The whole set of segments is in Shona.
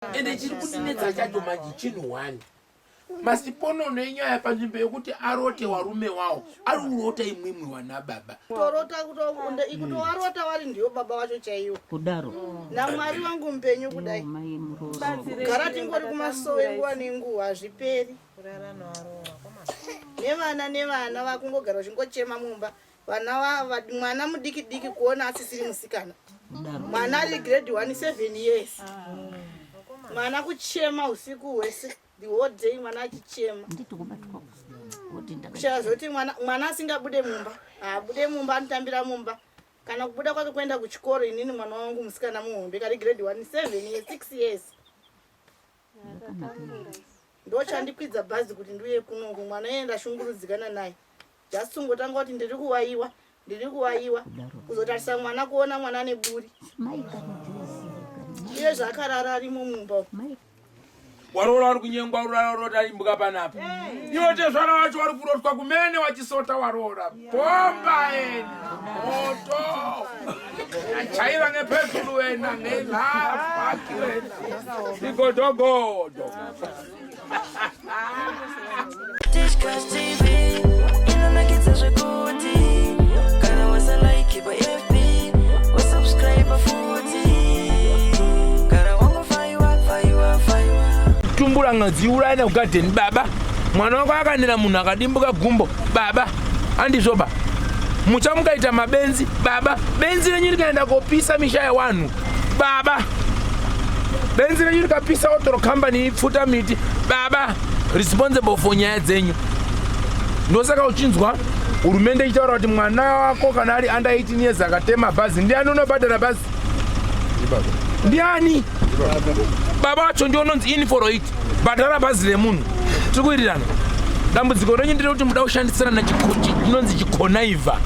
ende chiri kudinetsa chacho manje chinhu wani masipono nenyaya panzvimbo yekuti arote warume wawo ari kurota imwimwi wana baba torota ikuti warota wari ndiyo baba wacho chaiwo kudaro namwari wangu mpenyu kudai gara tingori kumasowe nguva nenguva hazviperi nevana vakungogara vachingochema mumba mwana mudiki diki kuona asisiri musikana mwana ari grade 1 7 years mwana kuchema usiku hwese the whole day mwana achichema kuchazoti mwana asingabude mumba abude mumba anotambira mumba kana kubuda kwake kuenda kuchikoro inini mwana wangu musikana muhombe kari grade 1 7 years 6 years ndochandikwidza bhazi kuti ndiuye kunongo mwana enda shungurudzikana naye jasungotanga kuti ndiri kuwayiwa kuzotarisa mwana kuona mwana neburi iye zvakarara arimo mumba warora ari kunyengwa urarota arimbuka panapa iwote zvana wacho wari kurotwa kumene wachisota warora bomba eni moto achaiva ngepezulu wena ngelafaki wena igodogodo Discuss TV, inonakidza zvekuti kana wasalaiki pa-FB wasubscribe futi kana wangofaiwa tumbura ngadziurana kugadheni baba mwana wako akanira munhu akadimbuka gumbo baba andizvoba muchamukaita mabenzi baba benzi renyu rikaenda kopisa misha yewanhu baba benzi renyu rikapisa otoro kambani ipfuta miti baba responsible for nyaya dzenyu ndosaka uchinzwa hurumende ichitaura kuti mwana wako kana ari under 18 years akatema bhazi ndiani unobhadhara bhazi ndiani baba wacho ndiononzi in for it bhadhara bhazi remunhu tiri kuirirana dambudziko renyu nderekuti muda kushandisirana chinonzi chikonaiva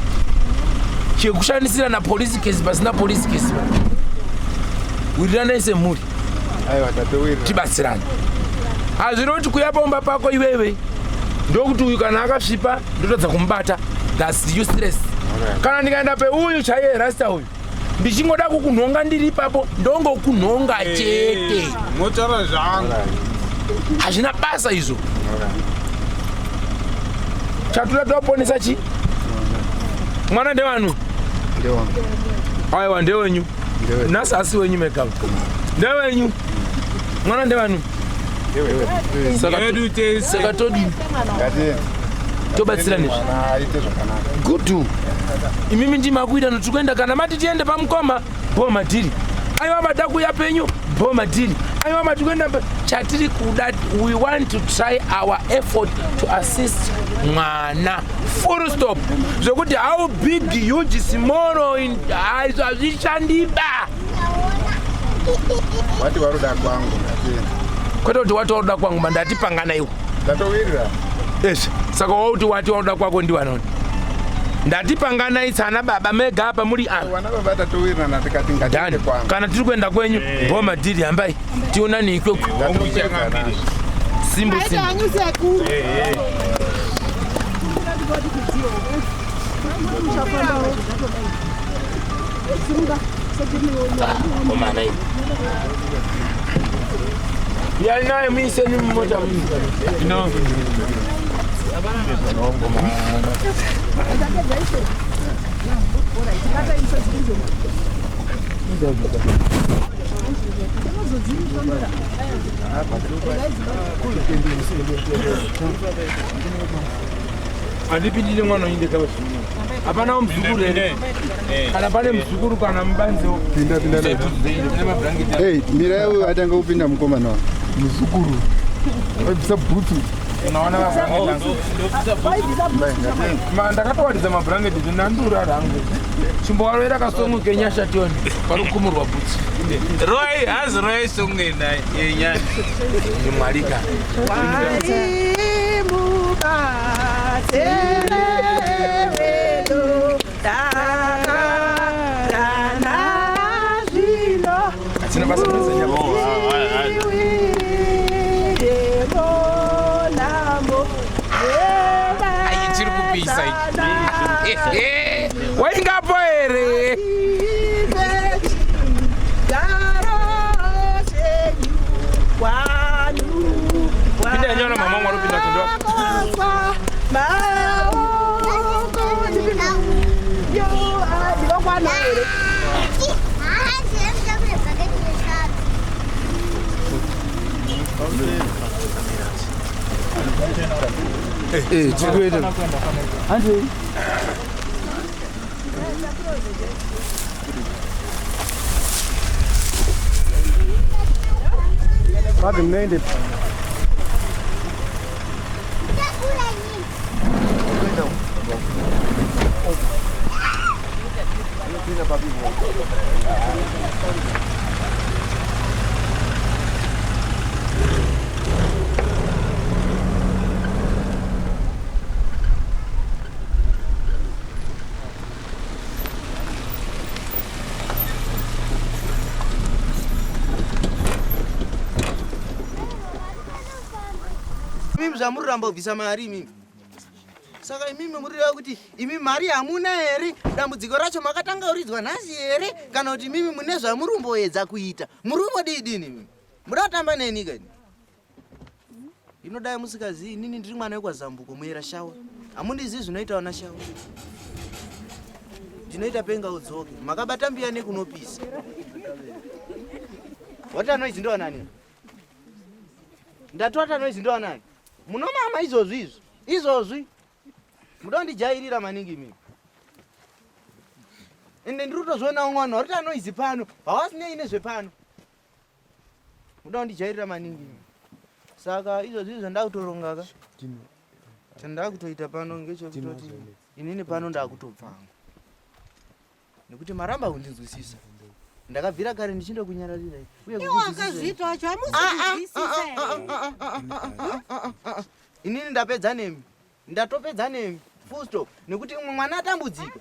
chekushandisirana police case pasina police case wirirana ise mhuri tibatsirana hazviroti kuya pamba pako iwewe ndokuti uyu kana akasvipa ndotodza kumubata thats useless kana ndikaenda peuyu chaiye rasta uyu ndichingoda kukunhonga ndiri ipapo ndongokunhonga chete motara zvanga hazvina basa izvo chatoda toponesa chi mwana ndevanhu aiwa ndewenyu nasasi wenyu mega ndewenyu mwana ndevanhu saka todi tobatsirane gudu imimi ndimakuita noti kuenda kana mati tiende pamukoma bhoma dhiri aiwa mada kuya penyu bhoma dhiri aiwa mati kuenda chatiri kuda we want to try our effort to assist mwana full stop zvokuti how big huge small in hazvichandiba wati waroda kwangu kwete kuti wati waroda kwangu mandatipangana iwo ndatowirira eshe saka wauti wati waroda kwako ndiwanoni ndatipangana itsana baba mega apa muri wana baba tatowirira natikati ngatende kwangu kana tiri kuenda kwenyu bhoma dhiri hambai tionani ikweku simbu yalinaye muiseni mmoja no andipindile mwana inde kama hapana mzukuru ene kana pale mzukuru kana mbanzo pinda hey mirayo atanga kupinda mkomana wa mzukuru wabisa butu unaona ndakatowaridza mabhurangeti ndinandura rangu chimbowaroera kasonguke nyasha tioni parukumurwa butsi Roy has Roy sungena yenyani imwarika atina basa kuzenyabo ayichiri kupisa waingapo here chikuita andi bado mnaende mimi zvamuramba kubvisa mari mimi. Saka imimi murireva kuti imi mari hamuna here? Dambudziko racho makatanga uridzwa nhasi here? Kana kuti mimi mune zvamurumboedza kuita? Murumbodidini mimi? Muda kutamba neni kani? Inodai musikazivi inini ndiri mwana wekwazambuko muyera shawa. Hamundizivi zvinoitawo nashawa. Ndinoita penga udzoke. Makabata mbiya nekunopisa. What noise ndo anani? Ndatota noise ndo anani? Munomama izozvi izozvi. Muda kundijairira maningi mimi. Ende ndiri kutozviona mwana uri anoizi pano. Hawasinei nezvepano. Muda kundijairira maningi mimi. Saka izozvi zvandakutoronga ka. Chandakutoita pano ngechekutoti inini pano ndakutobva. Nekuti maramba kundinzwisisa. Ndakabvira kare ndichindokunyararira uye wakazviita chamusizwisisa. Inini ndapedza nemi. Ndatopedza nemi. Full stop. Nekuti mwana atambudzika.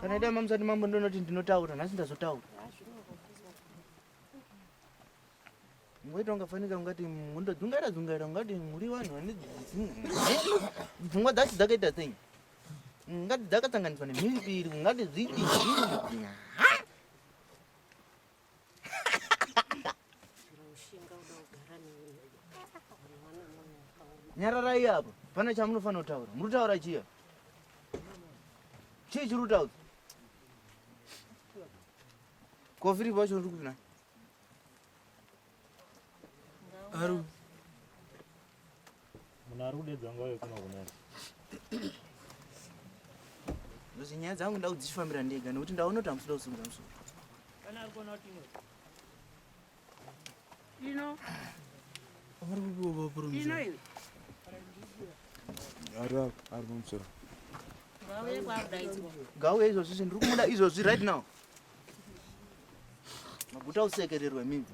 Kana ida mamusati mambo ndonoti ndinotaura nhasi ndazotaura. Ngoita ungafanika ungati dzungaira ungati muri vanhu vane pfungwa dzacho dzakaita sei? Ngati dzakatsanganiswa nemhiripiri ngati zviti nyararai apa. Pane chamunofanira kutaura. Muri kutaura chiya? Chii chiri kutaura? Kofiri vacho uri kupina? Aru. Munaru kudedza ngayo kuna kunani. Ndozi nyaya dzangu ndau dzichifambira ndega nekuti ndaona kuti hamusoda kusimudza musoro. Kana arikona kuti Ino. ari kupiwa purumisa. Ino iwe. ari mumusoro Ngawe kwakudaidzwa. Ngauye izvozvi ndiri kumuda izvozvi right now. Maguta usekererwe mimi.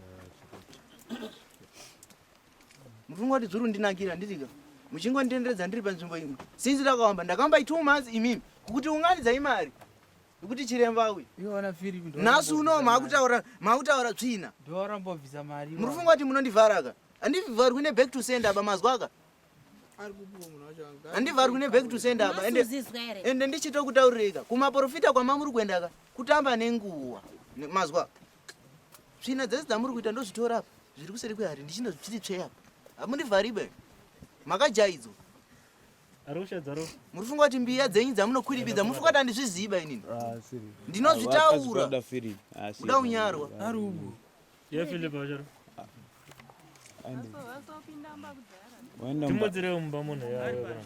Mufunga kuti dzuru ndinakira ndiriga. Muchingondienderedza ndiri panzvimbo imwe. Sinzi ndakawamba ndakamba 2 months imimi. Kuti unganidza imari. Kuti chiremba uyu. Iwana Philip ndo. Nasu uno makutaura tsvina. Ndo arambobvisa mari. Mufunga kuti munondivharaka. Andivhari kune back to sender aba mazwaka. Ari kupiwa munhu wacho anga. Andivhari kune back to sender aba ende ndichitokutauririka. Kumaprofita kwamamuri kuenda kutamba nenguwa. Mazwa. Tsvina dzese dzamuri kuita ndozvitora apa. Zviri kuseri kwehari ndichindozviti tsve apa. Hamundivharibe. Makajaidzwa. Arushadzaro. Murufunga kuti mbiya dzenyu dzamunokwiribidza mufunga kuti handizviziva inini. Ndinozvitaura. Kuda unyarwa. Ari ubu. Ya Philip wacharo. Timodzere mumba munhu yayo kana.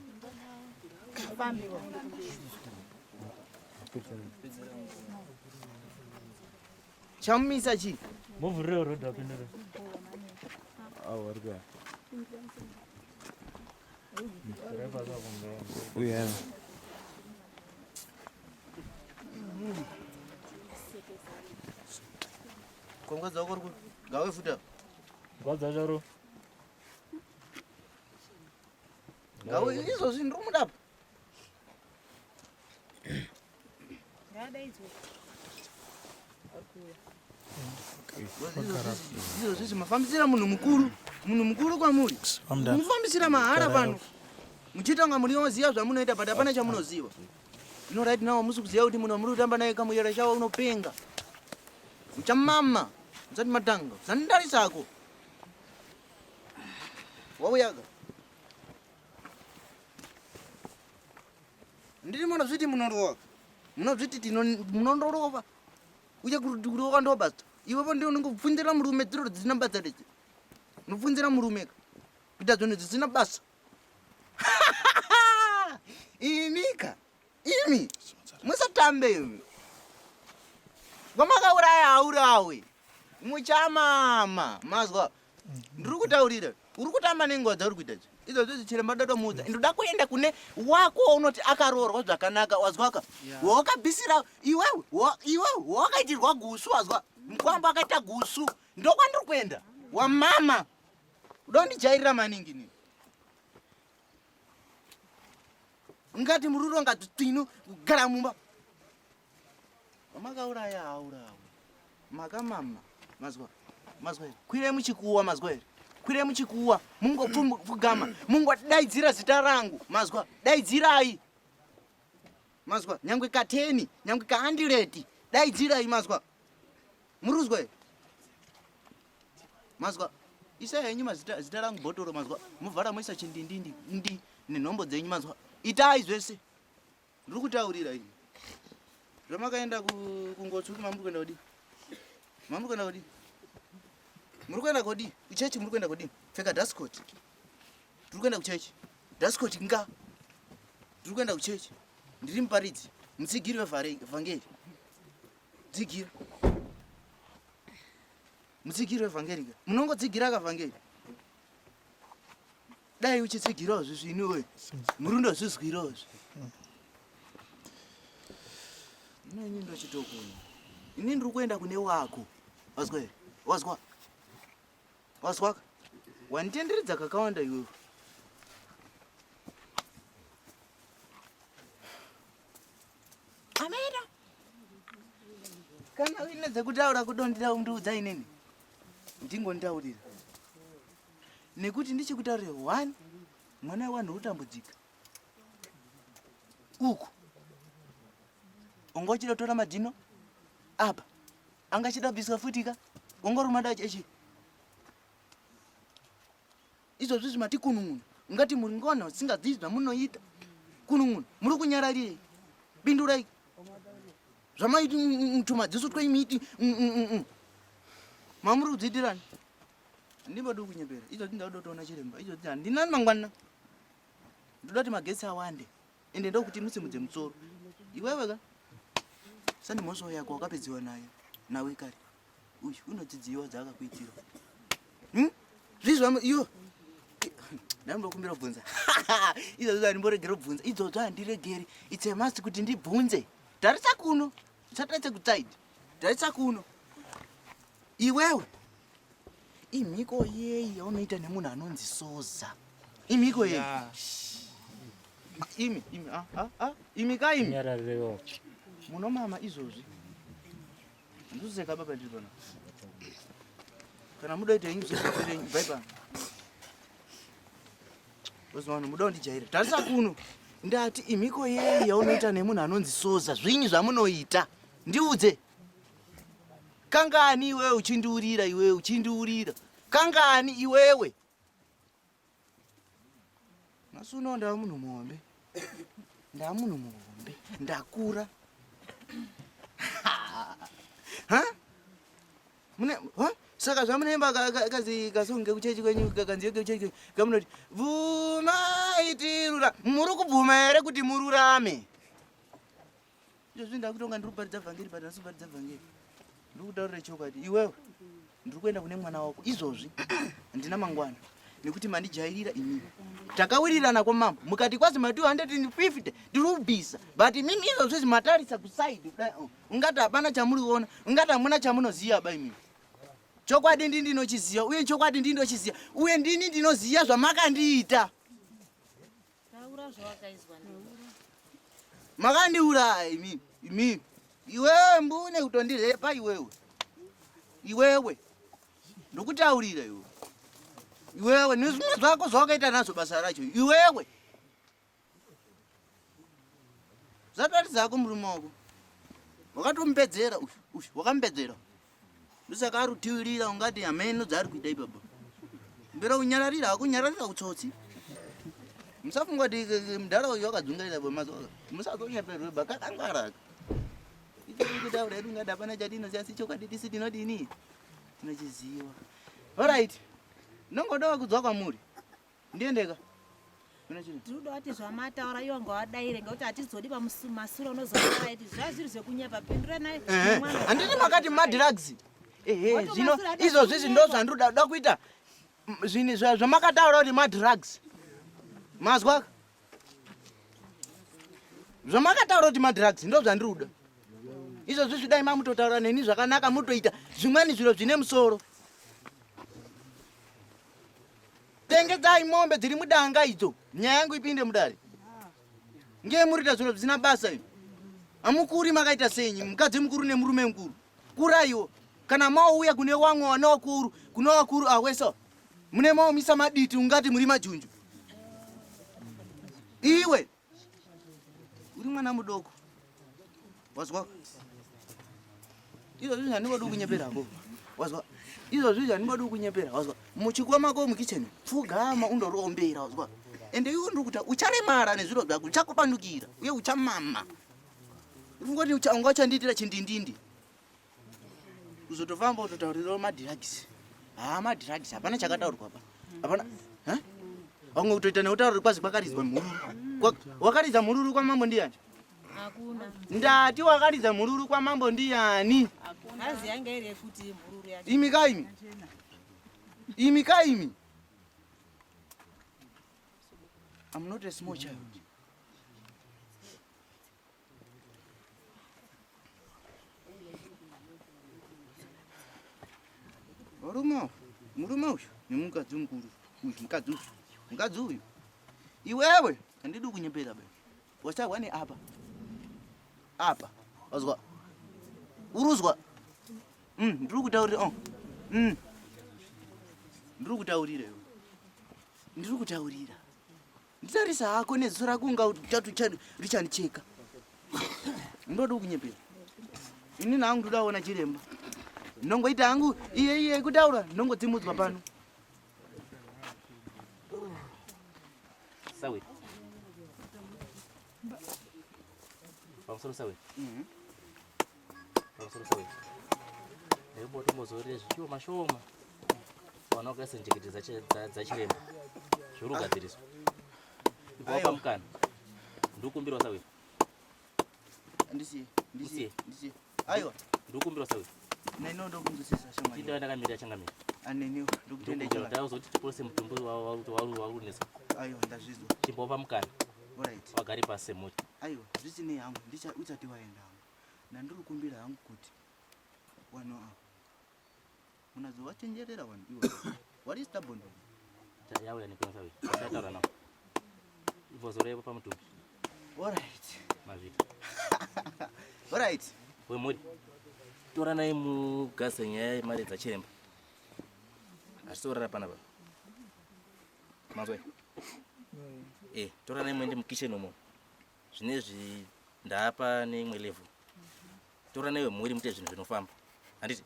Chamumisa chi? Movhurire road apindere. warikuya Uya. Konga dzako riko gawe futa. Ngwadza charo. Gawe izvozvi ndiri kumuda. Izvozvi mafambisira munhu mukuru kwamuri. Mufambisira mahara pano. Muchitanga munioziva zvamunoita but hapana chamunoziva. Ino right now musi kuziva kuti munhu muri kutamba naye kamuyera chawo unopenga. Muchamama. Musati matanga. Zandarisako. Wauyaga. Ndiri munozviti munorowa. Munozviti munondorova. Uye kuti wakandova basta. iwepo ndio unongobvunzira murume dziro dzisina basa idzi. Unobvunzira murume kuita zvinhu zvisina basa. Inika imi musatambe imi kwamakauraya aurawe muchamama mazwa ndiri kutaurira uri kutamba nenguva dzauri kuita izvo zvichiremba dodomudza ndoda kuenda kune wako unoti akaroorwa zvakanaka wazwaka wakabvisira iwewe wakaitirwa gusu wazwa mukwamba akaita gusu ndokwandiri kuenda wamama udondijairira maningi ni ngati mururo ngati twino kugara mumba makauraya aurawe makamama mazwa kwire muchikuwa mazwa here kwire muchikuwa mungopfugama mungodaidzira zita rangu mazwa daidzirai mazwa nyangwe ka10 nyangwe ka100 daidzirai mazwa muruzwa here mazwa isa henyu zita rangu bhotoro mazwa muvhara moisa chindindindi nenhombo dzenyu mazwa itai zvese ndiri kutaurira ini zvamakaenda kungotsuki mamuri kuenda kudi muri kuenda kodi kuchechi muri kuenda kodi pfeka daskoti ndiri kuenda kuchechi daskoti nga ndiri kuenda kuchechi ndiri muparidzi mutsigiri wevhangeri tsigira mutsigiri wevhangeri munongotsigira kavhangeri dai uchitsigirawo zvezviniwe murundo zvizwirawo inini ndochitokuni ini ndiri kuenda kune wako wazwa here wazwaka wanditenderedza kakawanda iwewe amera kana uine dzekutaura kudondiudza inini ndingondiaurira nekuti ndichikutaurira 1 mwana wanhu utambudzika uku ungochida tora madhino apa angachida bviswa futika ungorumada chechi izvo zvizvi mati kunun'una ungati muri ngona usingazivi zvamunoita kunun'una muri kunyararire bindurai zvamaiti mtumadziso twaimiti mamuri kudziitirani ndinode kunyepera izvo ndindakuda kutoona chiremba izvo handina mangwana ndoda kuti magetsi awande ende ndokuti musimudze mutsoro iwewe ka sandi mhosva yako wakapedziwa nawe kare uyu unodzidziwa dzaakakuitira zvizvo iyo ndambokumbira kubvunza izvozvo handimboregere kubvunza izvozvo handiregeri it's a must kuti ndibvunze tarisa kuno satarise kutsaidi tarisa kuno iwewe imhiko yeyi yaunoita nemunhu anonzi Soza imhiko yeyi imi kaimi munomama izvozvi ndizuzeka baba ndiri pano kana muda kuita ingi zverenyu bhaibano ozvano muda kundijaira tarisa kuno ndati imhiko yeyi yaunoita nemunhu anonzi Soza zvinyi zvamunoita ndiudze kangani iwewe uchindiurira kangani iwewe masuno ndamunhu muhombe ndakura saka zvamunoimba kasonge kuchechi kwenyu kakanziyo kekuchechi kamunoti bvumaitirura muri kubvuma here kuti mururame izvozvi ndakutonga ndiri kuparidza vhangeri but ndasi kuparidza vhangeri ndiri kutaurira chokwadi iwewe ndiri kuenda kune mwana wako izvozvi handina mangwana nekuti mandijairira inini takawirirana kwamambo mukati kwazi ma250 ndiri kubvisa but mimi izvozvi matarisa kusaidi ungati hapana chamuriona ungati hamuna chamunoziva ba imini chokwadi ndini ndinochiziva uye ndini ndinoziva zvamakandiita makandiuraya imini iwewe mbune kutondirepa iwewe ndokutaurira iwewe nezvimwe zvako zvawakaita nazvo basa racho iwewe zvatari zako murume wako wakatomupedzera uyu wakamupedzera ndosaka arutivirira ungati hameno dzaari kuita ibaba mbera kunyararira hakunyararira kutsotsi musafunga kuti mudhara uyu wakadzungaira bamazoka musazonyaperweba kakangaraka kutaura hedu ngada hapana chatinoziva asi chokwadi tisi tinodini tinochiziva. Alright, nongodawo kudzwa kwamuri ndiendeka ndinoda kuti zvamataura iwo ngawadaire ngekuti hatizodi pamasuro unozotaura iti zvazviri zvekunyepa pindura naye handiti makati madrugs zvino izvozvizvi ndo zvandiroda kuita zvinhu zvamakataura kuti madrugs mazwa zvamakataura kuti madrugs ndo zvandiroda izvozvizvi dai mamutotaura neni zvakanaka mutoita zvimweni zviro zvine musoro. Tengedzai mombe dziri mudanga idzo nyaya yangu ipinde mudare ngeye murita zviro zvisina basa iyo amukuri makaita senyi mukadzi mukuru nemurume mukuru kuraiwo kana mauya kune wamwe wana wakuru kuna wakuru awesa mune maomisa maditi ungati muri majunju iwe uri mwana mudoko wazwa izvo zvizvi handingodi kunyeperapo wazwa izvo zvizvi handingodi kunyepera wazwa muchikwa mako mukicheni pfugama undorombera wazwa ende iwe ndiri kuti ucharemara nezviro zvako uchakupandukira uye uchamama ungoti ungachandiitira chindindindi kuzotofamba utotaurirawo madhiragisi madhiragisi hapana chakataurwa pa hapana vamwe kutoita neutauro kwazi kwakarizwa mhururu wakaridza mhururu kwamambo ndiani hakuna ndati wakaridza mhururu kwamambo ndiani hazi yanga iri yekuti mhururu yacho imi kaimi I'm not a small child. Murume uyu nemukadzi mukuru uyu mukadzi uyu iwewe handidi kunyepera be wasagwa ne apa wazwa uruzwa ndiri kutaurira ndiri kutaurira nditarisa hako neziso rako unga chatu richandicheka ndodi kunyepera ini nangu ndodaona chiremba ndongoita hangu iye kutaura ndongodzimudzwa pano sawe pamusoro sawe nekuboto mozorire zvichiwo mashoma wana ukaisa njekete dzachiremba zvorugadziriswa ipopa mukana ndikumbirwa sawe ndisiye aiwa ndikumbirwa sawe neno ndokunzwisisa shamwari tinda ndakamira changamira aneniwo ndikutenda icho ndauzoti tipose mutombo waurunesa aiwa ndazvizwa chimbopa mukana alright wagari pasi semoti aiwa zvisinei hangu usati waenda hangu nandiri kukumbira hangu kuti wano avo munazovachenjerera vanhu ivo what is stubborn yauya nekuna sawe achataura navo ivozorevo pamutumbi alright mazvita alright wemuri tora naye mugasa nyaya yemari dzachiremba achitourara panapa mazwe tora naye muende mukitchen umo zvinezvi ndapa neimwe level tora naye wemuri muite zvinhu zvinofamba handiti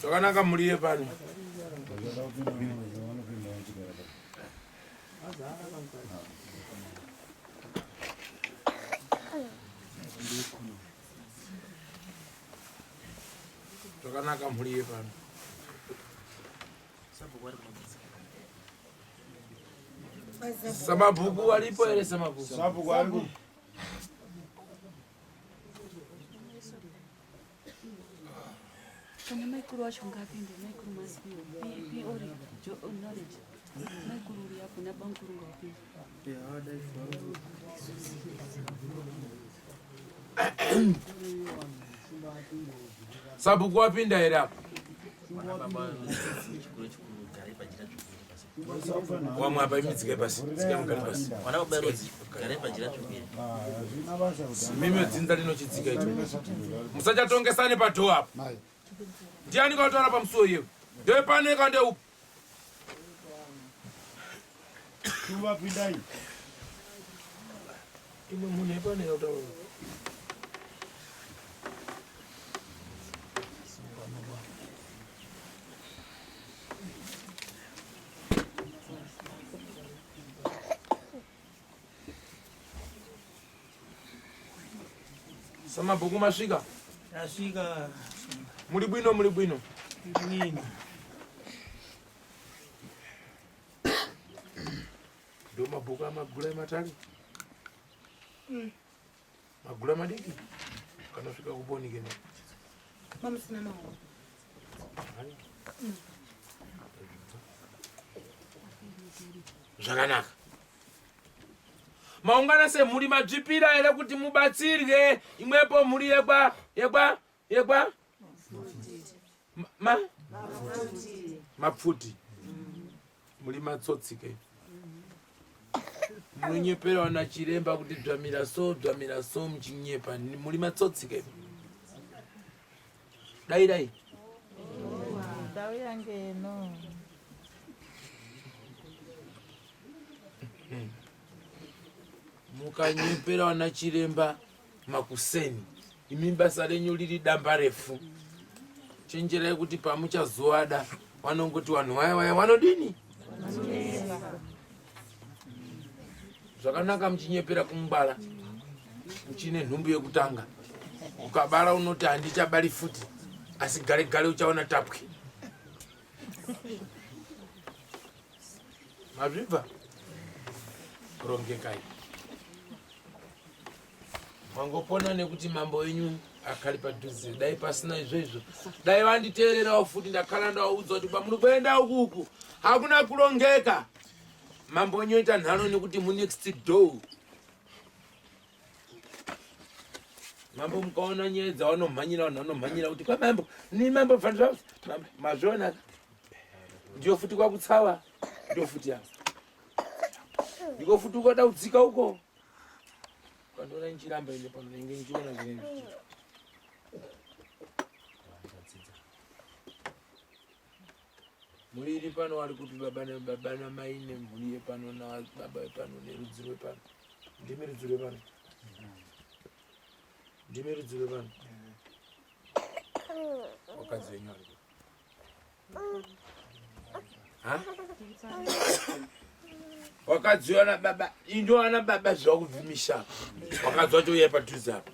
zvakanaka muriye pano zvakanaka muriye pano samabhuku aripo ere samabhuku aripo kana maikuru wacho ngapinde maikuru masiyo pi ori knowledge maikuru uri yapo nabankuru ngapinde sabhuku wapinda ere apo wamwe apa imidzike pasi dzike mugari pasi mimi dzinza rinochidzika ito musachatongesane padhoo apo ndiani kautaura pamusuwo iyewe ndepaneka ndeupo imwe munhu epaneka utaura Samabhuku masvika? Asvika. Muri bwino, muri bwino. Nini? Ndo mabhuku amagula ematali? Magula madiki? Kanosvika kuponi kene? Mamusina mawo. Zvakanaka. Maungana se muri madzvipira ere kuti mubatsirwe imwepo muri yekwa mapfuti. Muri matsotsike. Munonyepera na chiremba kuti dzvamira so muchinyepa. Muri matsotsike. Dai. Ndau yange no. Mukanyepera na chiremba makuseni. Imi basa renyu riri damba refu. Chenjerai kuti pamuchazoada vanongoti vanhu vaya vanodini? Zvakanaka muchinyepera kumubala. Muchine nhumbu yekutanga. Ukabara unoti handichabari futi. Asi gare uchaona tapwe. Mazvibva? Kurongekai. Mangopona nekuti mambo enyu akali padhuze. Dai pasina izvozvo. Dai vanditeererawo futi ndakhala ndawaudzwa kuti pamuri kuenda ukuku hakuna kurongeka. Mambo enyu ita nhano nekuti mu next door. Mambo mukaona nyaya dzawanomhanyira vanhu vanomhanyira kuti kwamambo ni mambo fanira mazviona ndiyo futi kwakutsawa ndiyo futi yavo ndiko futi ukada kudzika uko kandoona nchiramba ine panenge nchiona zvinezvi muri iri pano vari kupi baba namai nemhuri yepano nababa vepano nerudzi rwepano ndimi rudzi rwepano ndimi rudzi rwepano wakadzi wenyu ari wakadzi wana baba indowana baba zvakubvimisha wakadzi wacho uya padhuze apa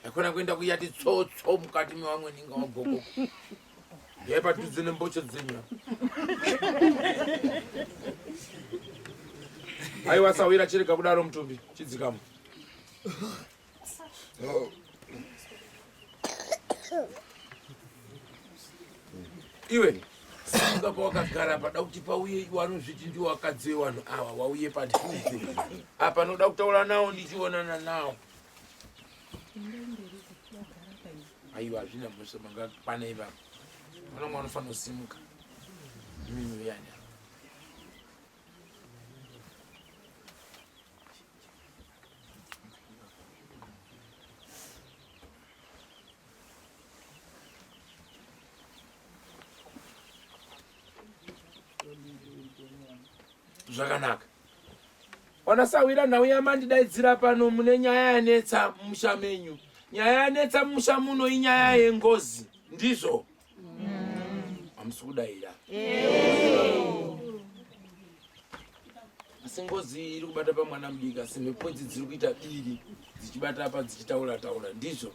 hakuna kuenda kuyati tsotso mukati mevamwe ninga wagoko yai padhuze nembocho dzenyu aiwa sawira chirega kudaro mutumbi chidzikamo iwe saka pawakagara pada kuti pauye vanozviti ndiwo wakadzi wevanhu ava wauye padhuze apa noda kutaura nawo ndichionana nawo aiwa hazvina mhosva mangakwana ivavo vanonga vanofanira kusimuka imimi yani zvakanaka wanasawira nhau yamandidaidzira pano mune nyaya yanetsa mumusha menyu nyaya yanetsa mumusha muno inyaya yengozi ndizvo hamusi kudayira asi ngozi iri kubata pamwana mudiki asi mhepo idzi dziri kuita biri dzichibata apa dzichitaura ndizvo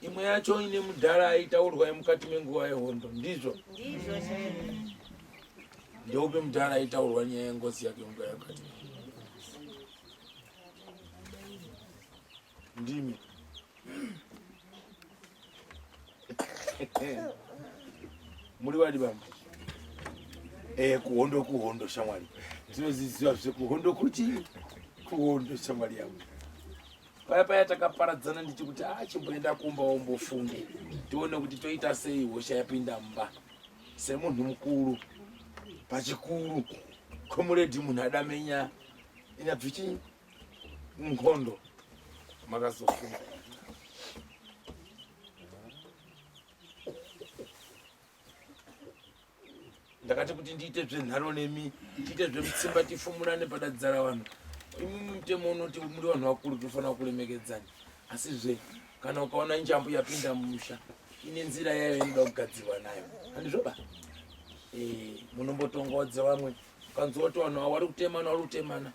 imwe yacho ine mudhara aitaurwa mukati menguva yehondo ndizvo ndeupe mudhara aitaurwa nyaya yengozi yake nguva yakati ndimi muri wadi bamba kuhondo shamwari tinoziziva zvekuhondo kuchii kuhondo shamwari yangu paya takaparadzana ndichikuti chimboenda kumba wombofunge tione kuti toita sei hosha yapinda mumba semunhu mukuru pachikuru komuredhi munhu adamenya inabvichi nkhondo makazofunga ndakati kuti ndiite zvenharo nemi tiite zvemutsimba tifumurane padadzara vanhu imimi mutemo unoti muri vanhu vakuru tofanira kulemekedzani asizve kana ukaona njambo yapinda mumusha ine nzira yayo inoda kugadzirwa nayo handizvoba munombotongawadza vamwe ukanzwa kuti vanhu vari kutemana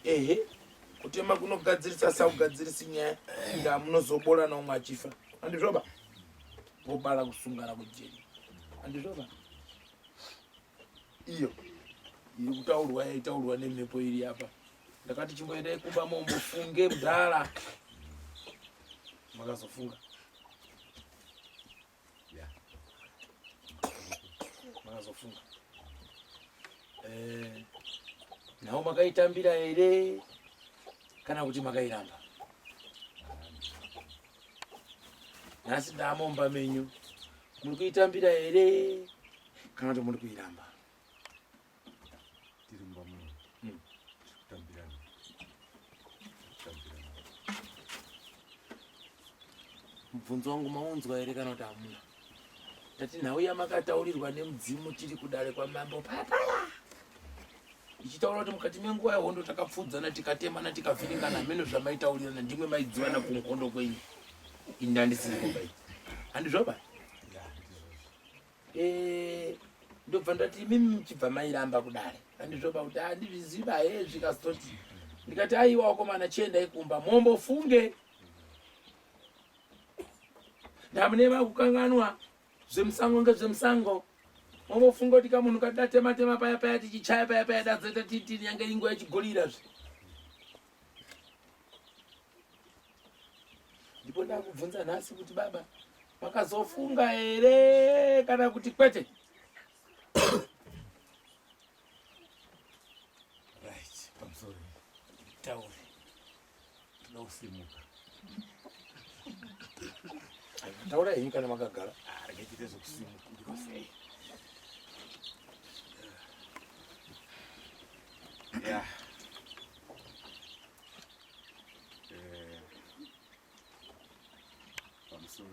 ehe kutema kunogadzirisa saugadzirisi nyaya inga munozobola naumwe achifa. Handizvoba? Vobala kusungana kujeri. Handizvoba? Iyo iri kutaurwa yaitaurwa nemhepo iri apa. Ndakati chimboendai kumba mombofunge mudhara. Makazofunga? Makazofunga? Nawo makaitambira ere kana kuti makairamba? Nhasi ndamomba menyu. Muri kuitambira ere kana kuti muri kuiramba? Mubvunzo wangu maunzwa ere kana kuti hamuna? Tati nhau yamakataurirwa nemudzimu tiri kudare kwamambo papaya. Ichitaura kuti mukati menguva yehondo takapfudzana tikatemana tikavhiringana meno zvamaitaurirana ndimwe maidzivana kuhondo kwenyu. Ini ndandisiri kubai. Handizvoba? Ndobva ndati mimi mchibva mairamba kudare. Handizvoba kuti handizviziva zvikazototi. Ndikati aiwa wakomana chiendai kumba mombofunge. Ndamunema kukanganwa zvemusango ngezvemusango. Mombofunga kuti kamunhu kadatema paya paya tichichaya paya paya dazeta titi nyange inguva yechigorira zve. Ndipo ndakubvunza nhasi kuti baba makazofunga ere kana kuti kwete? Right, pamusoro. Tauri. Tinosimuka. Taura henyu kana makagara. Regaite zvokusimuka ndikosei. Yeah. Pamusoro.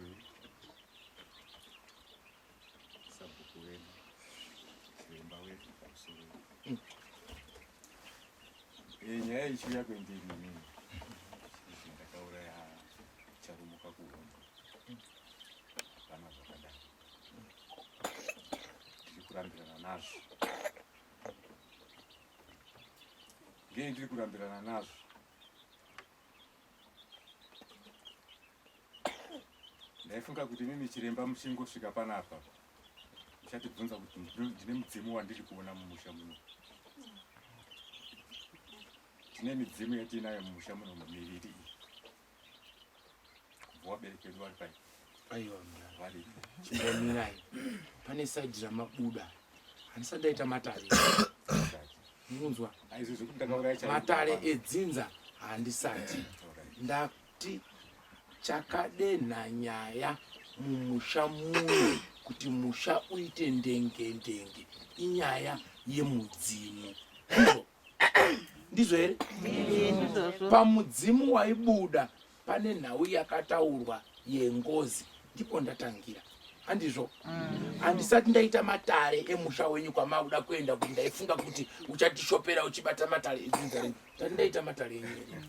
Sabhuku wedu. Chiremba wedu pamusoro. Nyaya ichiuya kuendeni nini. Ndakauraya charumuka kuhondo. Kana zvakadai. Ndiri kurambirana nazvo. Ngei ndiri kurambirana nazvo? Ndaifunga kuti mimi chiremba muchingosvika panapa muchatibvunza kuti ndine mudzimu wandiri kuona mumusha muno. Tine midzimu yatinayo mumusha muno miviri. Waberekerwa vari pai. Aiwa mwana. Chimbonirai. Pane saidi ramabuda. Handisati ndaita matare. Munzwa. Matare edzinza handisati. Ndati chakadenha nyaya mumusha muno kuti musha uite ndenge inyaya yemudzimu. Ndizvo here? Pamudzimu waibuda pane nhau yakataurwa yengozi ndipo ndatangira. Handizvo? Handisati ndaita matare emusha wenyu kwamabuda kuenda kuti ndaifunga kuti uchatishopera uchibata matare edzinza renyu. Tati ndaita matare yenyu.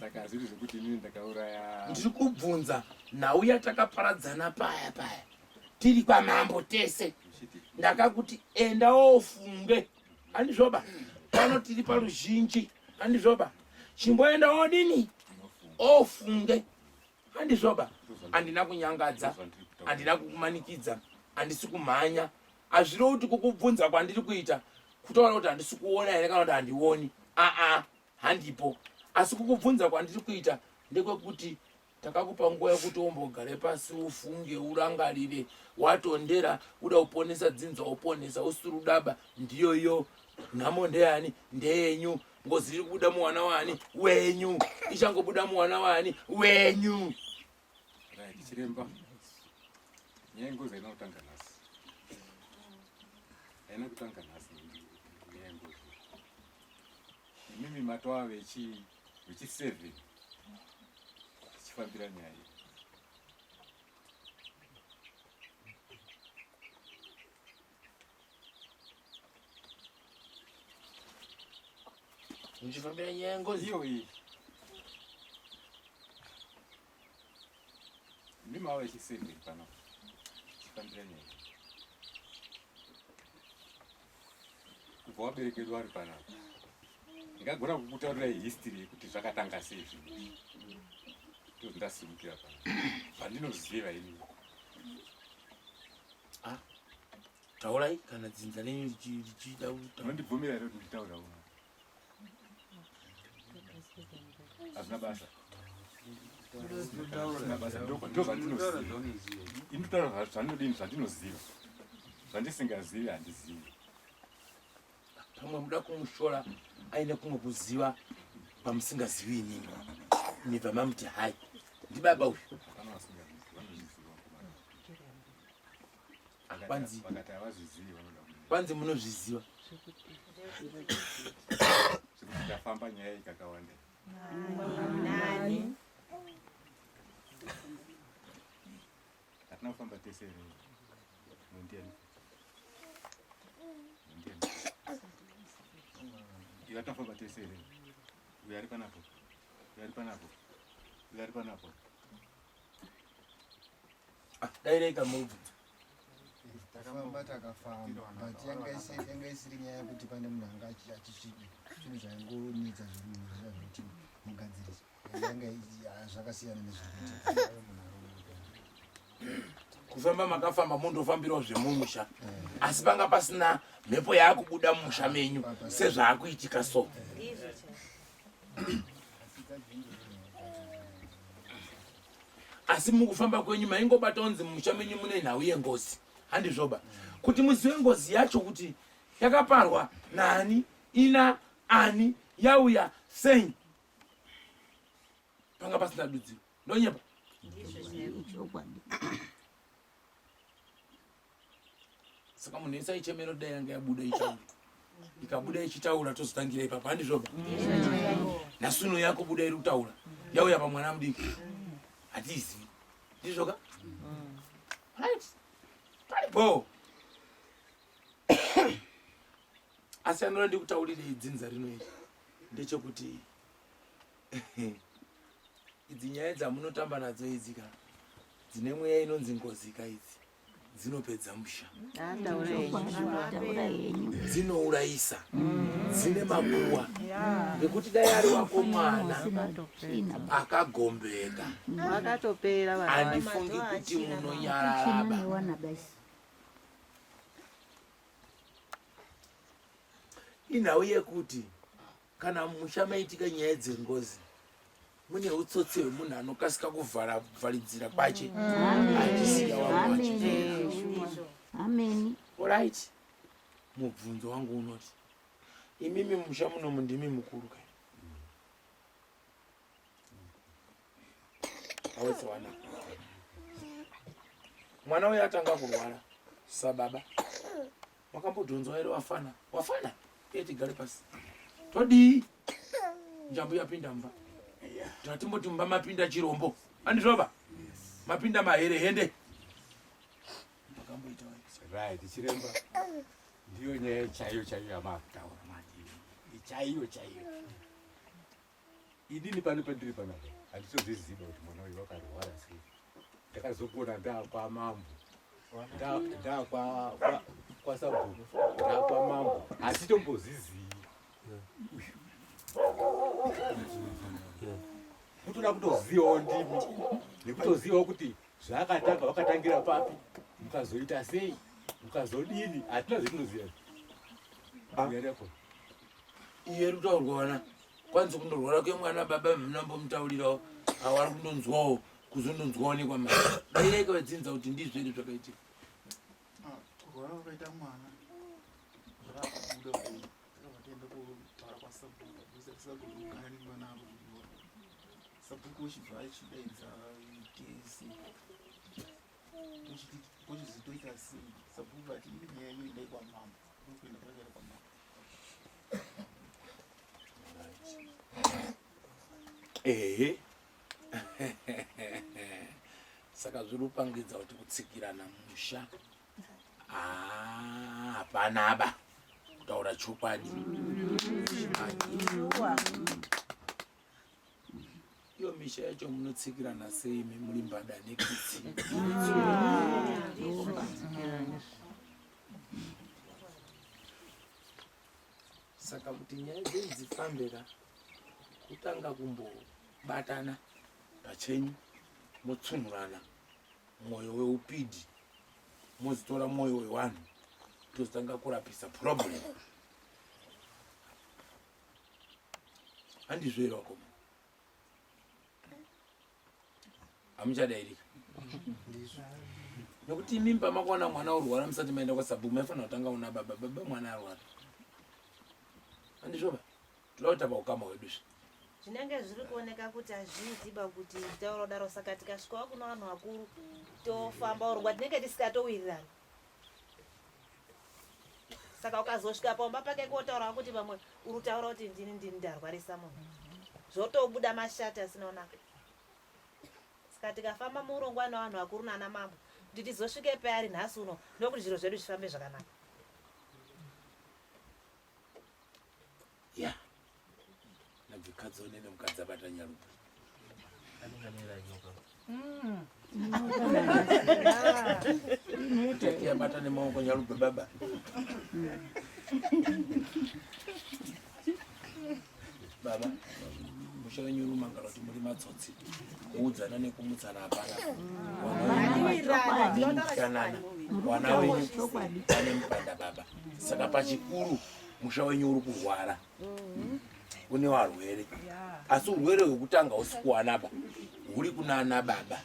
Saka zviri zvokuti inini ndakauraya. Ndiri kubvunza nhau yatakaparadzana paya paya. Tiri kwamambo tese. Ndakakuti enda ofunge. Handizvoba? Pano tiri paruzhinji. Handizvoba? Chimboenda odini? Ofunge. Handizvoba? Handina kunyangadza. Handina kukumanikidza. Handisi kumhanya. Hazviro kuti kukubvunza kwandiri kuita kutaura kuti handisi kuona here kana kuti handioni. Handipo. Asi kukubvunza kwandiri kuita ndekwekuti takakupa nguva yekuti umbogare pasi ufunge urangarire watondera uda kuponesa dzinza uponesa usiri kudaba ndiyoyo nhamo ndeyani ndeyenyu ngozi iri kubuda muwana wani wenyu ichangobuda muwana wani wenyu. Chiremba nyaya yengozi haina kutanga nhasi. Haina kutanga nhasi nyaya yengozi. Imimi matwa vechi7 tichifambira nyaya iyi. Muchifambira nyaya yengozi iyo iyi. Mimi wawe vechi7 pano tichifambira nyaya iyi. Kubva waberekerwa vari panapa. ndikagona kukutaurira history yekuti zvakatanga sei zvinhu ndozindasimukira pandinoziva ini. Taurai kana dzinza lenyu lichida kuti unondibvumira here kuti nditaura uno? Hazvina basa. Inotaura zvandinodini zvandinoziva. Zvandisingazivi handizivi. pamwe muda kumushora aine kumwe kuziva pamusingazivi inini. Nibva mamuti hai ndibaba uyu kwanzi munozviziva ndafamba nyaya ikakawanda. Hatina kufamba tese here. Mundiani. Iwe hatina kufamba tese here. Uyu ari panapo. Uyu ari panapo. daireka mubvunzo. Takafamba but yanga isiri nyaya yekuti pane munhu anga achisvika zvinhu zvaingonetsa zvekuti mugadzirisi yanga zvakasiyana nezvekuti kufamba makafamba mundofambirawo zvemumusha asi panga pasina mhepo yaakubuda mumusha menyu sezvaakuitika so. Asi mukufamba kwenyu maingobata unzi mumusha menyu mune nhau yengozi. Handizvoba kuti muzive ngozi yacho kuti yakaparwa nani, ina ani, yauya sei, panga pasina dudziwo. Ndonyepa saka munhu ese aichemera kudai yanga yabuda ichitaura, ikabuda ichitaura tozotangira ipapo. Handizvoba nasuno yako buda iri kutaura yauya pamwana mudiki hatizivi. Ndizvoka right paripo. Asi anoda ndikutaurire dzinza rino iri ndechekuti idzi nyaya dzamunotamba nadzo idzi kana dzine mweya inonzi ngozika idzi dzinopedza musha, dzinourayisa, dzine makuwa ngekuti dai ari wako mwana akagombeka handifungi kuti munonyararaba. Inhau yekuti kana musha maitika nyaya dzengozi mune utsotsi hwemunhu anokasika kuvharidzira kwache achisiya wamwache. Alright, mubvunzo wangu unoti imimi musha munomu ndimi mukuru kai? Awedzi wana mwana uyu atanga kurwara sababa wakambodhonzwa here wafana tigare pasi todii njambo yapinda mba tatimboti mba mapinda chirombo. Handizvoba mapinda maherehende makamboita right. Chiremba ndiyo nyaya chaiyo yamakutaura chaiyo idini pano pandiri panapo handitozviziva kuti mwana uyu wakarwara sei. Ndakazopona ndakwamambo ndakwasabuku ndakwamambo hatitombozizivi kutoda kutozivawo ndimi nekutozivawo kuti zvakatanga wakatangira papi mukazoita sei mukazodini hatina zvetinoziva. iye rutaurwa wana kwanzi kundorwara kwemwana baba munombomutaurirawo awari kundonzwawo kuzondonzwawo nekwama daireka vedzinza kuti ndizvo iri zvakaitika. kurwara kwakaita mwana zvakabuda vatenda kugara kwasabuku mwana avo sabuku uchibva achidaidza kesi uchizitoita sei sabuku ati iri nyaya iyo idai kwamama ukuenda kwakaita kwamama. Ehe saka zvirupangidza kuti kutsikirana musha hapanaba kutaura chokwadi. Iyo misha yacho munotsikirana sei muri mbada nekitsi? saka kuti nyaya dzenyu dzifambira kutanga kumbobatana pachenyu motsunurana mwoyo weupidi mozitora mwoyo wevanhu tozotanga kurapisa problem. Handizvero koma hamuchadairika nekuti mimba makwana mwana urwara musati maenda kwasabu maifanira kutanga una baba mwana arwara. Handizvoba toda kutapa ukama hwedu zvinenge zviri kuoneka kuti hazviitiba kuti tauro daro, saka tikasvikawo kuna vanhu vakuru tofamba urwa tinenge tisikatowirirana. Saka ukazosvika pamba pake kotaura kuti vamwe uri taura kuti ndini ndarwarisa munhu zvotobuda mashati asinaonaka. Saka tikafamba muurongwa navanhu vakuru nana mambo kuti tizosvike payari nhasi uno ndokuti zviro zvedu zvifambe zvakanaka. ya nabvikadzone nemukadzi abata nyarupe yabata nemaoko nyarupe baba baba musha wenyu urumangala kuti muri matsotsi kuudzana nekumutsana hapana. Wana wenyu ane mupanda baba, saka pachikuru musha wenyu uri kurwara une varwere, asi urwere hwekutanga usikuwana ba huri kunana baba.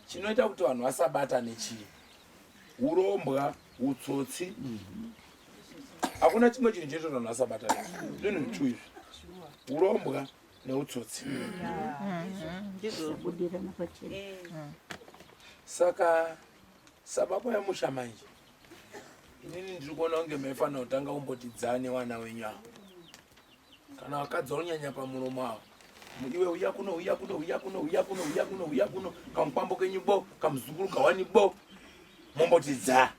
Chinoita kuti vanhu vasabatane chii? Urombwa, utsotsi. Hakuna chimwe chinhu chinoita kuti vanhu vasabatane. Zvinhu zvithu urombwa neutsotsi. Saka sababu ya musha manje inini ndiri kuona kunge maifanira kutanga umbotidzane wana wenyu avo. Kana vakadzi vanonyanya pamuromo avo, iwe uya kuno uya kuno uya kuno uya kuno uya kuno uya kuno, kamukwambo kenyu bo, kamuzukuru kawani bo, mombotidza.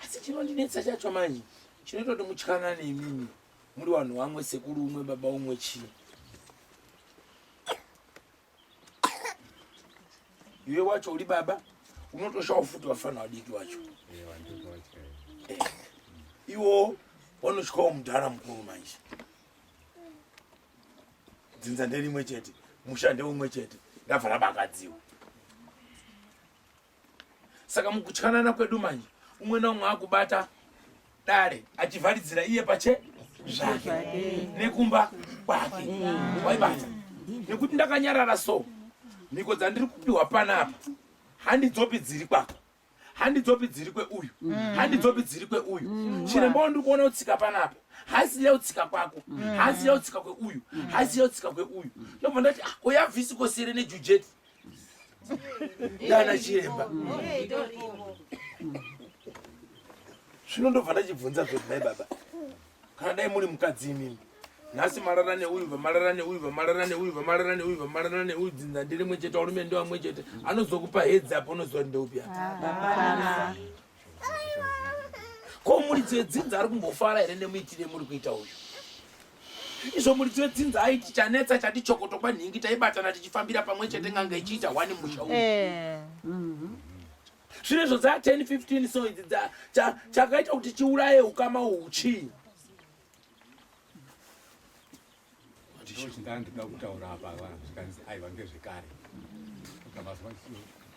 Asi chinondinetsa chacho manje chinoita kuti mutyanane imimi muri vanhu vamwe, sekuru umwe baba umwe chii. Iwe wacho uri baba unotoshawo futi vafana vadiki vacho. Iwo vanosvikawo mudhara mukuru manje. Dzinza nderimwe chete, musha ndeumwe chete, ndabva rabakadziwa. Saka mukutyanana kwedu manje umwe naumwe akubata dare achivharidzira iye pache zvake nekumba kwake waibata. Nekuti ndakanyarara so mhiko dzandiri kupiwa panapa handidzopi dziri kwako, handidzopi dziri kweuyu, handidzopi dziri kweuyu. Chiremba ndiri kuona utsika panapa hasiya utsika kwako, hasiya utsika kweuyu, hasiya utsika kweuyu. Ndobva ndati uya vhisi kosere nejujeti dana chiremba. Zvino ndobva ndachibvunza kuti nai baba, kana dai muri mukadzi imimi nhasi marara neuyu vamarara neuyu vamarara neuyu vamarara neuyu vamarara neuyu, dzinza ndiri mwe chete, varume ndiwa mwe chete, anozokupa hedzi apo unoziva ndeupi apa. Ko muridzi wedzinza ari kumbofara here nemuitire muri kuita uyu? Izvo muridzi wedzinza aiti chanetsa chati chokoto kwanhingi taibatana tichifambira pamwe chete nganga ichiita wani musha uyu. Zvino izvo dza 10-15 so idzi chakaita kuti chiuraye ukama uhwu chii? Ndandida kutaura apa zvikanzi aiwa ngezvekare ukamaziva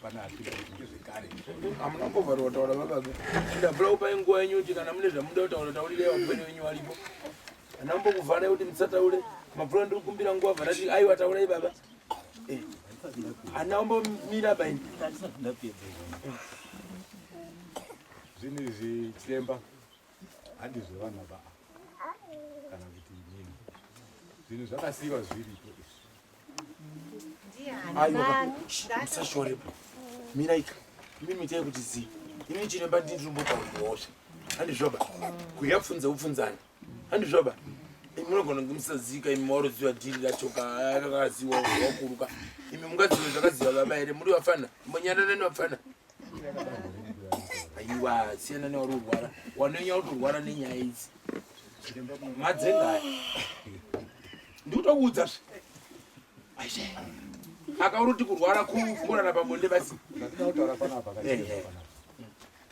pana apinda kuti ngezvekare. Hamuna mbovharwa kutaura baba, ndabvira kupai nguva yenyu kuti kana mune zvamuda kutaura taurire vapwene venyu varipo. Hana mbokuvhanai kuti musataure, mabvura ndiri kumbira nguva vhanati aiwa taurai baba. Hana mbomira baini. Zvinhu izvi chiremba handizvevana ba kana kuti nini, zvinhu zvakasiyiwa zviripo. Aiwa musashorepo, miraika imimi itai kuti zii. Ini chiremba ndindirumbopaudhosha handizvoba, kuyapfunza upfunzani handizvoba. Munogona kunge musazika imi mawaroziva dhiri racho kakaziwa wakuruka. Imi mungadziva zvakaziva baba here, muri vafana mbonyarana nevafana. Aiwa siyana nevari kurwara, wanenya kuti urwara nenyaya idzi madzengaya ndikutokuudza zve. akaruti kurwara kukorana pabonde basi Ndinoda kutaura panapa kachira panapa.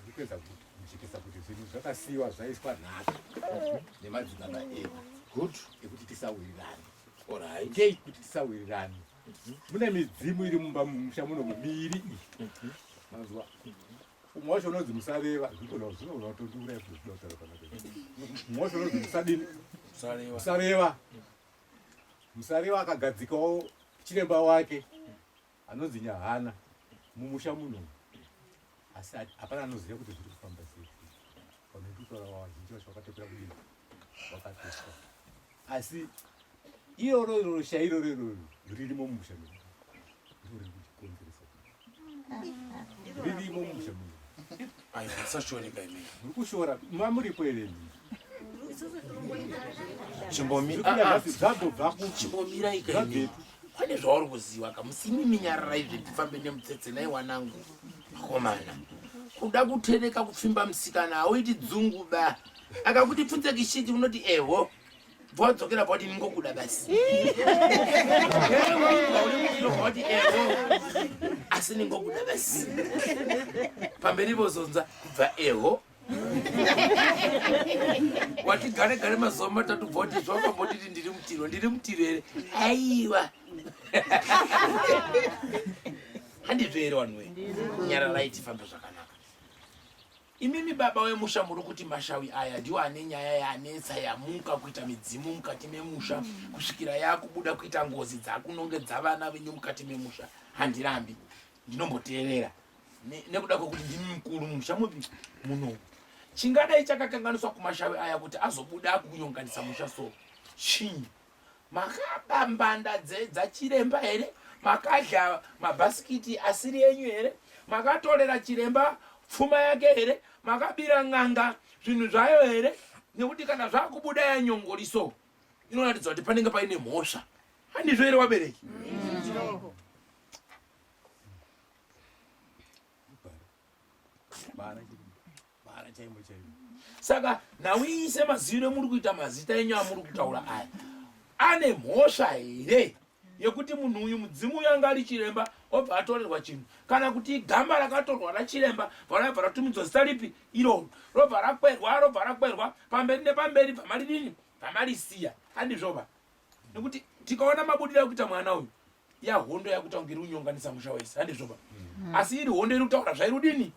Ndikuedza kuchikisa kuti zvinhu zvakasiyiwa zvaiswa nhaka nemadzibaba edu. good Ekuti tisawirirane. alright Ngei kuti tisawirirane. Mune midzimu iri mumba mumusha muno miviri. Mazuva. Umwe wacho unonzi musareva. Zvinogona kutondura kuti zvinotaura panapa. Umwe wacho unonzi musadini. Musareva. Musareva akagadzikawo chiremba wake anonzi Nyahana mumusha muno. Asi hapana anoziva kuti zviri kufamba sei. Vanonditaura vazhinji vacho vakatopera kudini. Vakatoswa. Asi iroro shairo ririmo mumusha muno. Ndiri kuchikonzeresa. Ririmo mumusha muno. ayo sashoreka imeni Muri kushora mamuripo ere. chimbomira ikaimeni pane zvauri kuziva kamusimi minyarara izvi tifambe nemutsetse nai wanangu akomana kuda kutereka kupfimba musikana hauiti dzunguba akakuti pfunze kishiti unoti eho bvawadzokera bvauti ningokuda basi bvauti eho asi ningokuda basi pamberi vozonza kubva eho wati gare gare mazuva matatu bvauti zvawakambotiti ndiri mutiro here aiwa handizvo here vanhuwe nyararai tifambe zvakanaka imimi baba wemusha muri kuti mashawi aya ndiwo ane nyaya yanetsa yamuka kuita midzimu mukati memusha kusvikira yakubuda kuita ngozi dzakunonge dzavana venyu mukati memusha handirambi ndinomboteerera nekuda kwekuti ndimi mukuru musha mupi muno chingadai chakakanganiswa kumashawi aya kuti azobuda akunyonganisa musha so chii makaba mbanda dzachiremba here makadya mabhasikiti asiri enyu here makatorera chiremba pfuma yake here makabira ng'anga zvinhu zvayo here nekuti kana zvakubuda yanyongoriso inoratidza kuti panenge paine mhosva handizvo here wabereki Bara chaimo chaimo. saka nawiise maziro emuri kuita mazita enyu amuri kutaura aya ane mhosva here yekuti munhu uyu mudzimu uyu anga ari chiremba obva atorerwa chinhu kana kuti gamba rakatorwa rachiremba varabva ratumidzwa zita ripi iroro robva rakwerwa pamberi nepamberi pamaridini pamarisiya handizvoba nekuti tikaona mabudiro ekuita mwana uyu yahondo yakuita kunge iri kunyonganisa musha wese handizvoba asi iri hondo iri kutaura zvairudini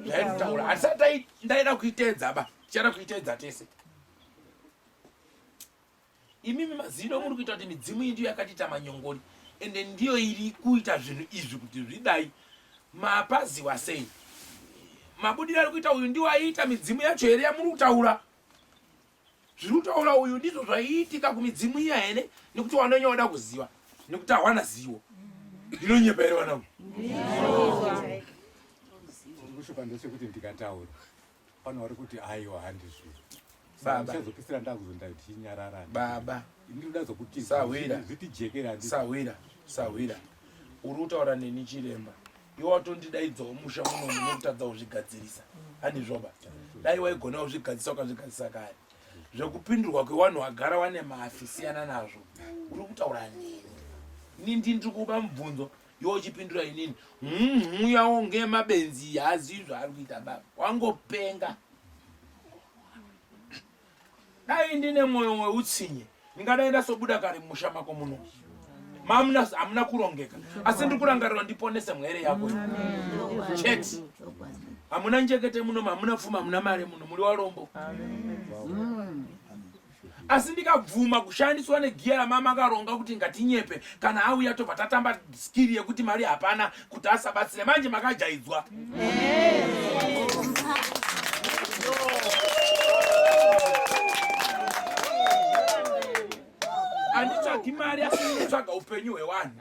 zvairi kutaura hatisati ndaida kuiteedzaba tichada kuiteedza tese imimi mazino muri kuita kuti midzimu iyi ndiyo yakatiita manyongori ende ndiyo iri kuita zvinhu izvi kuti zvidai mapaziwa sei mabudiro ari kuita uyu ndiwo aiita midzimu yacho here yamuri kutaura zviri kutaura uyu ndizvo zvaiitika kumidzimu iya here nekuti wanonyo wada kuziva nekuti hawana zivo ndinonyepa here wanangu Kushupa ndechekuti ndikataura pano vari kuti aiwa handizvo baba chazopedzisira ndakuzonda tichinyararana baba ndinoda zokuti sawira zvitijekera sawira uri kutaura neni chiremba iwe watondidaidzawo musha muno munokutadza kuzvigadzirisa handizvoba dai waigona kuzvigadzisa ukazvigadzisa kare zvekupindurwa kwevanhu vagara wane maafisiyana nazvo uri kutaura nini ndiri kupa mubvunzo iwe uchipindura inini yaonge mabenzi hazivi zvaari kuita baba wangopenga dai ndine mwoyo weutsinye ndingadai ndasobuda kare musha mako muno hamuna kurongeka asi ndiri kurangarira ndiponese mwere yako chete hamuna njekete muno hamuna pfuma hamuna mari muno muri warombo asi ndikabvuma kushandiswa negiya ramamakaronga kuti ngatinyepe kana auya tobva tatamba skiri yekuti mari hapana kuti asabatsire manje makajaidzwa handitsvagi mari asi ndinotsvaga upenyu hwevanhu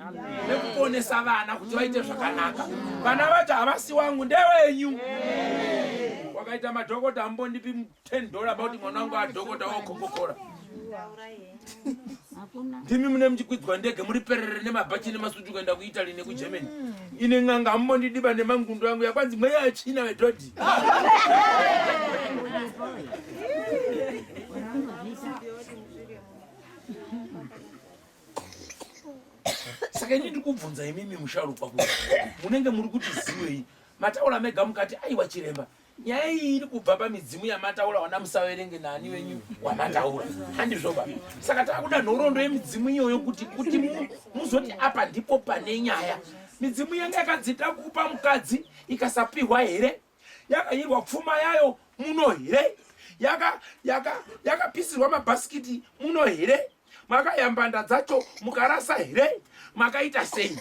nekuponesa vana kuti vaite zvakanaka vana vacho havasi wangu ndewenyu wakaita madhokota ambondipi $10 bauti mwana wangu adhokota wokokokora ndimi mune muchikwidzwa ndege muri perere nemabhachi nemasutu kuenda kuitaly nekugermany ine ng'anga ambondidiba nemangundo yangu yakwanzi mweya yachina wedhodhi saka ini ndikubvunza imimi musharukwa kuti munenge muri kuti ziwei mataura mega mukati aiwa chiremba nyaya iyi iri kubva pamidzimu yamataura wana musaverenge nani wenyu wamataura handizvoba saka takuda nhoroondo yemidzimu iyoyo kuti muzoti apa ndipo pane nyaya midzimu yanga yakadzita kupa mukadzi ikasapihwa here yakayirwa pfuma yayo muno here yakapisirwa mabhasikiti muno here makayambanda dzacho mukarasa here makaita sei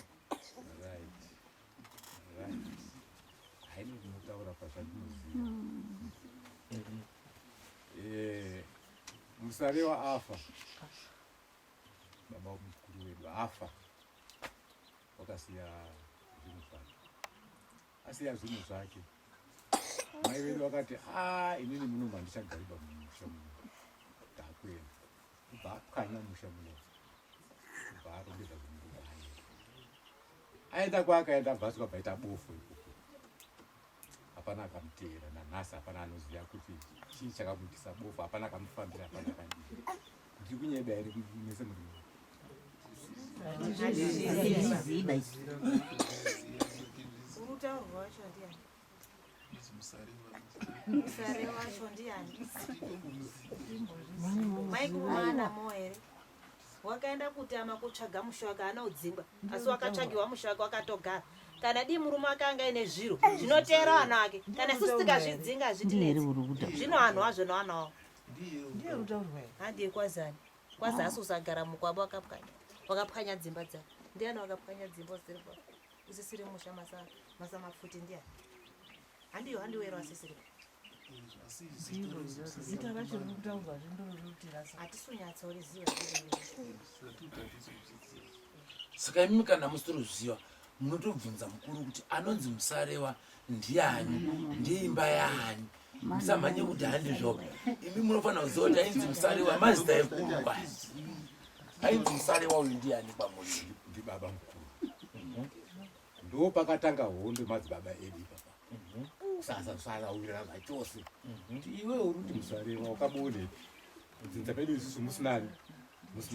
Musarewa afa baba mkuru wedu afa wakasiya zvinhu zvake asiya zvinhu zvake mai vedu vakati inini munobva ndichagari pamusha muno ndakwenda kubva akanya musha muno kubva arongedza zvinhu aenda kwaakaenda bvasika bvaita bofu hapana akamutevera nanhasi hapana anoziva kuti chii chakamutisa bofu hapana akamufambira hapana akandii ndiri kunyeda here mese muri urutaurwa wacho ndiani musare wacho ndiani maikumana mo here wakaenda kutama kutsvaga musha wake ana udzingwa asi wakatsvagiwa musha wake wakatogara kana dii murume akanga ine zviro zvinoteera vana vake kana isusu tikazvidzinga hazvitinetsi zvino vanhu wazvo nawana wavo handiye kwazani kwazasi usagara mukwaba wakapwanya dzimba dzake ndiani wakapwanya dzimba usisiri musha masamafuti ndiani handiwero asisiri hatisunyatsauriziva saka imimi kana musiri kuziva munotobvunza mukuru kuti anonzi Musarewa ndiani ndiimba yaani musamhanye kuti handizvoka imi munofanira kuziva kuti ainzi Musarewa mazita ekuru kwasi ainzi Musarewa uyu ndiani kwamuri ndibaba mukuru ndo pakatanga hondo madzibaba edu papa sasa zvachose iwe uri kuti Musarewa wakabone kudzinza pedu isusu musina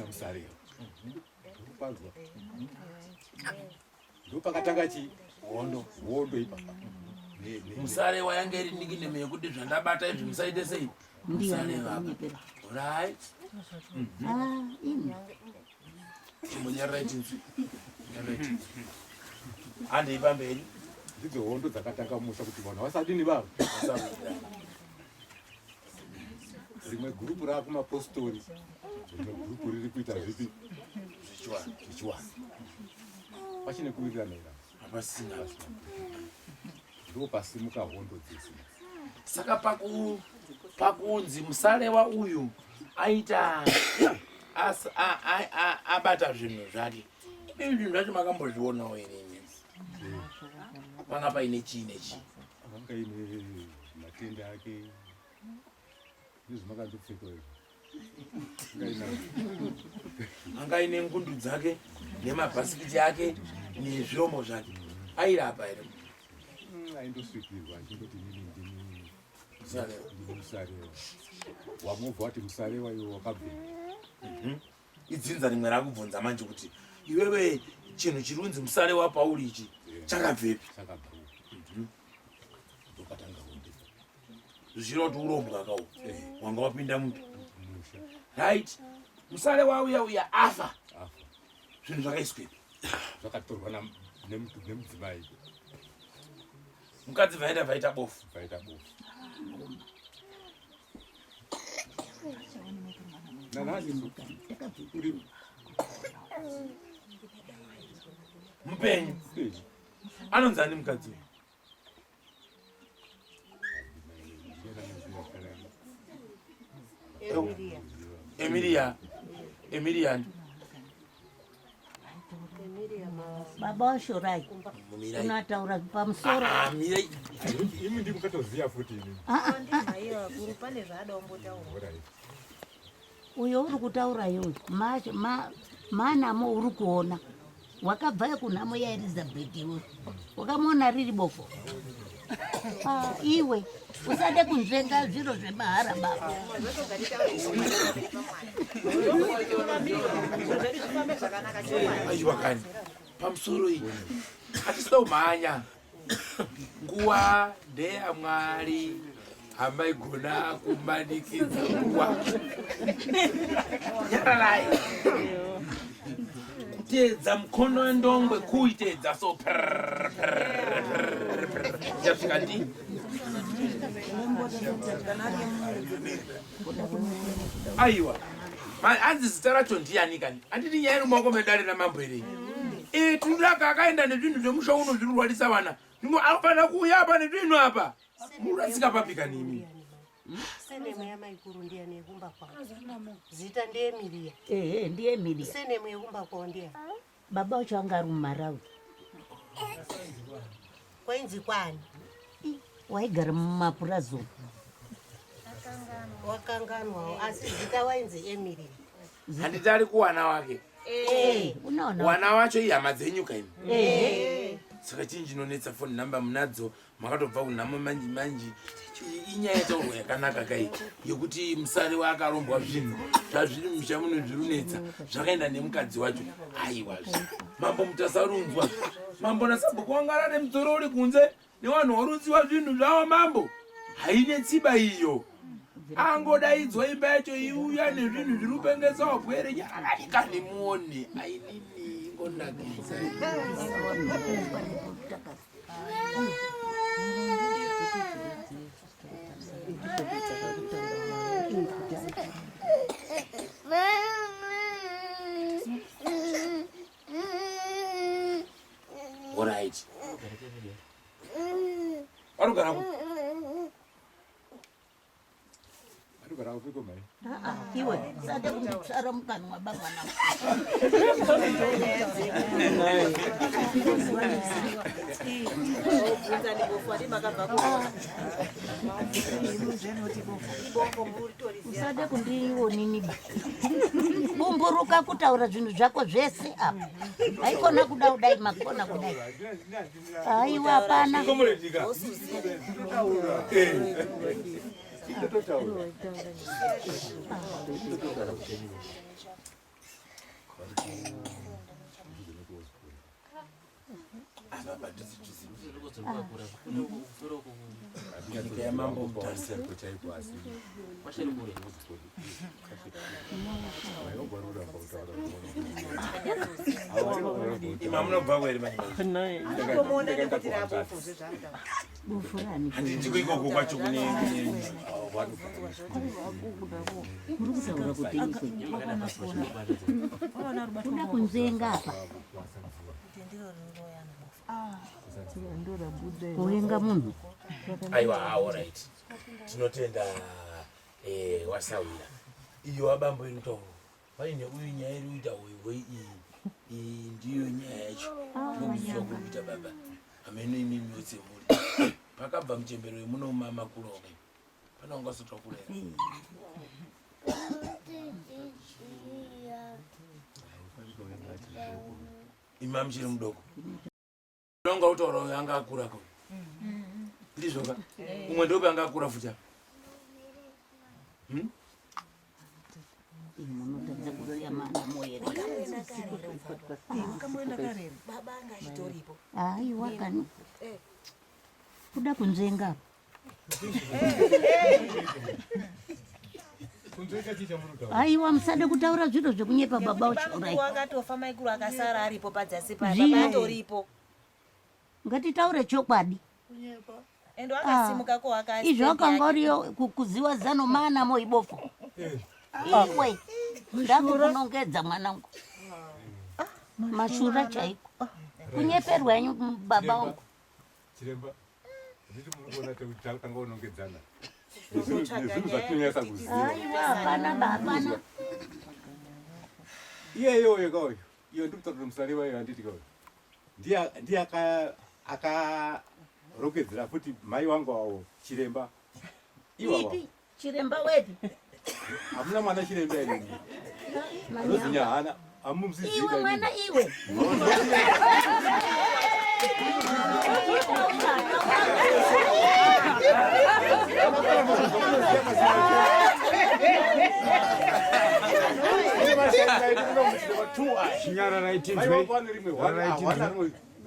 Musarewa kwanzwa ndo pakatanga chi hondo ipapa Musarewa yanga iri nickname yekuti zvandabata izvi musaite sei Musarewa right chimunyarira chinzwi handeipa mberi ndidzo hondo dzakatanga musha kuti vanhu vasadini vavo rimwe gurupu rakumapostori rimwe gurupu riri kuita zvipi zvichiwana pachine kuwirirana ira hapasina ndo pasimuka hondo dzese saka pakunzi Musarewa uyu aita abata zvinhu zvake zvinhu zvacho makambozvionawo here panga paine chii nechi anga ine matende ake nezvimakandopfeka anga ine ngundu dzake nemabhasikiti ake nezvirombo zvake airapa here aindosvikirwa achingoti ndini Musarewa wamubva wati Musarewa iwe wakabve idzinza rimwe rakubvunza manje kuti iwewe chinhu chirunzi Musarewa pauri ichi chakabvepi ndopatanga hondo zvinoti urombwa kawo wanga wapinda musha right Musarewa uya afa zvinhu zvakaiswepi zvakatorwa nemudzimai mukadzi vaita bofu nanhasi uri mupenyu anonzi ani mukadzi Emilian baba washorai unataura pamusoro imi ndimukatoziya futi imi pane zvaadaombotaura uyo uri kutaura iwe manamo uri kuona wakabva kunhamo yaElizabeth iwe wakamona riri bofo iwe usade kunzvenga zviro zvemahara baba aiwa kani pamusoro iyi hatisida kumhanya nguva ndeyamwari hamaigona kumanikidza nguva nyararai kuteedza mukono wendongwe kuiteedza so yasvika ndi aiwa hanzi zita racho ndiyanikani handiti nyaya yerumaoko medare namambo erei tindaka akaenda nezvinhu zvemushauno zviri kurwarisa vana zvimwe anofanira kuuya apa nezvinhu apa murasika papika nimi senemu yamaikuru ndiyani yekumba kwao zita ndiyeemiria ndiyeemiria senemu yekumba kwao ndiyani baba wacho anga ari mumarawi kwainzi kwani waigara mumapurazo wakanganwawo asi zita wainzi emiria handiti ari kuwana wake wana wacho ihama dzenyuka imi saka chii chinonetsa foni namba munadzo makatobva kunhamo manji manji inyaya yetaurwa yakanaka kai yekuti musari waakarombwa zvinhu zvazviri musha muno zvirunetsa zvakaenda nemukadzi wacho aiwa mambo mutasarunzwa mambo nasambo kuangara nemudzorori kunze nevanhu warunziwa zvinhu zvavo mambo haine tsiba iyo angodaidzwa imba yacho iuya nezvinhu zviri kupengesa wabwere nyararika ndimuone ainini ingonakidza Alright. Arugara. Arugara upiko mai. Iwe sade kutsara mukani wababa na. Usade kundiwo nini ba. Bumburuka kutaura zvinhu zvako zvese apa. Haikona kuda kudai makona kudai. Aiwa hapana. handitikuikoko kwacho kuda kunzenga apa kuwenga munhu aiwa alright tinotenda wasawira iyo abambo inotaura vaine uyu nyaya iri kuita hwehwe iyi ndiyo nyaya yacho nokuziva kuri kuita baba hameno imi myotse muri pakabva muchembero yemuno mamakuru oke panangasotwa kurera ima muchiri mudoko unonga utaura uyo anga akurako ndizvoka umwe ndope anga akura futa aiwa kani kuda kunzenga aiwa musade kutaura zviro zvekunyepa baba wakatofa maikuru akasara aripo padzasi patoripo ngatitaure chokwadi endo akasimuka ko akasi izvo akanga uriyo kuziwa zano mana moibofo iwe ndakukunongedza mwanangu mashura chaiko kunyeperwa yenyu baba wangu chiremba nditi munogona tanga unongedzana nezvinhu zvatonyasa kuziva hapana hapana iyeyo yekaoyo iyo ndikutaura musari wayo handiti kaoyo ndiye akarokedzera futi mai wangu wawo chiremba ipi chiremba wedu hamuna mwana chiremba inini anozinya hana iwe mwana iwe Chinyana na itinzwe. Aiwa pane rimwe wana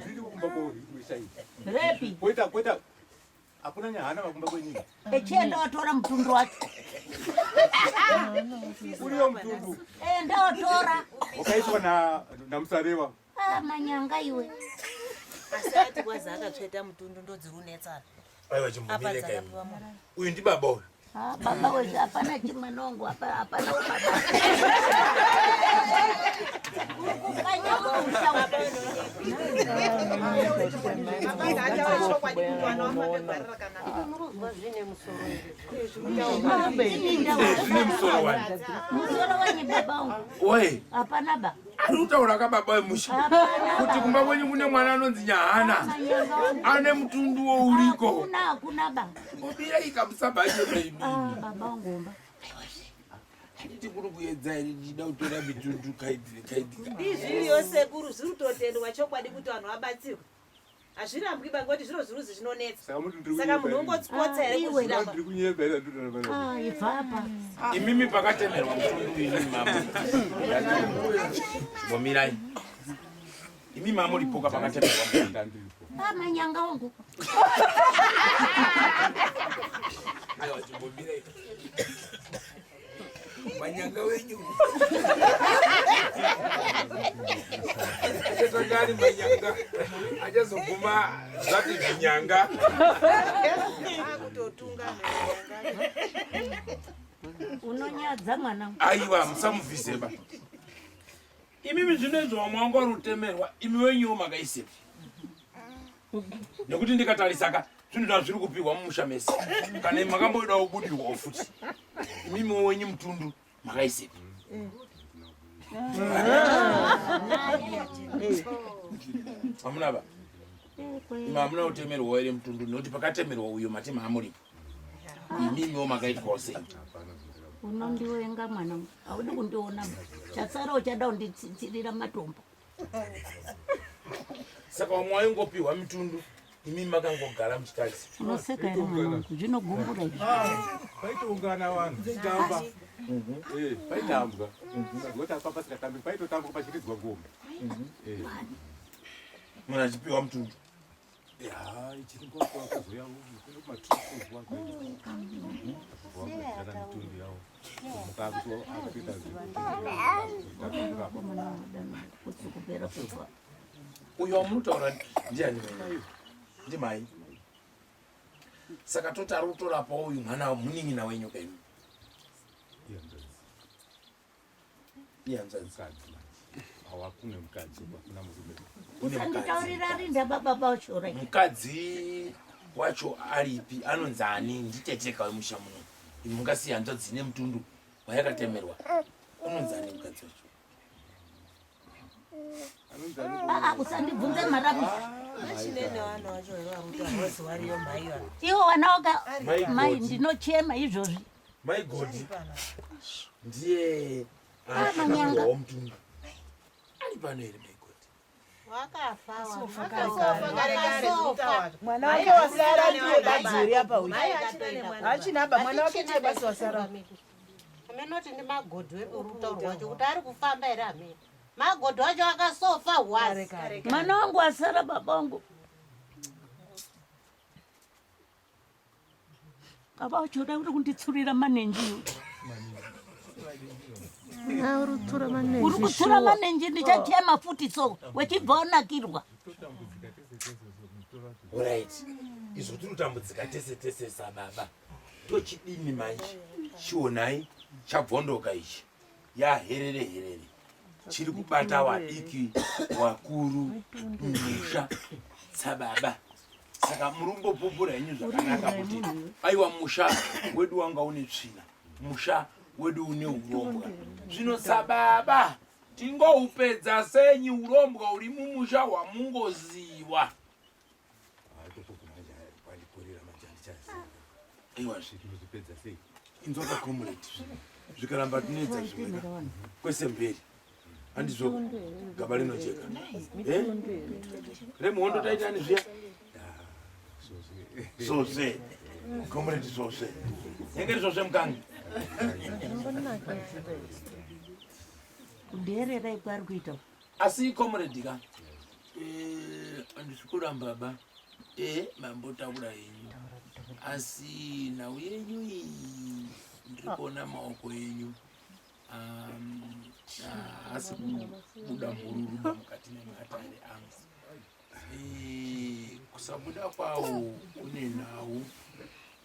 ziri kumba bori kushai. Repi. Kweta hakuna nyahana vakumba kwenyika. Echienda watora mtundu wacho. Uriyo mtundu. Enda watora. Wakaiswa na Musarewa. Manyanga iwe. Asati kwaza akatsveta mutundu ndodzirunetsana. Aiwa chimbomile kai. Uyu ndi baba uyu. Baba wewe hapana chimanongo hapana baba. Oi. Hapana ba. Arutaura kababa wemusha. Kuti kumba kwenyu kune mwana anonzi Nyahana. Ane mutundu wo uriko. Hakuna ba. Mobira ikamusabaje baby. Baba ngomba. Nditi kuri kuedza iri ndida kutora mitundu kaidika. Ndizviri yose kuru zviri kutotendwa chokwadi kuti vanhu vabatsirwe. Hazvirambwi ngoti zviro zviruzi zvinonetsa. Saka munhu ungotsipotsa here kuzviramba. Ipapa. Imimi pakatemerwa mutundu ini mama. Bomirai. Imi mama ulipoka pakatemerwa mutundu. Manyanga wangu. Aiwa chibomirai. Manyanga wenyu. Achazogari manyanga. Achazoguma zvati zvinyanga. Akutotunga Unonyadza mwana. Aiwa musamuvhiseba. Imimi zvinezvo wamwanga rutemerwa imi wenyu makaisepi. Nekuti ndikatarisaka zvinhu zviri kupihwa mumusha mese. Kana makamboda kubudirwa futi. Imimi wenyu mutundu makaisepi. Hamuna ba. Ima hamuna kutemerwa ere mutundu noti pakatemerwa uyo mati maamuripo. Imimi makaitwa sei. Unondiwenga mwana. Haudi kundiona. Chatsara uchada unditsirira matombo. Saka wamwayo ngopiwa mitundu. Imi makangogara muchikazi. Unoseka ere mwana. Zvinogumbura izvi. Paitoungana vanhu. Tamba. Paitambwa. Ngoti apapa sikatambi paitotambwa pachiridzwa ngoma. Mwana achipiwa mutundu. Ya, ichiri ngokuwa kuzoya kune matrisi wako. Wako kana mitundu yawo. Mukakuto akapita zvinhu. Uyo wamunotaura ndiani mwenye? Ndimai. Saka toti ari kutorapa uyu mwana munin'ina wenyu kenyu. Iyanzanzi. Hawakune mukadzi, hakuna murume. Usanditaurira rinda baba vacho rai. Mukadzi wacho aripi anonzi ani nditecheka wemusha muno. Mungasiya hanzva dzine mutundu wayakatemerwa. Unonzi ani mukadzi wacho? Usandibvunze marabi. Iwo wana waka mai ndinochema izvozvi. My God. Ndiye manyanga mutundu. Ali pano ere my God. Mwana wake wasara ndiye badziri apa uyu. Hachina baba mwana wake ndiye basi wasara. Amenoti ndi magodhi werutaurwa wacho kuti ari kufamba ere amene. Magodhi wacho akasofa hwasi. Mwana wangu asara baba wangu. Baba uchoda uri kunditsurira manenji. Uri kutsura manenji ndichachema futi so wechibva wanakirwa. Alright. Izvo tinotambudzika tese sababa. Tochidini manje. Chionai chabvondoka ichi. Herere. Chiri kubata wadiki wakuru musha sababa. Saka murumbo popura yenyu zvakanaka kuti aiwa musha wedu wanga une tsvina. Musha wedu une urombwa. Zvino sababa tingoupedza senyi urombwa uri mumusha wamungoziwa. Aiwa zvikuzvipedza sei? Inzoka comrade. Zvikaramba tinedza zvimwe. Kwese mberi. Handizvo gaba rinojeka. Remuhondo taitani zviya? Sose. Comrade sose. Engeri sose mukangi. Kuderera ikwari kuita. Asi comrade ka. Andisukura baba. Mambotaura yenyu. Asi na yenyu ndikona maoko yenyu. Asi kubuda mururu mukati nematare angu. Kusabuda kwawo kune nhau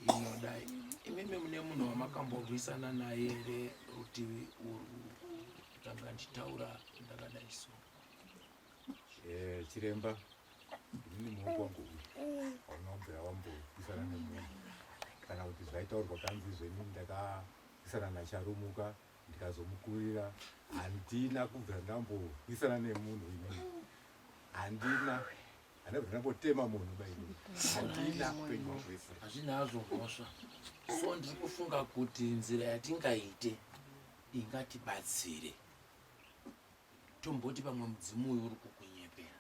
inodai. Imeme mune munhu wamakambobvisana naye ere rutivi uru kutanga ndichitaura ndakadai so. Chiremba ini muoko wangu unobva wambobvisana nemunhu kana kuti zvaitaurwa kanzi zveni ndakabvisana nacharumuka ndikazomukurira handina kubva ndambobvisana nemunhu imweni handina handabva ndambotema munhu baini handina upenyu hwese hazvina hazvo mhosva. So ndiri kufunga kuti nzira yatingaite ingatibatsire tomboti pamwe mudzimu uyu uri kukunyepera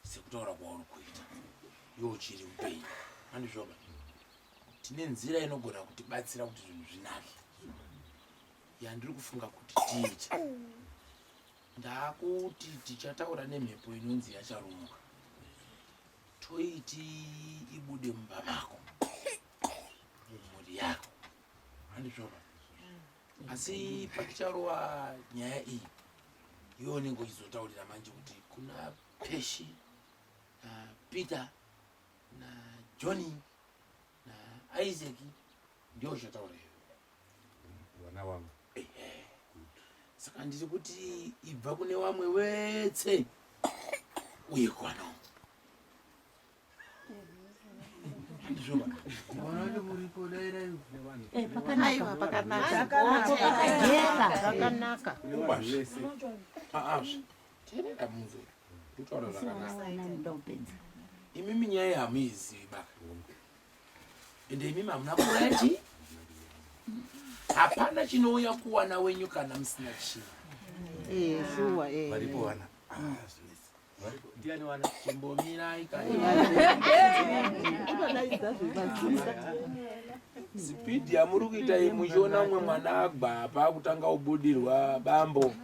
sekutaura kwauri kuita iwo chiri upenyu andizvoba tine nzira inogona kutibatsira kuti zvinhu zvinake yandiri kufunga kuti tiita ndakuti tichataura nemhepo inonzi yacharumuka toiti ibude mumba mako mumhuri yako andizvoba asi paticharova nyaya iyi iwo nengo izotaurira manje kuti kuna Peshi Peter na Johnny na Isaac ndio chataura wana wangu. Saka ndiri kuti ibva kune wamwe wetse uye kwana ndizvoba Wanaje muripo daira hiyo? Pakanaka. Pakanaka. Tenda munzo. Kutaura zvakanaka. Imimi nyaya hamizivi baba. Ende imimi hamuna kurati. Hapana chinouya kuwana wenyu kana musina chinhu. Shuwa Varipo wana. Ndiani wana chimbomirai kana. Speed yamuri kuita muchiona mwe mwana agba apa kutanga ubudirwa bambo.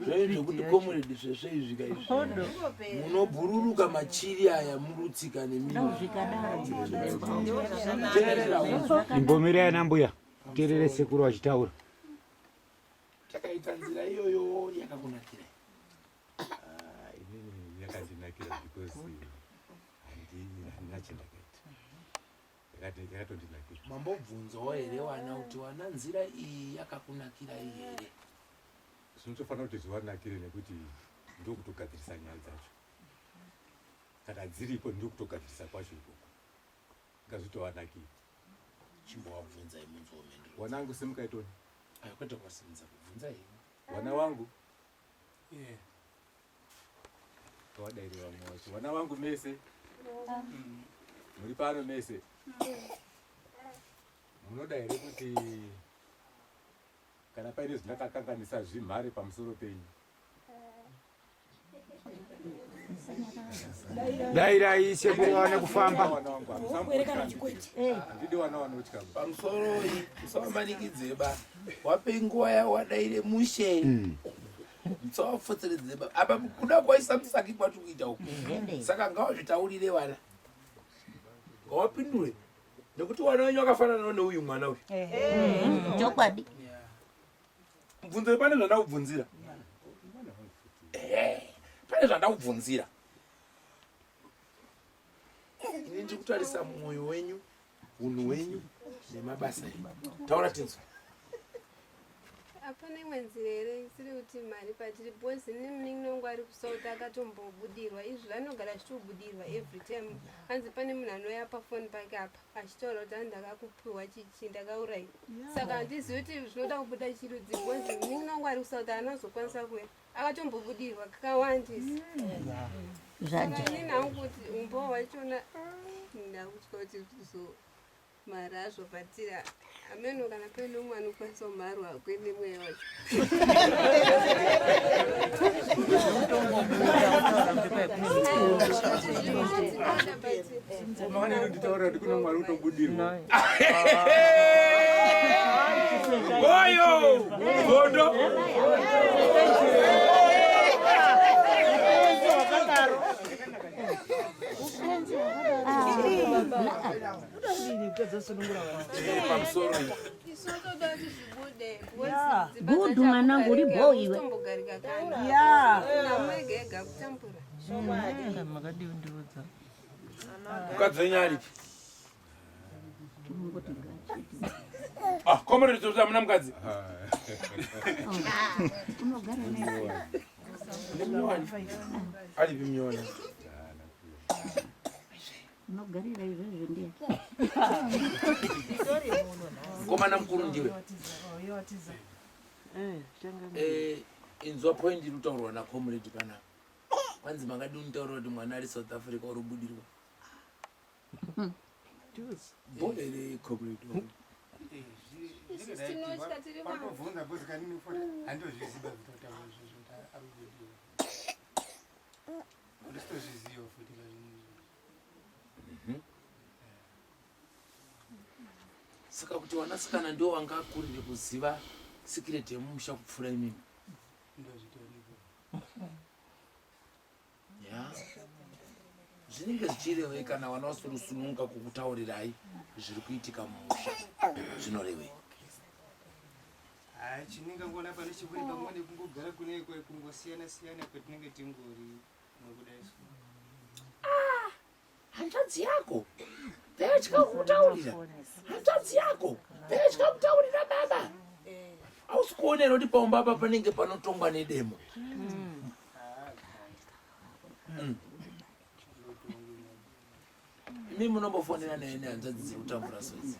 Zvaizvi zvekuti comrade zvezveizvika izvi munobhururuka machiri aya murutsika nemino imbomirai nambuya terere sekuru achitaura. Takaita nzira iyoyo yakakunakira. Inini yakandinakira because handina chendakaita. Yakatondinakira. Mambobvunzawo here wana kuti wana nzira iyi yakakunakira here. Zvinotofanira kuti zviwanakire nekuti ndokutogadzirisa nyaya dzacho. Kana dziripo ndokutogadzirisa kwacho ikoko. Ngazvitowanakire. Chimbowabvunza imunzo womendo. Wanangu simukaitoni? Kwete kwasimudza kubvunza here. Wana wangu? Wadairiwa mwacho. Wana wangu mese? Muri pano mese? Munoda here kuti kana paine zvindakakanganisa zvimhare pamusoro penyu? Dairai sekuru wane kufamba. Ndidi wana wanotya. Pamusoro iyi usamanikidze ba. Wape nguva yawadaire mushe. Mtsawafotseredze ba. Apa kuda kwaisa musaki kwatu kuita uko. Saka ngawazvitaurire wana. Ngawapindure. Nekuti wana wenyu akafanana neuyu mwana uyu. Chokwadi. Mubvunzo pane zvandakubvunzira. Pane zvandakubvunzira. Ini ndiri kutarisa mwoyo wenyu, unhu wenyu nemabasa enyu. Taura tinzwa. Apana imwe nzira here isiri kuti mari patiri bhozi nemunin'inongo ari kusauti akatombobudirwa izvi vanogara achichibudirwa every time. Hanzi pane munhu anouya pafoni pake apa achitaura kuti handakakupiwa chichi ndakaurayiwa. Saka handizivi kuti zvinoda kubuda chirudzi bhozi munin'inongo ari kusauti anozokwanisa kuya akatombobudirwa kakawandisa. Saka ini nangu kuti umbo wachona ndakutya kuti mari azvopatira ameno kana paine umwe anokwanisa kumharwa kwene mweya wacho. Mwana ino nditaura kuti kuna mwari utobudirwa. Oyo! Godo! Gudu mwanangu uri boy iwe. Ukadzanyari. Ah, komere tsoza muna mukadzi. Unogara naye. Ali vimyona. Unogarira izvozvo ndiye. Komana mukuru ndiwe. Inzwa point irutaurwa na comrade pana. Kwanzi mangadi unitaura kuti mwana ari South Africa urubudirwa. Bode re comrade. Patovhunza bhozi kanini futi handozviziva zvitotaura izvozvo arubudirwa. Ndisitozviziva futi kanini. Saka kuti wanasikana ndio wanga akurire kuziva secret yemumusha kupfura imini. Ya. Zvinenge zvichirevei kana wana wasurusununga kukutaurirai zviri kuitika mumusha zvinorevei? Chinenge ngona pane chikuri pamwe nekungogara kune ikwe kungosiyana siyana kwetinenge tingori nokudai. Hanzvadzi yako petya kutaurira. Hanzvadzi yako petya kutaurira baba. Hausi kuonera kuti paumba apa panenge panotongwa nedemo. Imi munombofonera naye nehanzvadzi dziri kutambura sodzi?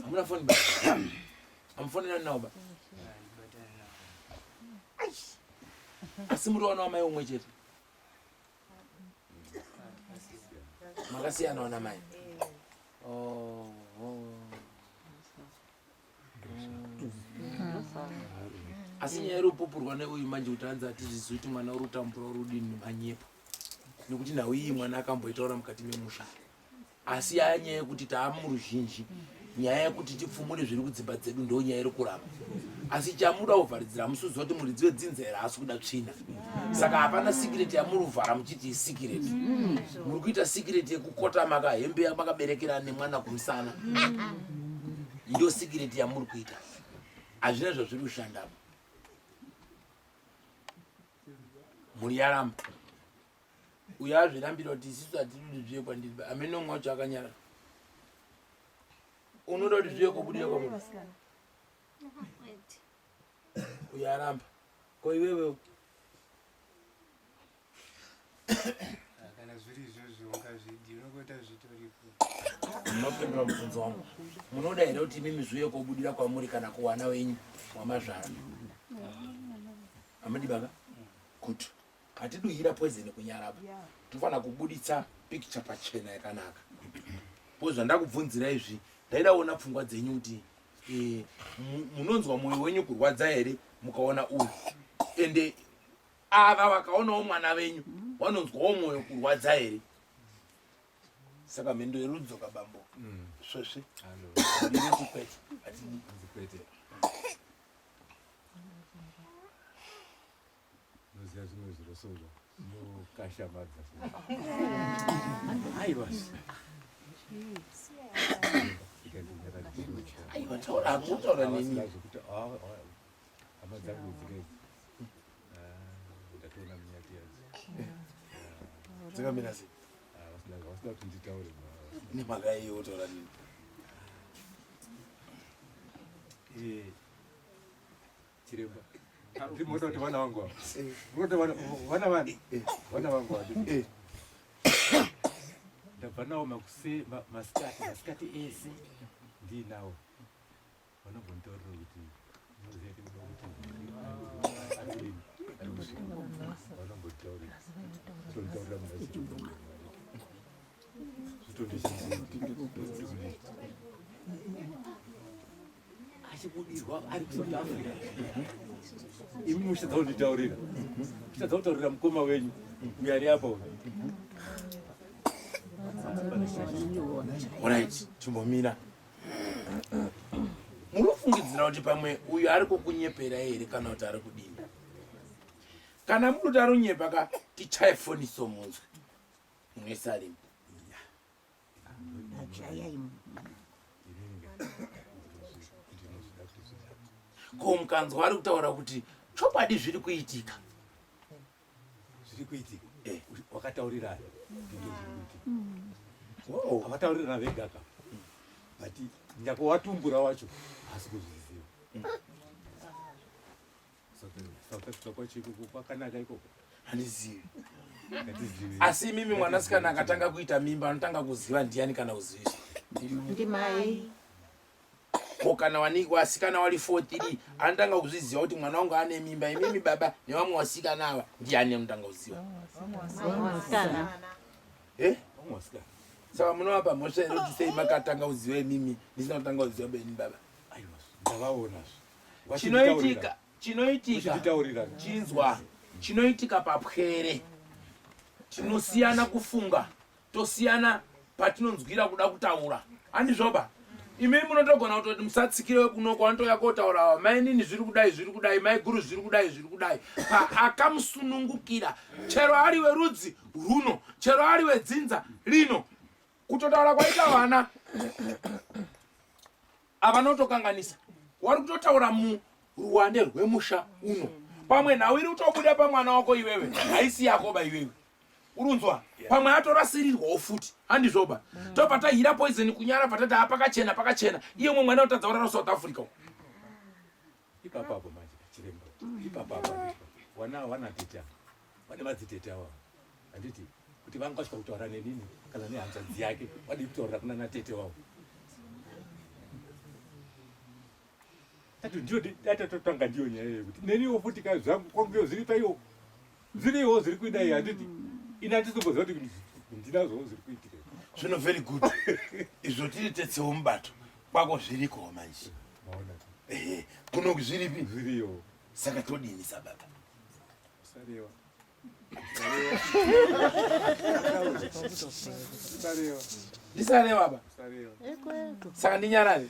Hamuna foni ba? Hamufonera nawo ba? Asi muri wana wamai umwe chete? Makasiyana wana mai? Asi nyaya iri kupupurwa neuyu manje kuti hanzi hatizvizivi kuti mwana uri kutambura urudini manyepo. Nekuti nawo iyi mwana akamboitaura mukati memusha. Asi yaya nyaya yekuti taamuruzhinji. Nyaya yekuti tipfumure zviri kudzimba dzedu ndo nyaya iri kuramba. Asi chamuda kuvharidzira musudziwa kuti muridzi wedzinza here haasi kuda tsvina. Saka hapana secret yamuruvhara muchiti isecret. Muri kuita secret yekukota makahembe makaberekera nemwana kumusana. Ndio secret yamuri kuita. Hazvina zvazviri kushandapo. Muri yaramba. Uyo azvirambira kuti isisu hatiri zviye kwandiri. Amene umwe wacho akanyara. Unoda kuti zviye kubudira kwamunhu. Uyaramba. Ko iwewe kana zviri izvozvo ungazvidi unokuita zvitoripo. Munopindura mubvunzo wangu. Munoda here kuti mimi zviye kubudira kwamuri kana kuwana wenyu wamazvara? Amadi baba? Kuti hatiduhira poison kunyarapa. Tofana kubuditsa picture pachena yakanaka. Pozva ndakubvunzira izvi ndaida kuona pfungwa dzenyu kuti munonzwa mwoyo wenyu kurwadza here mukaona uyu. Ende ava vakaonawo mwana wenyu vanonzwawo mwoyo kurwadza here. Saka mhendo yerudzoka bambo. Svesve. Ndiri kukwete. Nzikwete. Noziva zvimwe zvirosoga. Nokashamadza. Aiwa. Aiwa, taura nini? Hama dzangu dzikezi. Ndatoona munyati yadzo. Dzikamira sei? Vasina kuti nditaure. Nemhaka iyo wotaura nini? Chiremba. Ndimoda kuti vana vangu ava. Ndimoda vana vangu ava. Ndabva nawo masikati ese ndinawo. Vanombonditaurira kuti unoziva kuti vanombonditaurira. Nditaurira muna achibudirwa ari kuSouth Africa. imi muchitadza kunditaurira muchitadza kutaurira mukoma wenyu uyari apo. Alright, chimbomira. Munofungidzira kuti pamwe uyu ari kukunyepera here kana kuti ari kudini? Kana muri kuti ari kunyepa ka tichaye foniso munzwe. Mwesari. Ko mukanzwa ari kutaura kuti chokwadi zviri kuitika. Zviri kuitika? Wakataurira. Wow, avataurira vega ka. Bati nyako watumbura wacho asi kuzviziva. Saka kwa chiku kwakanaka ikoko. Handizivi. Asi mimi mwanasikana akatanga kuita mimba anotanga kuziva ndiani kana kuziviswa. Ndimai. Ko kana wasikana wali 43 anotanga kuzviziva kuti mwana wangu ane mimba, imimi baba nevamwe wasikana ava ndiani anotanga kuziva. Mwasikana. Saka munovapa mhosva ere kuti sei makatanga kuziva imimi ndisina kutanga kuziva beni baba. Aiwa, ndavaonazvo. Chinoitika chinzwa chinoitika papwere. Tinosiyana kufunga, tosiyana patinonzwira kuda kutaura. Handizvoba? Imimi munotogona kuti musatsikire kunoko anotoya kotaura mainini zviri kudai, mai guru zviri kudai. Akamusunungukira chero ari werudzi runo, chero ari wedzinza lino. Kutotaura kwaita vana avanotokanganisa. Wari kutotaura muruwande rwemusha uno. Pamwe nhau iri kutobuda pamwana wako iwewe, haisi yakoba iwewe. Urunzwa? Pamwe atorasirirwawo futi. Handizvoba? Topatahira poison kunyara patati pakachena. Iye mwe mwana utadza kurara South Africa. Ipapapo manje chiremba. Ipapapo. Wana teta. Vane madziteta wavo. Handiti kuti vangasvika kutaura nenini kana nehanzvadzi yake vadi kutaura kuna natete wavo. Tati ndiyo datatotanga ndiyo nyaya yekuti neniwo futi kai zvangu kwanguyo zviri paiwo zviriwo zviri kuidai handiti ina handizomboziva kuti ndinazvowo zviri kuitika. Zvino very good. Izvo tiri tetsewo mubato kwako zvirikowo manje. Kuno zviripi? Zviriyo. Saka todini sababa? Sarewa. Ndisarewa baba? Saka ndinyarare?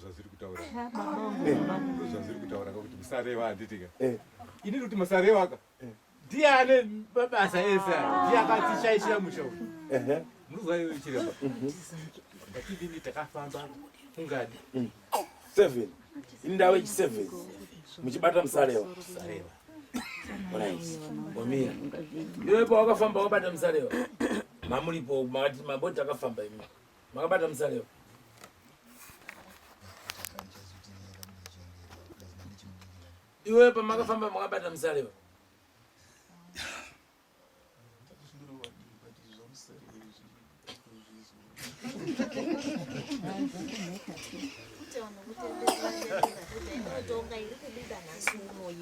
Zvazviri kutaura. Zvazviri kutaura kuti musarewa handitika. Ini kuti musarewa ka. Ndiane mabasa esa. Ndiakatishaishira musha. Munozwa iwe chiremba. Ndakidini takafamba ungadi. 7. Indawe 7. Muchibata musarewa. Musarewa. Alright. Omira. Iwe pa wakafamba wabata musarewa. Mamulipo maboti akafamba imi. Makabata musarewa. Iwe pa makafamba makabata musarewa.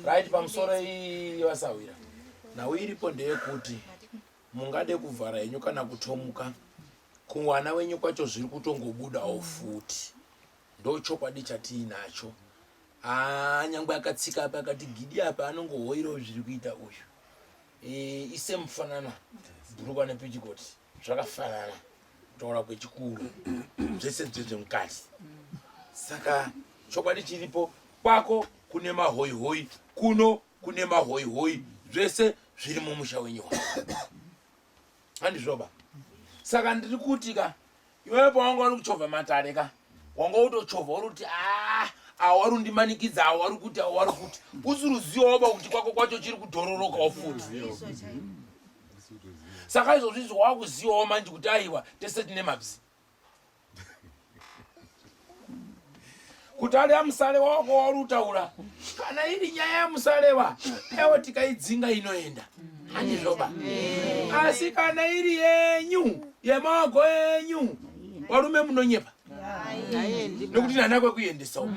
Right, pamusoro yevasawira. Nhau iripo ndeyekuti mungade kuvhara henyu kana kutomuka. Kuwana wenyu kwacho zviri kutongobudawo futi. Ndo chokwadi chatiinacho. Nyangwe akatsika apa akati gidi apa anongohoirawo zviri kuita uyu. Ise mufanana bhurukwa nepechikoti zvakafanana kutaura kwechikuru zvese zvezvemukati. Saka chokwadi chiripo kwako kune mahoihoi, kuno kune mahoihoi, zvese zviri mumusha wenyu. Handizvoba? Saka ndiri kuti ka iwewe pawanga uri kuchovha matare ka wanga utochovha uri kuti awari undimanikidza awari kuti usiruziwawo kuti kwako kwacho chiri kudhororokawo futi. Saka izvozvi wakuziwawo manje kuti aiwa tese tine mabzi. Kuti ari amusarewa wako wauri kutaura kana iri nyaya yamusarewa ewo tikaidzinga inoenda. Handizvoba? Asi kana iri yenyu yemaoko enyu varume munonyepa nekuti nana kwekuendesawo.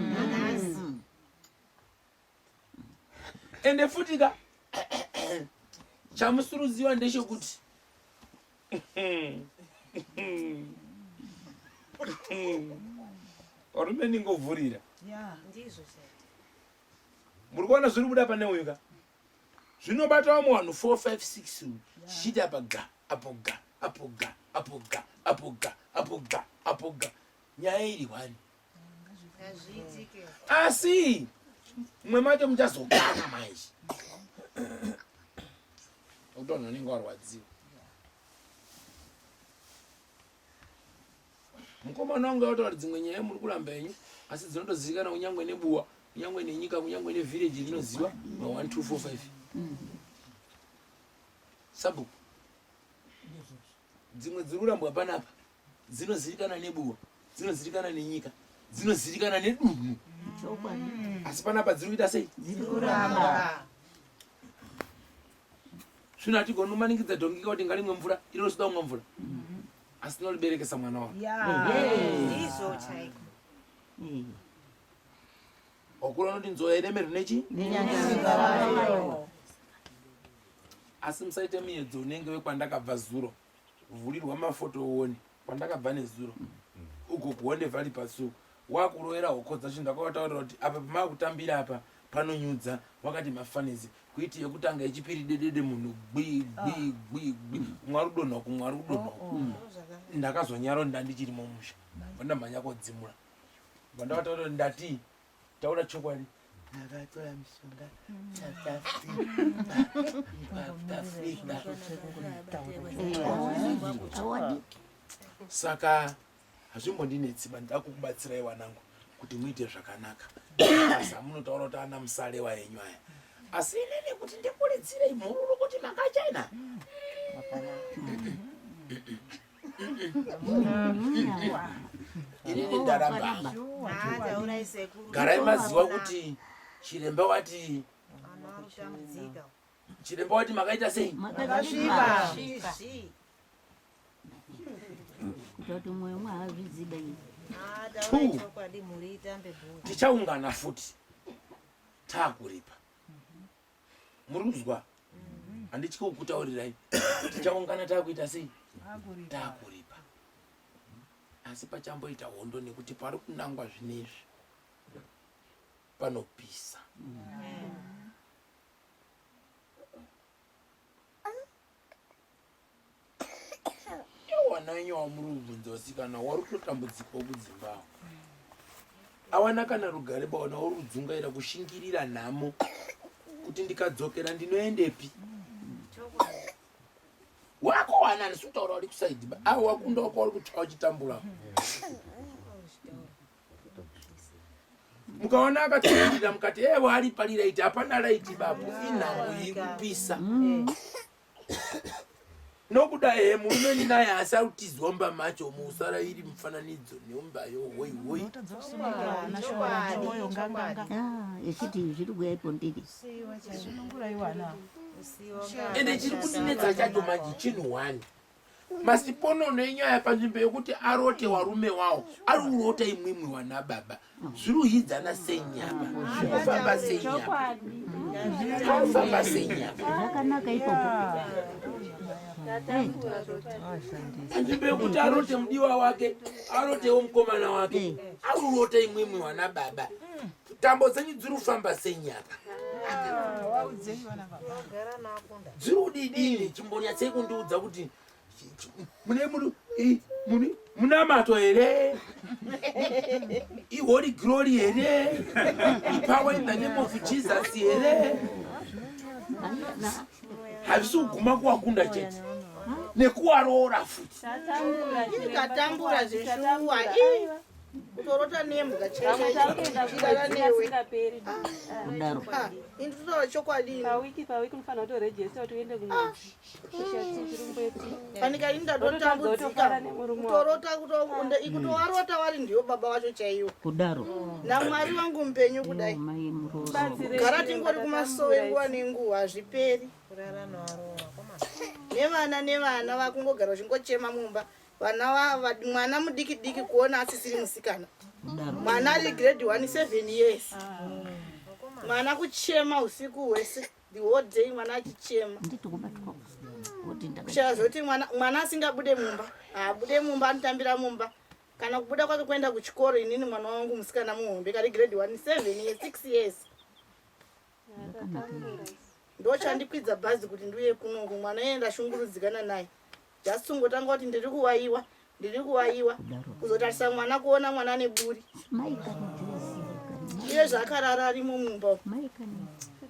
Ende futi ka chamusuruziwa ndechekuti varume ningovhurira muri kuona zviri kuda pane uyu ka zvinobatawo muwanhu 4 5 6 chichita apa ga apo ga apo ga apo ga apo ga apo ga apo ga nyaya iri 1 asi mwe macho muchazogana maizvi kuti vanhu vanenge varwadziwa. Mukomana wangu yataura dzimwe nyaya muri kuramba henyu asi dzinotozivikanwa kunyangwe nebuwa kunyangwe nenyika kunyangwe nevhireji rinoziva ma 1 2 4 5 sabhuku dzimwe dziri kurambwa panapa dzinozivikana nebuwa dzinozivikana nenyika dzinozivikana nedunhu asi panapa dziri kuita sei? Zvino hatigoni kumanikidza dhongika kuti ngarimwe mvura inozoda kumwa mvura asi tinoriberekesa mwana wavo okura noti nzova iremerwe nechi asi musaite miedzo unenge wekwandakabva zuro vhurirwa mafoto uone kwandakabva nezuro ugo kuonde vhari pasuku wakurovera hokodza chinhu ndakavataurira kuti apa pamakutambira apa panonyudza wakati mafanizi kuiti yekutanga yechipiri dedede munhu gwi mwari udonha kumwari udonha ndakazonyaro ndandichiri mumusha vandamhanya kodzimura vandavataurira ndati taura chokwadi ndakatora mishonga saka hazvimbondinetsiba ndida kukubatsirai wanangu kuti muite zvakanaka asi hamunotaura kuti ana musalewa henyu aya asi inene kuti ndikuritsirei mhururu kuti makachaina inini ndaramba garai maziva kuti chiremba wati makaita sei kuti mwoyo mwahazviziba tichaungana futi taakuripa muri kuzwa handityi kukutaurirai tichaungana taakuita sei taakuripa asi pachamboita hondo nekuti pari kunangwa zvinezvi panopisa wana wenyu wamuri kubvunza usikana wari kutotambudzikwa kudzimbawo awana kana rugare bawana uri kudzungaira kushingirira nhamo kuti ndikadzokera ndinoendepi wakowana nisutaura uri kusaidiba avo wakunda wako uri kutsva uchitambura mukaona akatoindira mukati evo ari pariraiti hapana raiti babu inhamo iri kupisa nokuda murume naye asi arutizomba macho muusara iri mufananidzo neumbayo hoi echiti zviri kuyaipo ndiri ende chiri kudinedza chacho manje chinhu 1 masiponono enyaya panzvimbo yekuti arote warume wawo ari kurota imwimwi wana baba zviri kuhidzana senyama zvinofamba senyama zvinofamba senyama zvakanaka ipopo panzvimbo yekuti arote mudiwa wake arotewo mukomana wake ari kurota imwimwi wana baba tambo dzenyu dziri kufamba senyama dziri kudidini chimbonyatsei kundiudza kuti muna mato here iholy glory here ipower in the name of Jesus here havisi kuguma kuwakunda chete nekuwaroora futi ikatambura zvishuwa kutorota nembwa chirara newe inditotaura chokwadi pawiki unofanira kutorejesta kuti uende fanika indatotambudzika kutorota kutowarota wari ndiyo baba wacho chaiwo kudaro namwari wangu mpenyu kudai gara tingori kumasowe nguva nenguva hazviperi nevana vakungogara vachingochema mumba mwana mudiki diki kuona asisiri musikana mwana ari grade 1 7 years mwana kuchema usiku hwese the whole day mwana achichema kuchazoti mwana asingabude mumba abude mumba anotambira mumba kana kubuda kwake kuenda kuchikoro inini mwana wangu musikana muhombe kari grade 1 7 years 6 years ndochandikwidza bhazi kuti ndiuye kunoku. Mwana enda shungurudzikana naye. Just ngotanga kuti ndiri kuwaiwa. Kuzotarisa mwana kuona mwana neburi. Iye zvakarara arimo mumba.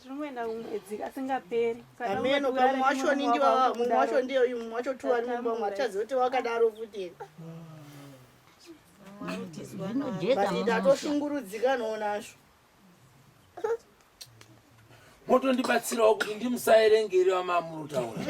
Tinoenda kumwedzi asingaperi. Ameno kama wacho nindi wa mumwe wacho ndiyo uyu mumwe wacho tu ari mumba mwatazi kuti wakadaro futi. Badida toshungurudzika noonazvo. Motondibatsirawo kuti ndimusaerengere wamamurutaura.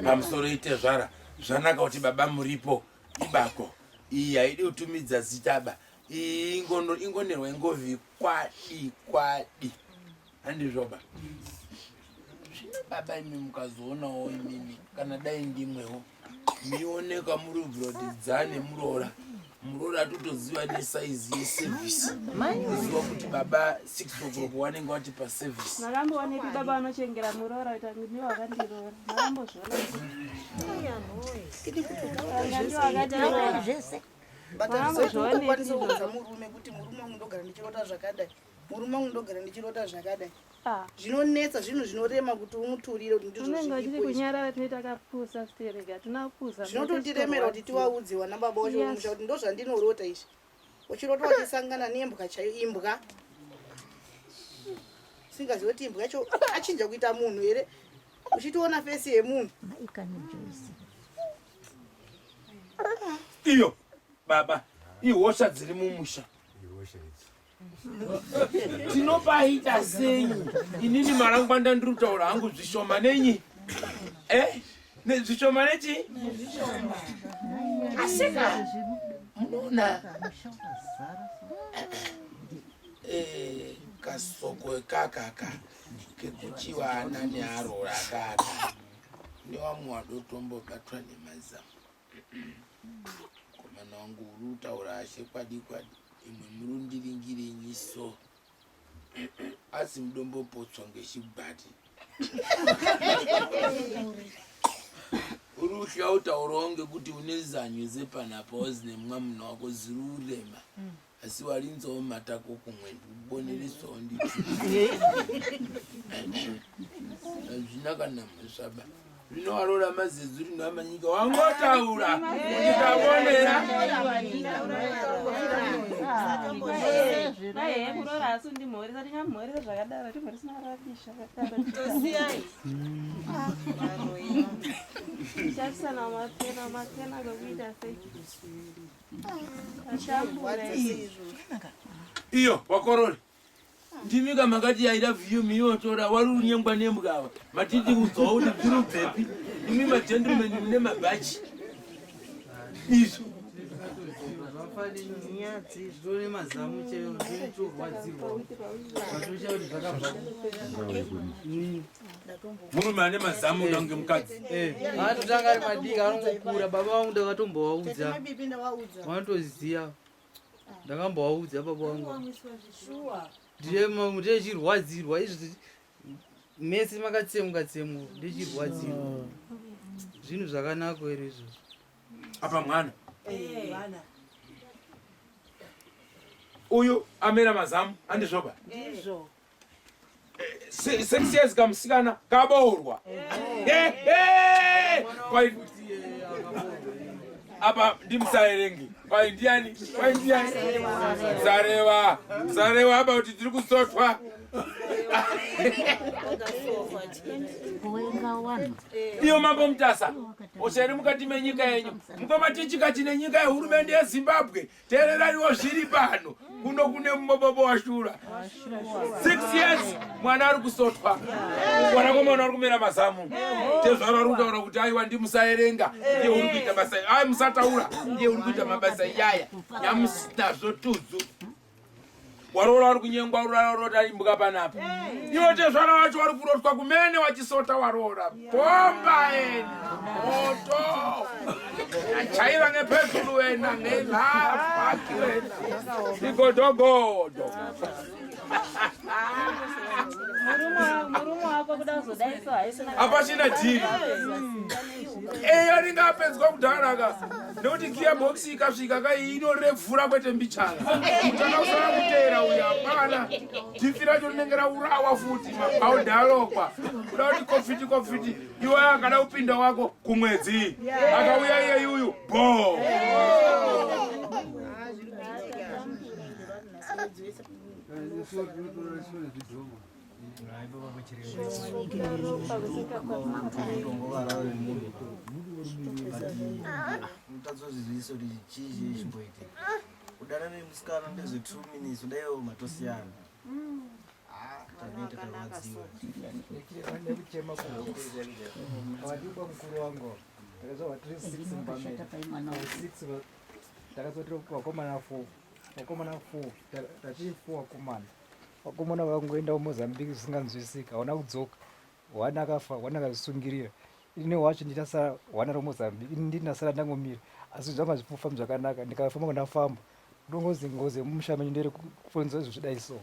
Pamusoro itezvara zvanaka kuti baba muripo ibako. Iyi haidi kutumidza zitaba. Iyi ingonerwa ingovhi kwadi. Handizvoba. Zvino baba imi mukazoonawo imimi kana dai ndimwewo mioneka muri kubvurodidzane murora totoziva nesaizi yesevhisi. Kuziva kuti baba 6 o'clock wanenge wati pasevhisi. Makambooneki baba anochengera murora kuti ndiwo wakandirora. Makambozviona. Batazokwanisa kuudza murume kuti murume wangu ndogara ndichirota zvakadai. Murume wangu ndogara ndichirota zvakadai. Zvinonetsa zvinhu zvinorema kuti umuturire kuti ndizvo zviripo. Kunyarara tinoita kapusa sterega tunapusa. Zvinototiremera kuti tiwaudze wana baba wacho umusha kuti ndozvandinorota izvi. Uchirota wachisangana nembwa chayo imbwa. Singazivi kuti imbwa yacho achinja kuita munhu here. Uchitoona fesi yemunhu. Iyo baba ihosha dziri mumusha. Tinopaita senyi inini marangwanda ndiri kutaura hangu zvishoma nenyi. Zvishoma nechi? Asika munoona kasoko kakaka kekuchiwana nearora kaka newamwe wadotombobatwa nemazamu. Komana wangu uri kutaura ashe kwadi imwe murundiringire nyiso asi mudombopotswa ngechibhati. Uri kuhla utaurawo ngekuti une zanyu zepanapa wazine mwamuna wako ziri urema asi warinzawo matako kumwe ndikuboneresawo nditi hazvina kana musaba. Zvino warora mazezuri namanyika wangotaura ndikabonera. Naye kurora asi ndimhoresa tingamhorera zvakadaro timhoresina rapisha tosiyai. Chasana matena kokuita sei. Iyo wakorori ndimika makati I love you miyotora wari unyengwa nembwawa matiti kudzawo kuti zviri ubvepi imi magentlemen mune mabhachi izvo nyadzi zvone mazamu chaiwo zviritorwadzirwa vatosha kuti zvakabva murume ane mazamu nange mukadzi atotanga ari madiki anongokura. Baba vangu ndakatombovaudza vanotoziya. Ndakambovaudza baba vangu ndechirwadzirwa izvi mese makatsemuka ndechirwadzirwa. Zvinhu zvakanaka here izvozvo. apa mwana uyu amera mazamu andizvoba. Sexies kamusikana kabourwa. Apa ndimusaerengi. Kwai ndiani? Zarewa apa kuti tiri kusotwa. Iyo mambo mtasa. Oseri mukati menyika yenyu. Mukoma tichika chine nyika yehurumende yeZimbabwe. Tereraiwo zviri pano. Kuno kune mubobo washura. 6 years mwana ari kusotwa. Mwana komana ari kumera mazamu. Tezvara ari kutaura kuti aiwa ndimusaerenga. Ndiye uri kuita basa. Ai musataura. Ndiye uri kuita mabasa iyaya. Nyamusitazvo tudzu. Warora ari kunyengwa urarota imbuka panapa. Iwo tezvara wacho wari kurotwa kumene wachisota warora. Bomba eni. Moto. Chaira ngepezulu wena ngelapaki wena. Igodogodo. Murume wako kuda kuzodaisa haisina. Apa china dhiri. eya ringapedzwa kudharaka nekuti gearbox ikasvika kai inorevhura kwete mbichana utakausana kuteera uyu hapana dhifi racho rinenge raurawa futi mabhaudha alokwa kuda kuti kofiti iwe akada kupinda wako kumwedzi akauya iye yuyu bo mutadzozviziviso kuti chii chii chimboitika kudana nemusikana ndezve 2 minutes udaiwo matosiyana tanoita tarwadziwa nekuchema wadiba mukuru wangu takazova tiri 6 mbamene 6 takazotiri vakomana 4 tachii 4 vakomana vakomana vangoenda kumozambique zvisinganzwisika hauna kudzoka hwana akafa hwana akazvisungirira ine wacho nditasara hwana romozambique ini ndinasara ndangomira asi zvanga zvifamba zvakanaka ndikafamba ndafamba ndongozi ngozi mumushameni ndere kufonza izvo zvidai so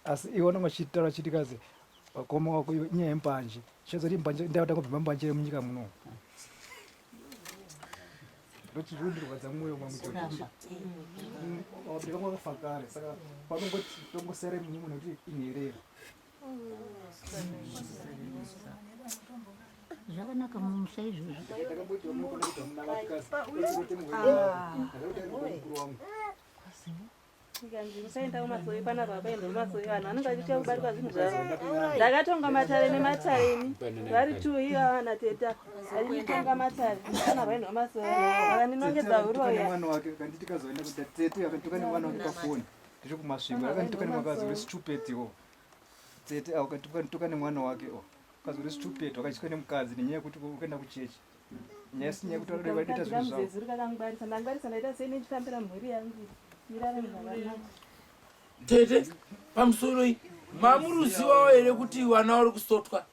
asi iwona machitaura chitikazi vakoma wako inyaya yembanje chazoti mbanje ndavatangobva mbanje munyika muno ndochizvindirwadza mwoyo mwangu wabereka mwakafa kare saka panongoti tongosere munhu nekuti inherera zvakanaka mumusha izvozvo musaenda kumasoi panapa vapaenda kumasoi vanhu vanenge vachiita kubatwa zvinhu zvavo ndakatonga matare nematareni vari 2 iva vana teta achitonga matare kana vaenda kumasoi vakandinongedza huroya mwana wake kanditi kazoenda kuti tete akantuka nemwana wake pafoni ndiri kumasvingo akantuka nemakazi uri stupid iwo tete akantuka nemwana wake kazi uri stupid wakachitwa nemukadzi nenyaya yekuti ukaenda kuchechi nyaya sinyaya kuti vaita zvinhu zvavo zvezuri kakangwarisa ndangwarisa ndaita sei nechitambira mhuri yangu mirarame zvakanaka tete pamusoro iyi mamuruzivawo here kuti vana vari kusotwa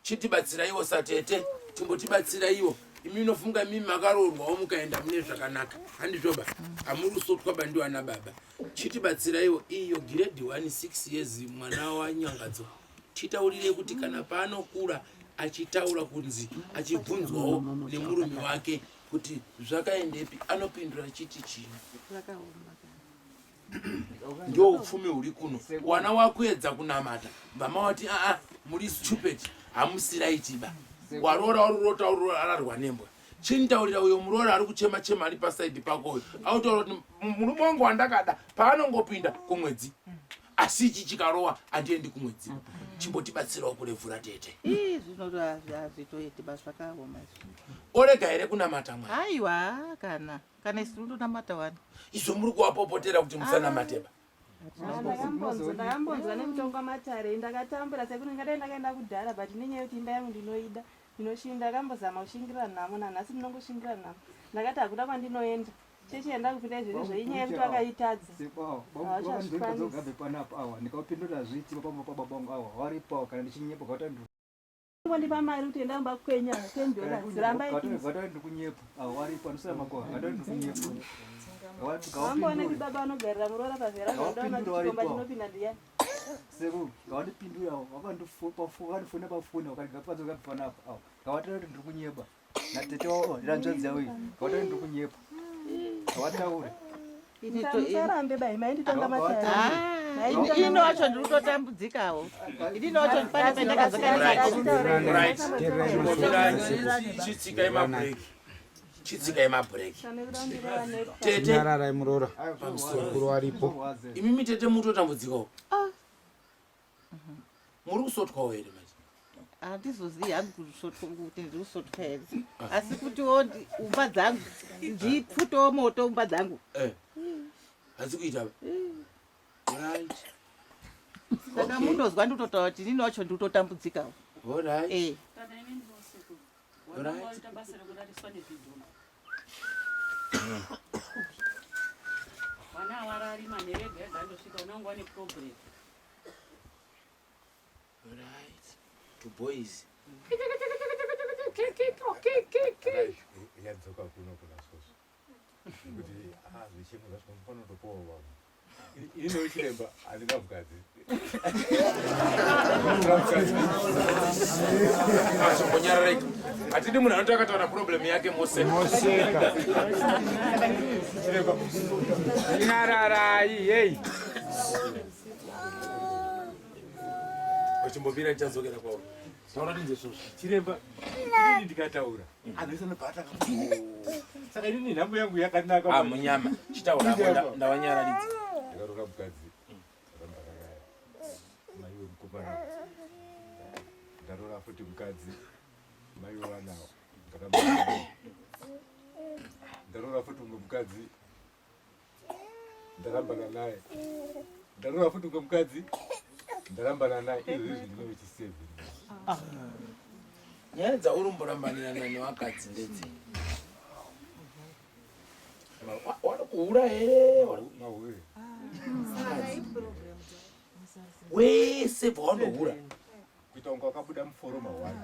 chitibatsiraiwo satete timbotibatsiraiwo imi inofunga mimi makaroorwawo mukaenda mune zvakanaka handizvoba hamuri kusotwa bandi vana baba chitibatsiraiwo iyo grade 1 6 years mwana wanyangadzo titaurirei kuti kana paanokura achitaura kunzi achibvunzwawo nemurume wake kuti zvakaendepi anopindura chiti chino ndio upfumi huri kuno wana wakuedza kunamata mama wati muri stupid hamusiraitiba waroora warurota ararwa nembwa chinitaurira uyo muroora ari kuchema ari pasaidi pakoyo autaura kuti murume wangu wandakada paanongopinda kumwedzi asi ichi chikarowa handiendi kumwedzi chimbotibatsirawo kurevhura tete zvinotoazvitoitiba zvakaoma orega here kunamata mwana aiwa kana isi tinotonamata wani izvo muri kuvapopotera kuti musanamateba ndakambonzwa nemutonga matare ndakatambura sekuti ngadai ndakaenda kudhara but nenyaya yekuti imba yangu ndinoida ndakambozama kushingira nhamo nanhasi ndinongoshingira nhamo ndakati hakuda kwandinoenda chechienda kupinda izvozvo inyaya yekuti akaitadza vakandikazogabe panapa awa ndikapindura zviti pababa vangu awa waripawo kana ndichinyepa ndipa mari kuti enda mba kwenya $10 ziramba ndiri kunyepa awa waripa ndosara makoha ndiri kunyepa wambone kuti baba vanogarira muroora pavheraondoanachikomba chinopinda ndiyani seku ngawandipindurawo wakandifona pafoni wakandikapadzogabe panapa awa ngawataura kuti ndiri kunyepa natete wao ndiranzvadzi yawo iyi ngawataura ndiri kunyepa ngawataure sarambe bai mainditonga matare ini wacho ndiri kutotambudzikawo inini wacho pane chitsika yemabhureki tete nyararai muroora mukuru waripo imimi tete mutotambudzikawo muri kusotwawo here manje handizozivi hangu kuti ndiri kusotwa here asi kutiwo umba dzangu ndipfutewo moto umba dzangu hasi kuita saka mundozwa nditotaura kuti inini wacho ndiri kutotambudzikawo vana havarari manherega ega andosvika unonga wane problem to boys yadzoka kuno kuna soso kuti zvichemo zvacho panotopowa vavo Ino chiremba alina mukadzi. Achongonyararika. Atidi munhu anoti akataura problem yake moseka. Chiremba. Nyararai, hey. Wachimbobira tichazokera kwauri. Taura ndinze zvozvo. Chiremba. Ini ndikataura. Anoisana bata kamu. Saka ini nhambo yangu yakanaka. Munyama. Chitaura ndawanyararidza. Ndakaroka mukadzi. Mai wemukomana. Ndarora futi mukadzi. Mai wevanawo. Ndarora futi umwe mukadzi. Ndarambana naye. Ndarora futi umwe mukadzi. Ndarambana naye. Izvi ndinove chisevhi. Nyaya dzauri mborambanirana nevakadzi ndedzi. Wari kuhura here? Wese pawandohura. Kuita unga wakabuda muforo mawani.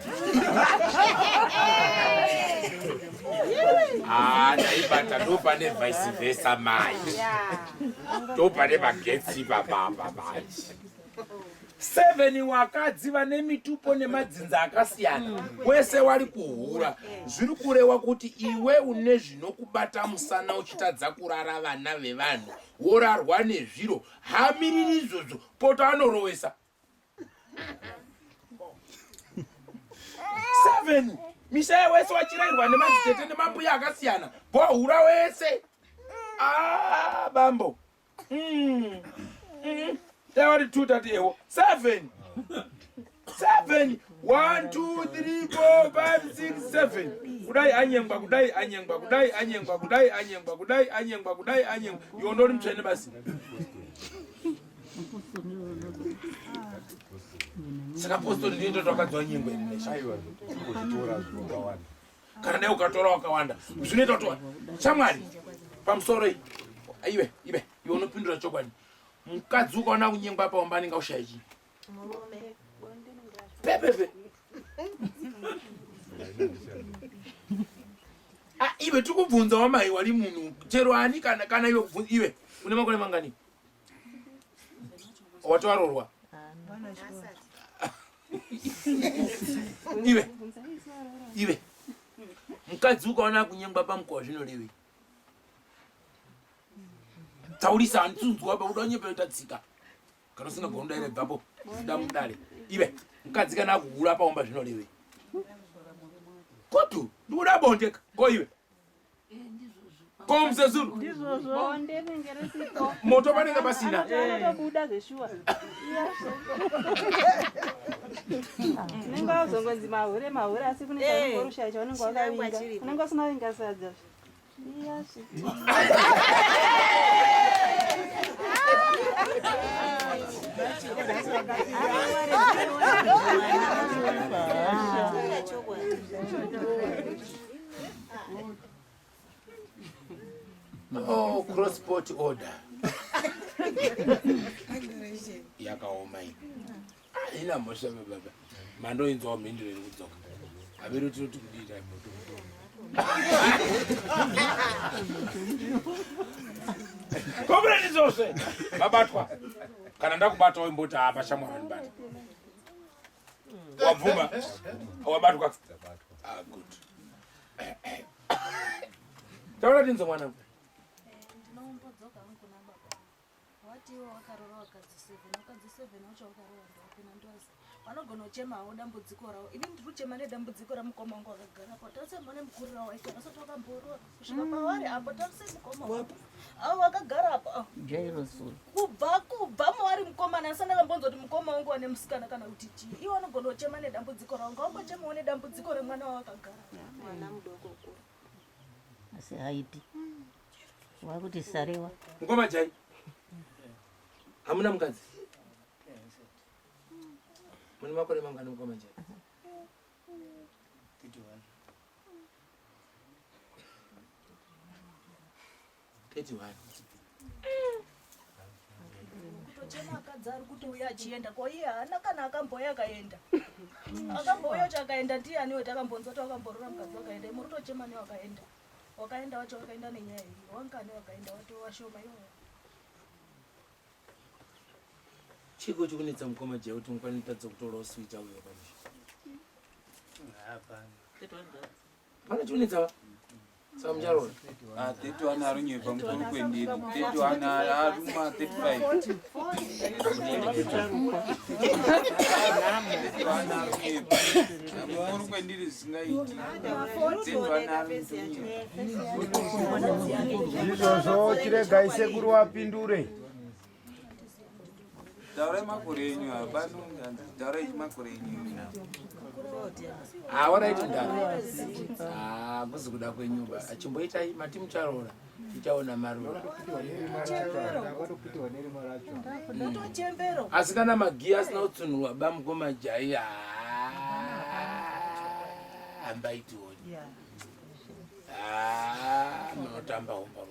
Ndaibata ndopane vice versa mai. Ndopane magetsi baba. 7 wakadzi vane mitupo nemadzinza akasiyana. Wese wari kuhura. Zviri kureva kuti iwe une zvinokubata musana uchitadza kurara vana vevanhu. Worarwa nezviro. Hamiriri izvozvo. Poto anorovesa. 7. Misha wese wachirairwa nemadzitete nemambuya akasiyana. Bohura wese. Bambo. Tawari 2 tatewo. 7. 1 2 3 4 5 6 7. Kudai anyengwa, kudai anyengwa, kudai anyengwa, kudai anyengwa, kudai anyengwa, kudai anyengwa. Yondori mtsvene basi. Saka apostoli ndiye ndotakadziwa nyengwa iri nesha. Aiwa, kutora zvakawanda. Kana dai ukatora wakawanda. Zvinoita kuti shamwari pamusoro iwe unopindura chokwadi. Mukadzi ukaona kunyengwa paomba ninga ushaiji. Pepepe. Iwe tukubvunza wamai wali munhu chero ani kana iwe une makore mangani? Watoarorwa. Iwe mukadzi ukaona kunyengwa pamukova zvinorevi. Taurisa anitsunzwa pa udonyepe utatsika. Kana usinga gonda ire babo da mudare. Iwe mukadzi kana kuhura paomba zvinorevi. Kotu nduda bondeka ko iwe. Ko msezuru. Bonde nengeresiko. Moto panenge pasina. Tobuda zveshua. Nenga uzongonzi mahure asi kune changorusha chaunenge wakavinga. Unenge usina vinga sadza. Oh, cross-port order. Yakaoma iyi. Ina mosha baba. Mando inzwa mhinduro irikudzoka. Aviri kuti kudita moto. Kombre nizose. Babatwa. Kana ndakubata imboti apa shamwari ndibata. Wabvuma. Wabatwa. Good. Taura tinzo mwana. Ndinombodzoka nkuna baba. Watiwo wakarora wakadzi 7. Wakadzi 7 wacho wakarora ndapina ndozi. Vanogona kuchemawo dambudziko rawo. Ini ndiri kuchema nedambudziko ramukoma wangu wakagarapo. Tarise mune mukuru rawo aita asati wakamborora. Kusvika pavari apo tarise mukoma wapo. Avo wakagara apo. Jairosul. Kubva mavari mukomana asana akambonzoti mukoma wangu ane musikana kana kuti chii. Iwo anogona kuchema nedambudziko rawo. Ngaumbochemawo nedambudziko remwana wawakagara. Mwana mudoko kuru. Asi haiti. Wakuti sarewa. Mukoma jai. Hamuna mukadzi. Mune makore mangani mukoma jai? 31. Kutochema akadzi ari kutouya achienda kwa iye haana kana akamboya akaenda. Akamboya chakaenda ndiani weti akambonzwa kuti akamborora mukadzi wakaenda. Muri kutochema newakaenda. Wakaenda wacho wakaenda nenyaya iyi. Wangani wakaenda wato washoma iwo. chiko chikunetsa mukoma jaya kuti mukwanitadza kutorawo swita uyo pamusha pana chikunetsa saka mucharola 31 ari nyepa mukuru kwendiri 31 aruma 35 mukuru kwendiri zvingaiti izvozvo chiregai sekuru wapindure taurai makore enyu hapano taurai makore enyu waraiti ndara kuzi kuda kwenyuba achimboitai mati mucharoora tichaona marura asi kana magiya asina kutsunurwa bamukoma jai hambaitioni munotamba homba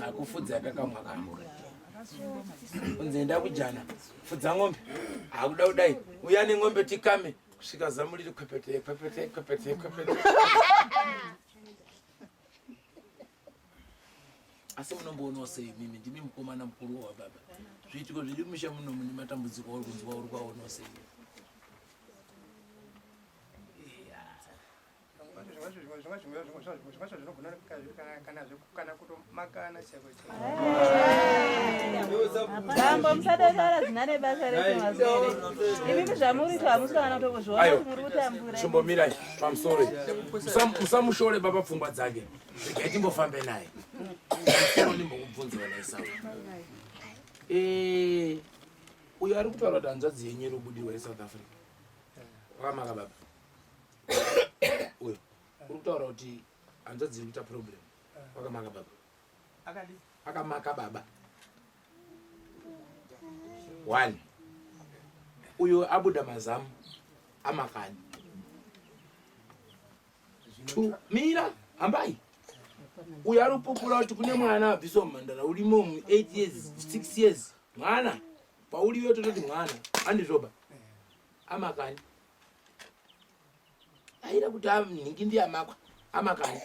akufudza kakamwa kamwe unzenda kujana fudza ng'ombe akuda kudai uya neng'ombe tikame kusvika zamu riri kwepete kwepete kwepete kwepete asi munomboonawo sei mimi ndimi mukomana mukuru wababa zviitiko zviri musha muno mune matambudziko uri kunzwa uri kwaonawo sei Bambo musadadara zinare basa rese mazere. Ivi zvamurito hamusana kutozviona muri kutambura. Chimbomirai pamusoro. Musamushore baba pfungwa dzake. Regai timbofambe naye. Musoro ndimbokubvunzira naye sawa. Uyo ari kutaura kuti hanzvadzi yenyu iri kubudirwa eSouth Africa. Wakamaka baba. Uyo uri kutaura kuti hanzvadzi iri kuita problem. Wakamaka baba. Akamaka baba. 1 uyo abuda mazamu amakani 2 mira hambai uyo ari kupupura kuti kune mwana abviso mumhandara urimo 8 years 6 years mwana pauriyo tototi mwana andizvoba amakani aida kuti nhingi ndiyamakwa amakani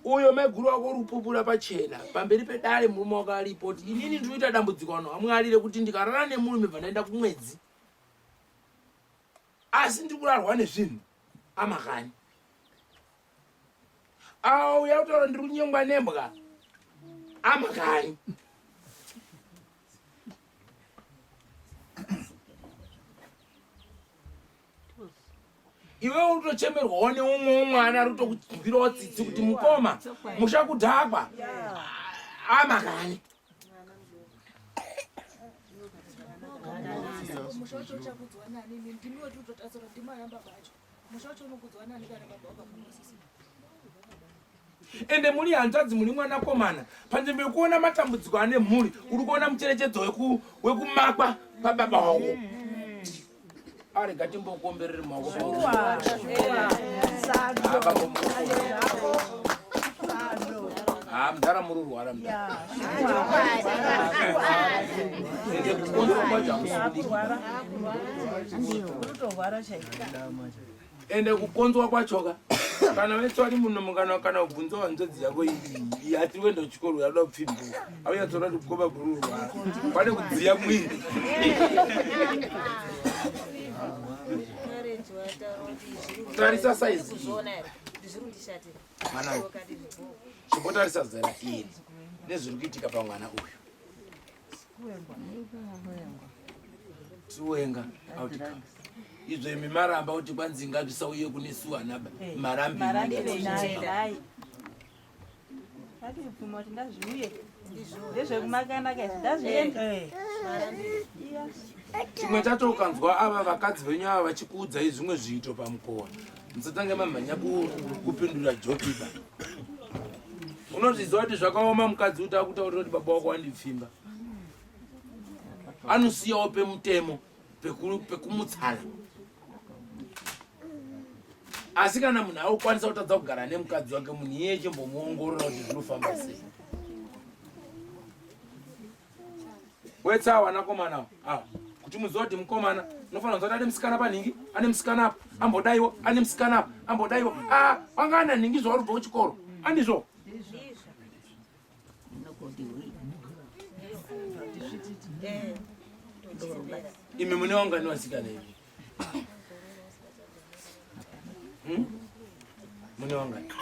uyo meguru wako rupupura pachena pamberi pedare murume wako aripo kuti inini ndinoita dambudziko ano amwarire kuti ndikarara nemurume bva ndaenda kumwedzi asi ndiri kurarwa nezvinhu amakani uya kutaura ndiri kunyengwa nembwa amakani iwe utochemerwawo neumwe mwana ari kutokubvirawo tsitsi kuti mukoma mushakudhakwa amakani ende muri hanzvadzi muri mwanakomana panzvimbo yekuona matambudziko ane mhuri uri kuona mucherechedzo wekumakwa pababa wako arega timbokomberere maoko mudhara muri urwara ende kukonzwa kwachoka kana vetswari muno kana kubvunza hanzvadzi yako iyi atiri kuenda kuchikoro yakuda kupfimbuka auyatsora kuti kukoba bhuru urwara pane kudziya mwiri tarisa saizi mwana chimbotarisa zera iri nezviri kuitika pamwana uyu siwenga autika izvo imi maramba kuti kwanzi ngazvisauye kune suwanaba marambiri chimwe chacho ukanzwa ava vakadzi venyu ava vachikuudzai zvimwe zviito pamukova musatange mamhanya kupindura jokiba unozviziva kuti zvakaoma mukadzi kuti akutaurira kuti baba wako wandipfimba anosiyawo pemutemo pekumutsana asi kana munhu aukwanisa kutadza kugara nemukadzi wake munhu iye chimbomuongorora kuti zvinofamba sei wetsa wanakomana kuti muziva kuti mukomana unofanira kuzva kuti ane musikana panhingi ane musikana apo ambodaiwo ane musikana apo ambodaiwo wanga ana nhingi zvauri kubva kuchikoro andizvo imi mune wangani wasikana ivi mune wangani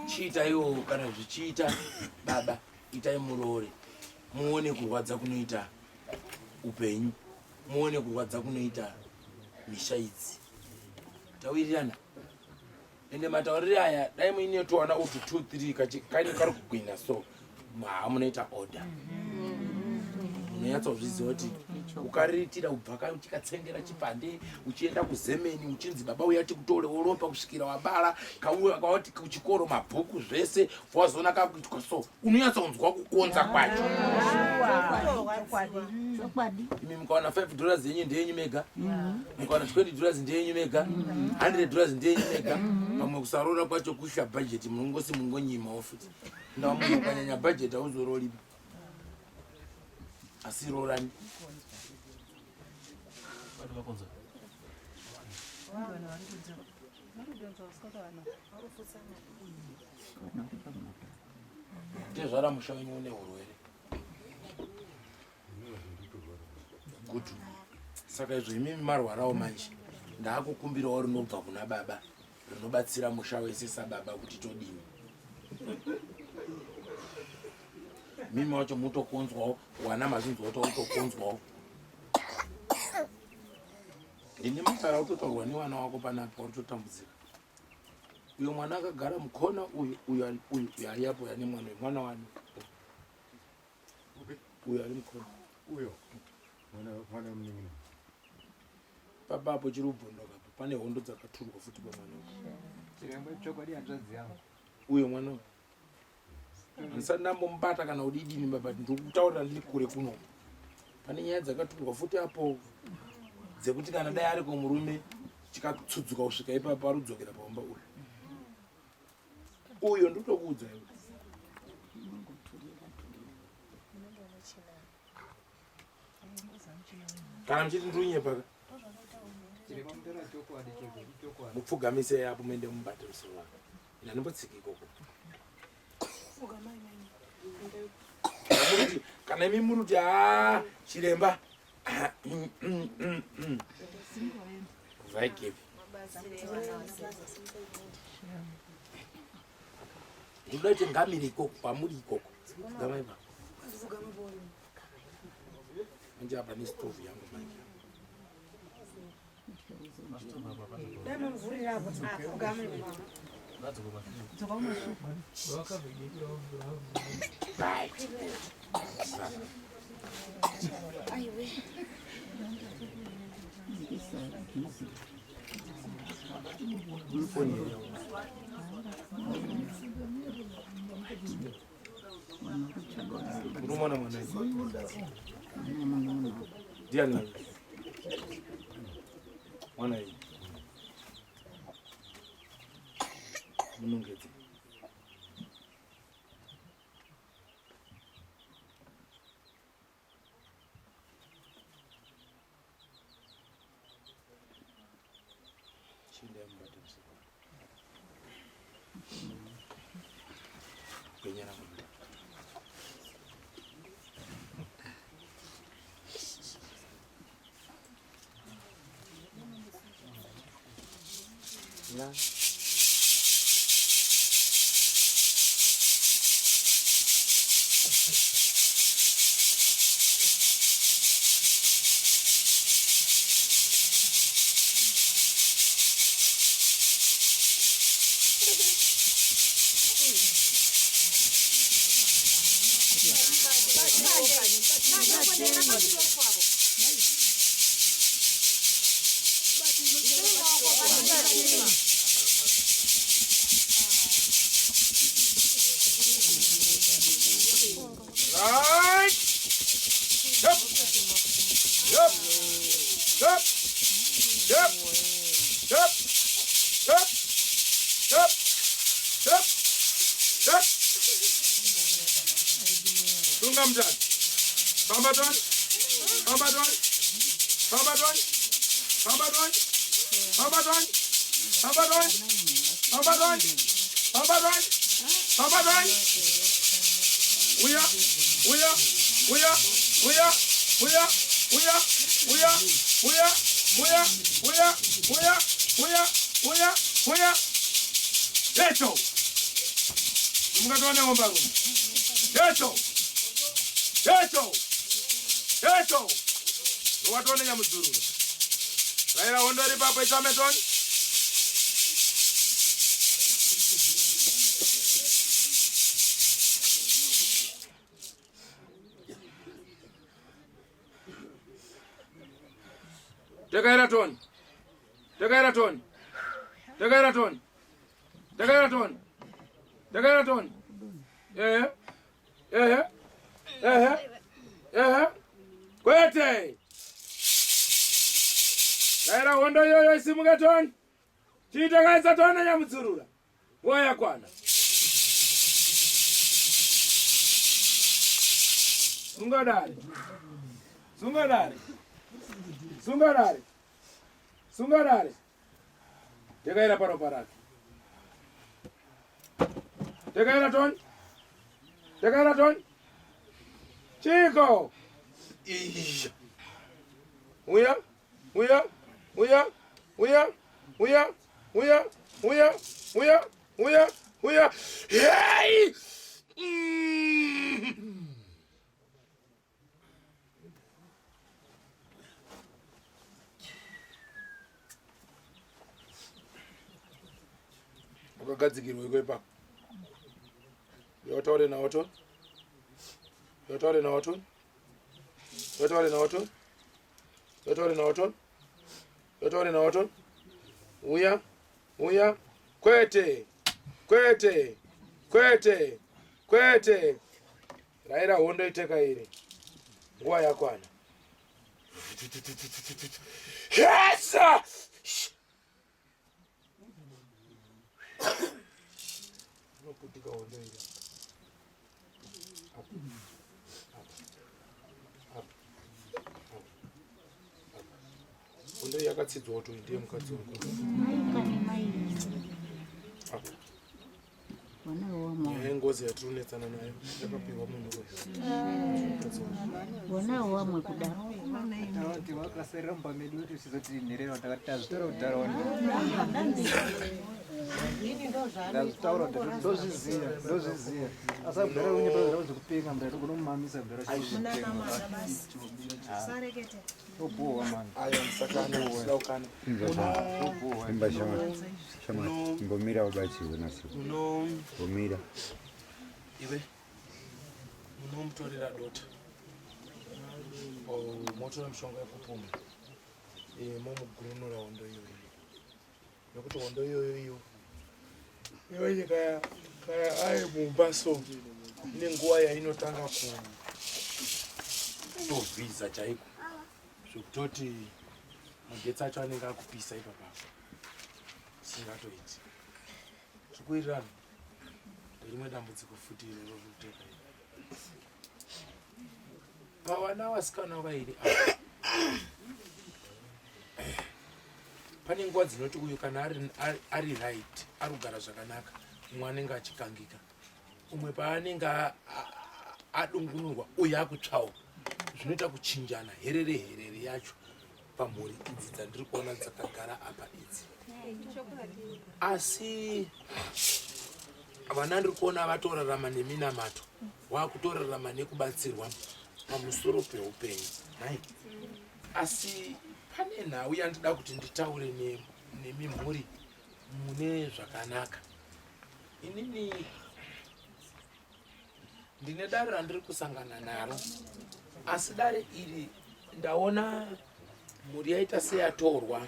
chiitaiwo kana zvichiita baba itai murore muone kurwadza kunoita upenyu muone kurwadza kunoita misha idzi tawirirana ende matauriri aya dai muine towana utu 2 3 kari kugwinya so munoita order munonyatsozviziva kuti ukariritira ubva uchikatsengera chipande uchienda kuzemeni uchinzi baba uyati kutore woropa kusvikira wabara kauya kwati kuchikoro mabhuku zvese wazoona kakuitwa so unonyatsonzwa kukonza kwacho imi mukawana $5 yenyu ndeyenyu mega mukawana $20 ndeyenyu mega $100 ndeyenyu mega pamwe kusarora kwacho kusha budget munongosi munongonyimawo futi ndawa munhu ukanyanya budget hauzororiba asi rorani tezvara musha wenyu une urwere gutu saka izvo imimi marwarawo manje ndaakukumbirawo rinobva kuna baba rinobatsira musha wese sababa kuti todini mimi wacho mutokonzwawo wana mazvinzi wacho utokonzwawo ndine masara utotaurwa newana wako panapa utotambudzika uyo mwana akagara mukona uyu ari apo yane mwana wani uyo ari mukona uyo mwana muningi papapo chiri ubhondokapo pane hondo dzakaturwa futi pamwana uyo mwana ndisati ndambomubata kana udidini baba ndikutaurira ndiri kure kuno pane nyaya dzakaturwa futi apo dzekuti kana dai ari kumurume chikatsudzuka kusvika ipapo arudzokera paumba uyo nditokuudza iwe kana muchiti ndirunyepaka mupfugamise apo muende mubate rusoro wake ina ndimbotsika ikoko kana imi muri kuti chiremba vaikepi ndinoda kuti ngamiri ikoko pamuri ikoko gamaipa anje apa nesitovu yangu manje Rumana mana dia nang mana ini menunggu cinta membaca sekolah penyerangan ya right. Yup. Yup. Yup. Yup. Yup. Yup. Yup. Yup. Yup. Tungam jan. Pambaton. Pambaton. Pambaton. Pambaton. Pambaton. Pambaton. Yeto. Mukatone ngomba rumu. Yeto. Watone nyamudzururu. Raila hondo ri papa itametoni. Tekaira toni. Kwete. Raila hondo yoyo isimuke toni. Chitakaisa toni nyamudzurura. Waya kwana. Sungadare. Tekaira paro paraki. Tekaira toni. Chico. Uya. Hey! Wakagadzikirwa iko ipapo. Yotaure nawo ton. Uya. Kwete. Raila hondo iteka iri. Nguwa yakwana. Yes! Nokutika hondo iri. Hondo yakatsidzwa kuti ndiye mukadzi wako. Ngozi yatirunetsana nayo yakapihwa munhu wona wamwe kudaro kuti wakasarira mumba medu kuti usizoti nherero takatazvitaura kudhara ndazvitaura kuti ndozviziya asagara unyepazvira kuzikupenga mbera togona kumamisa mbera obohwa mani Mbomira ubachiwe nasi. Mbomira. Iwe. Munomtorera dota. Motora mshonga yakupuma. Momugurunura hondo iyoyo. Nokuti hondo iyoyo. Iwe kaya aye mumbaso. Nenguwa yainotanga tovhiza chaiko. Zvokutoti magetsi acho anenge akupisa ipapa. Singatoiti. Zvikuirirana. Rimwe dambudziko futi iroro rokuteka iri. Pavana vasikana vairi pane nguva dzinoti uyu kana ari right arikugara zvakanaka umwe anenge achikangika umwe paanenge adungunurwa uyu akutsvawo zvinoita kuchinjana herere yacho pamhuri idzi dzandiri kuona dzakagara apa idzi. Asi vana ndiri kuona vatorarama neminamato vakutorarama nekubatsirwa pamusoro peupenyu. Asi pane nhau yandida kuti nditaure nemimhuri mune zvakanaka. Inini ndine dare randiri kusangana naro, asi dare iri ndaona mhuri yaita seyatorwa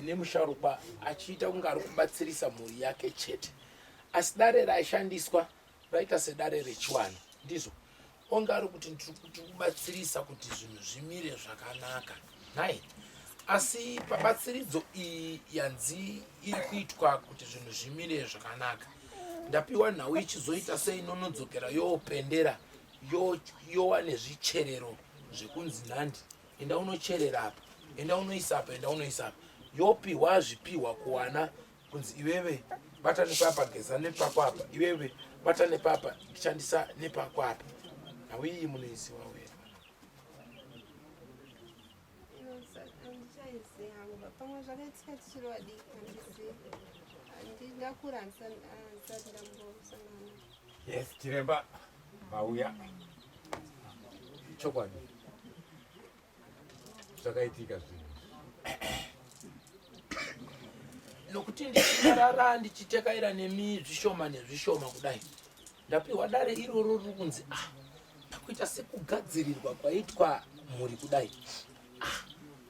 nemusharukwa achiita kunge ari kubatsirisa mhuri yake chete, asi dare raishandiswa raita sedare rechiwano, ndizvo onge ari kuti ndiri kubatsirisa kuti zvinhu zvimire zvakanaka. Asi pabatsiridzo iyi yanzi iri kuitwa kuti zvinhu zvimire zvakanaka, ndapiwa nhau ichizoita seinonodzokera yoopendera yova nezvicherero zvekunzi nhandi enda unocherera apa, enda unoisa apa, enda unoisa apa, yopiwa zvipiwa kuwana kunzi iwewe bata nepapa geza nepako apa, iwewe bata nepapa shandisa nepako apa. Awi munoisi wawe. pamwe zvakaitika tichiri vadiki handingakura handisati ndambosangana. Yes, chiremba mauya chokwadi zvakaitika zvinhu nokuti ndichitarara ndichitekaira nemizvishoma nezvishoma kudai ndapiwa dare iroro riri kunzi pakuita sekugadzirirwa kwaitwa mhuri kudai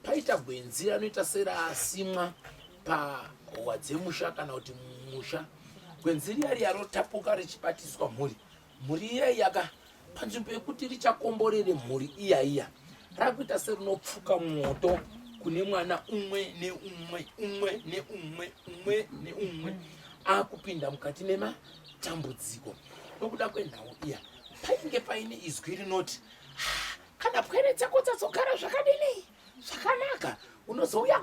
paita gwenzi ranoita serasimwa pahwa dzemusha kana kuti musha. Gwenzi riya rotapuka richibatiswa mhuri iya panzvimbo yekuti richakomborere mhuri iya rakuita serinopfuka moto kune mwana umwe neumwe akupinda mukati mematambudziko. Nokuda kwenhau iya painge paine izwi rinoti kana pwere dzako dzadzogara zvakadini zvakanaka unozouya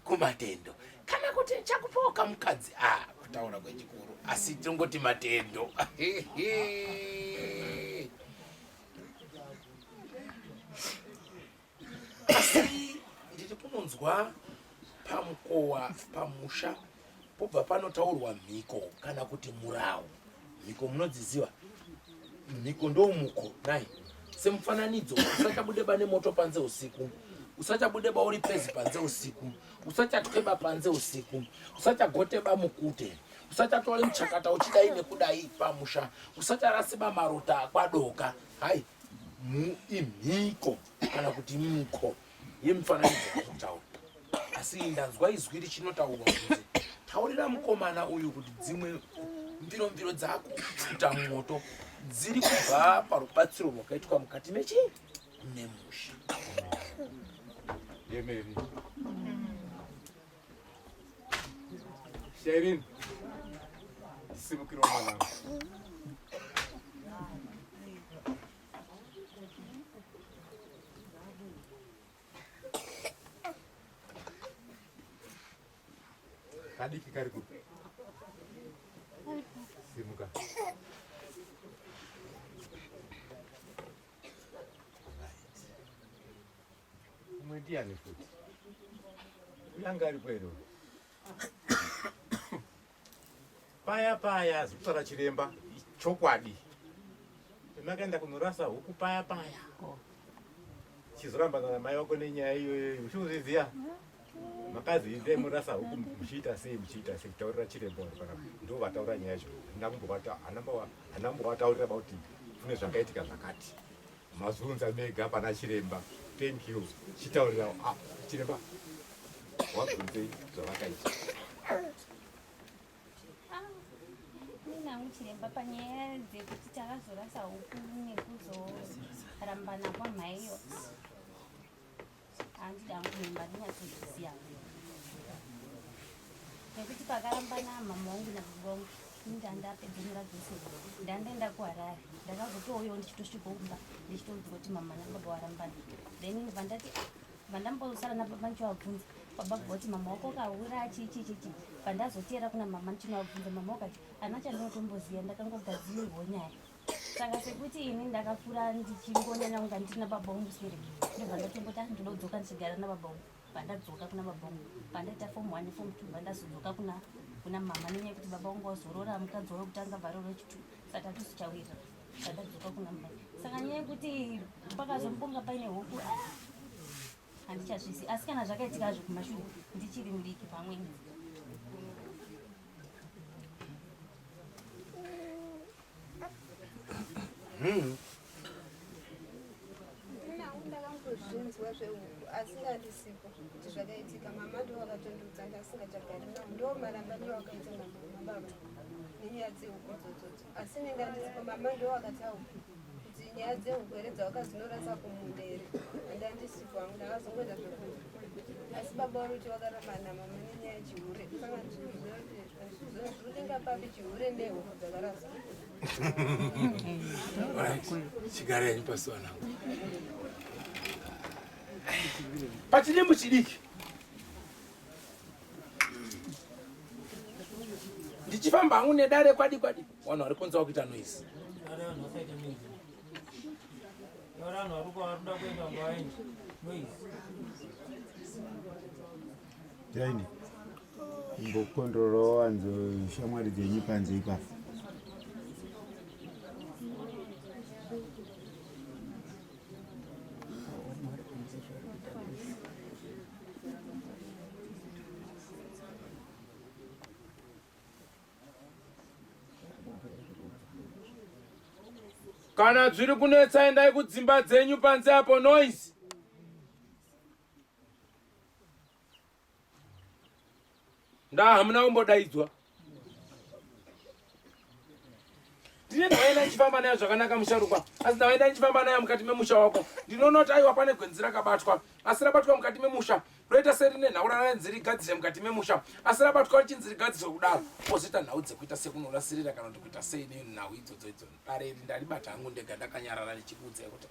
kumatendo kana kuti chakupawo kamukadzi kutaura kwechikuru asi tongoti matendo. Asi ndiri kunonzwa pamukowa pamusha pobva panotaurwa mhiko kana kuti murawo. Mhiko munodziziva, mhiko ndomuko nai semufananidzo. Usachabude bane moto panze usiku, usachabude bauri pezi panze usiku, usachatweba panze usiku, usachagoteba mukute, usachatore muchakata uchidai nekudai pamusha, usacharasiba marota akwadoka. Hai imhiko kana kuti muko yemufananidzo kutaura. Asi ndanzwa izwi richinotaurwa kunzi taurira mukomana uyu kuti dzimwe mviro dzako kupfuta moto dziri kubva parubatsiro rwakaitwa mukati nemusha. Yemeri Sherin simukiro mwana kadiki karibu simuka ndiani futi uyanga ari kwero paya zvikutaura chiremba chokwadi makaenda kunorasa huku paya chizoramba namai vako nenyaya iyoyo uchiuziziya makaziite murasa huku muchiita sei kutaurira chiremba ndo vataura nyaya yacho hanambovataurira bauti kune zvakaitika zvakati mazunza mega pana chiremba. Thank you. Chitaurira chiremba wabvunzei zvavakaita. Nangu chiremba panyaya dzekuti takazorasa huku nekuzorambana kwamhaiyo handidi hangu memba ndinyatsozviziya nekuti pakarambana mama wangu nababa wangu ndandapedzonera dzose ndandaenda kuharare ndakazotouyawo ndichitosvika kumba ndichitoudzwa kuti mama nababa varambana then ndibva ndati vandambosara nababa ndichivabvunza baba kuti mama wako kaura chichichichi pandazoteera kuna mama ndichinovabvunza mama wakati hana chandinotomboziya ndakangogadzirirwo nyaya saka sekuti ini ndakakura ndichingonyanya kunga ndiri nababa wangu sere ndobva ndatomboti ndoda kudzoka ndichigara nababa wangu pandadzoka kuna baba wangu pandaita form 1 form 2 pandazodzoka kuna mama nenyaya yekuti baba wangu wazorora mukadzi waro kutanga varo rechitu saka tisichawira pandadzoka kuna mai saka nyaya yekuti pakazombonga paine huku handichazvisi asi kana zvakaitika zvo kumashure ndichiri mudiki pamweni ndakambozvinzwa zvehuku asi ngandisipo kuti zvakaitika mama ndo wakatondudza ndasingachagari navo ndo marambano wakaita nababa nenyaya dzehuku dzodzo asi nengandisipo mama ndo wakataura kuti nyaya dzehuku here dzawakazinorasa kumundere handandisipo hangu ndakazongoita zvekunzi asi baba waruti wakarambana mama nenyaya yechihure saka zvirutinga papi chihure nehuku dzakarasa chigareni pasi wanangu pachidimbu chidiki ndichifamba hangu nedare kwadi kwadi vanhu vari kunzawo kuita noise Jaini ngokondrolo wanzo shamwari dzenyu panze ipapo kana zviri kunetsa endai kudzimba dzenyu panze apo noise hamuna kumbodaidzwa ndine ndawaenda ndichifamba nayo zvakanaka musharukwa asi ndawaenda ndichifamba nayo mukati memusha wako ndinoona kuti aiwa pane gwenzi rakabatwa asi rabatwa mukati memusha roita serine nhau ranzirigadzire mukati memusha asi rabatwa richinzirigadzire kudaro ozita nhau dzekuita sekunorasirira kana kuti kuita sei nenhau idzodzo dareri ndaribata hangu ndega ndakanyarara ndichikuudzai kuti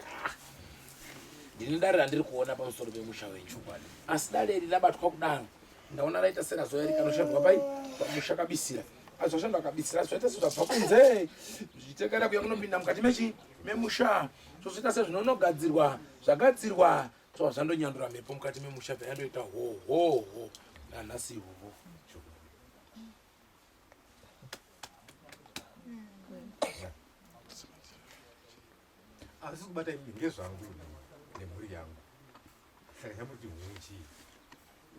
ndine dare randiri kuona pamusoro pemusha wenchukwadi asi dareri rabatwa kudaro ndaona raita serazoya rikanoshandwa pai pamusha kabisira azvashandwa kabisira zvaita sezvabva kunze zvichitekera kuya kunopinda mukati memusha zvozoita sezvinonogadzirwa zvagadzirwa zvava zvandonyandura mhepo mukati memusha bvayandoita hohoho nanhasi ihoho asi kubata ngezvangu nemhuri yangu saka chamuti huchi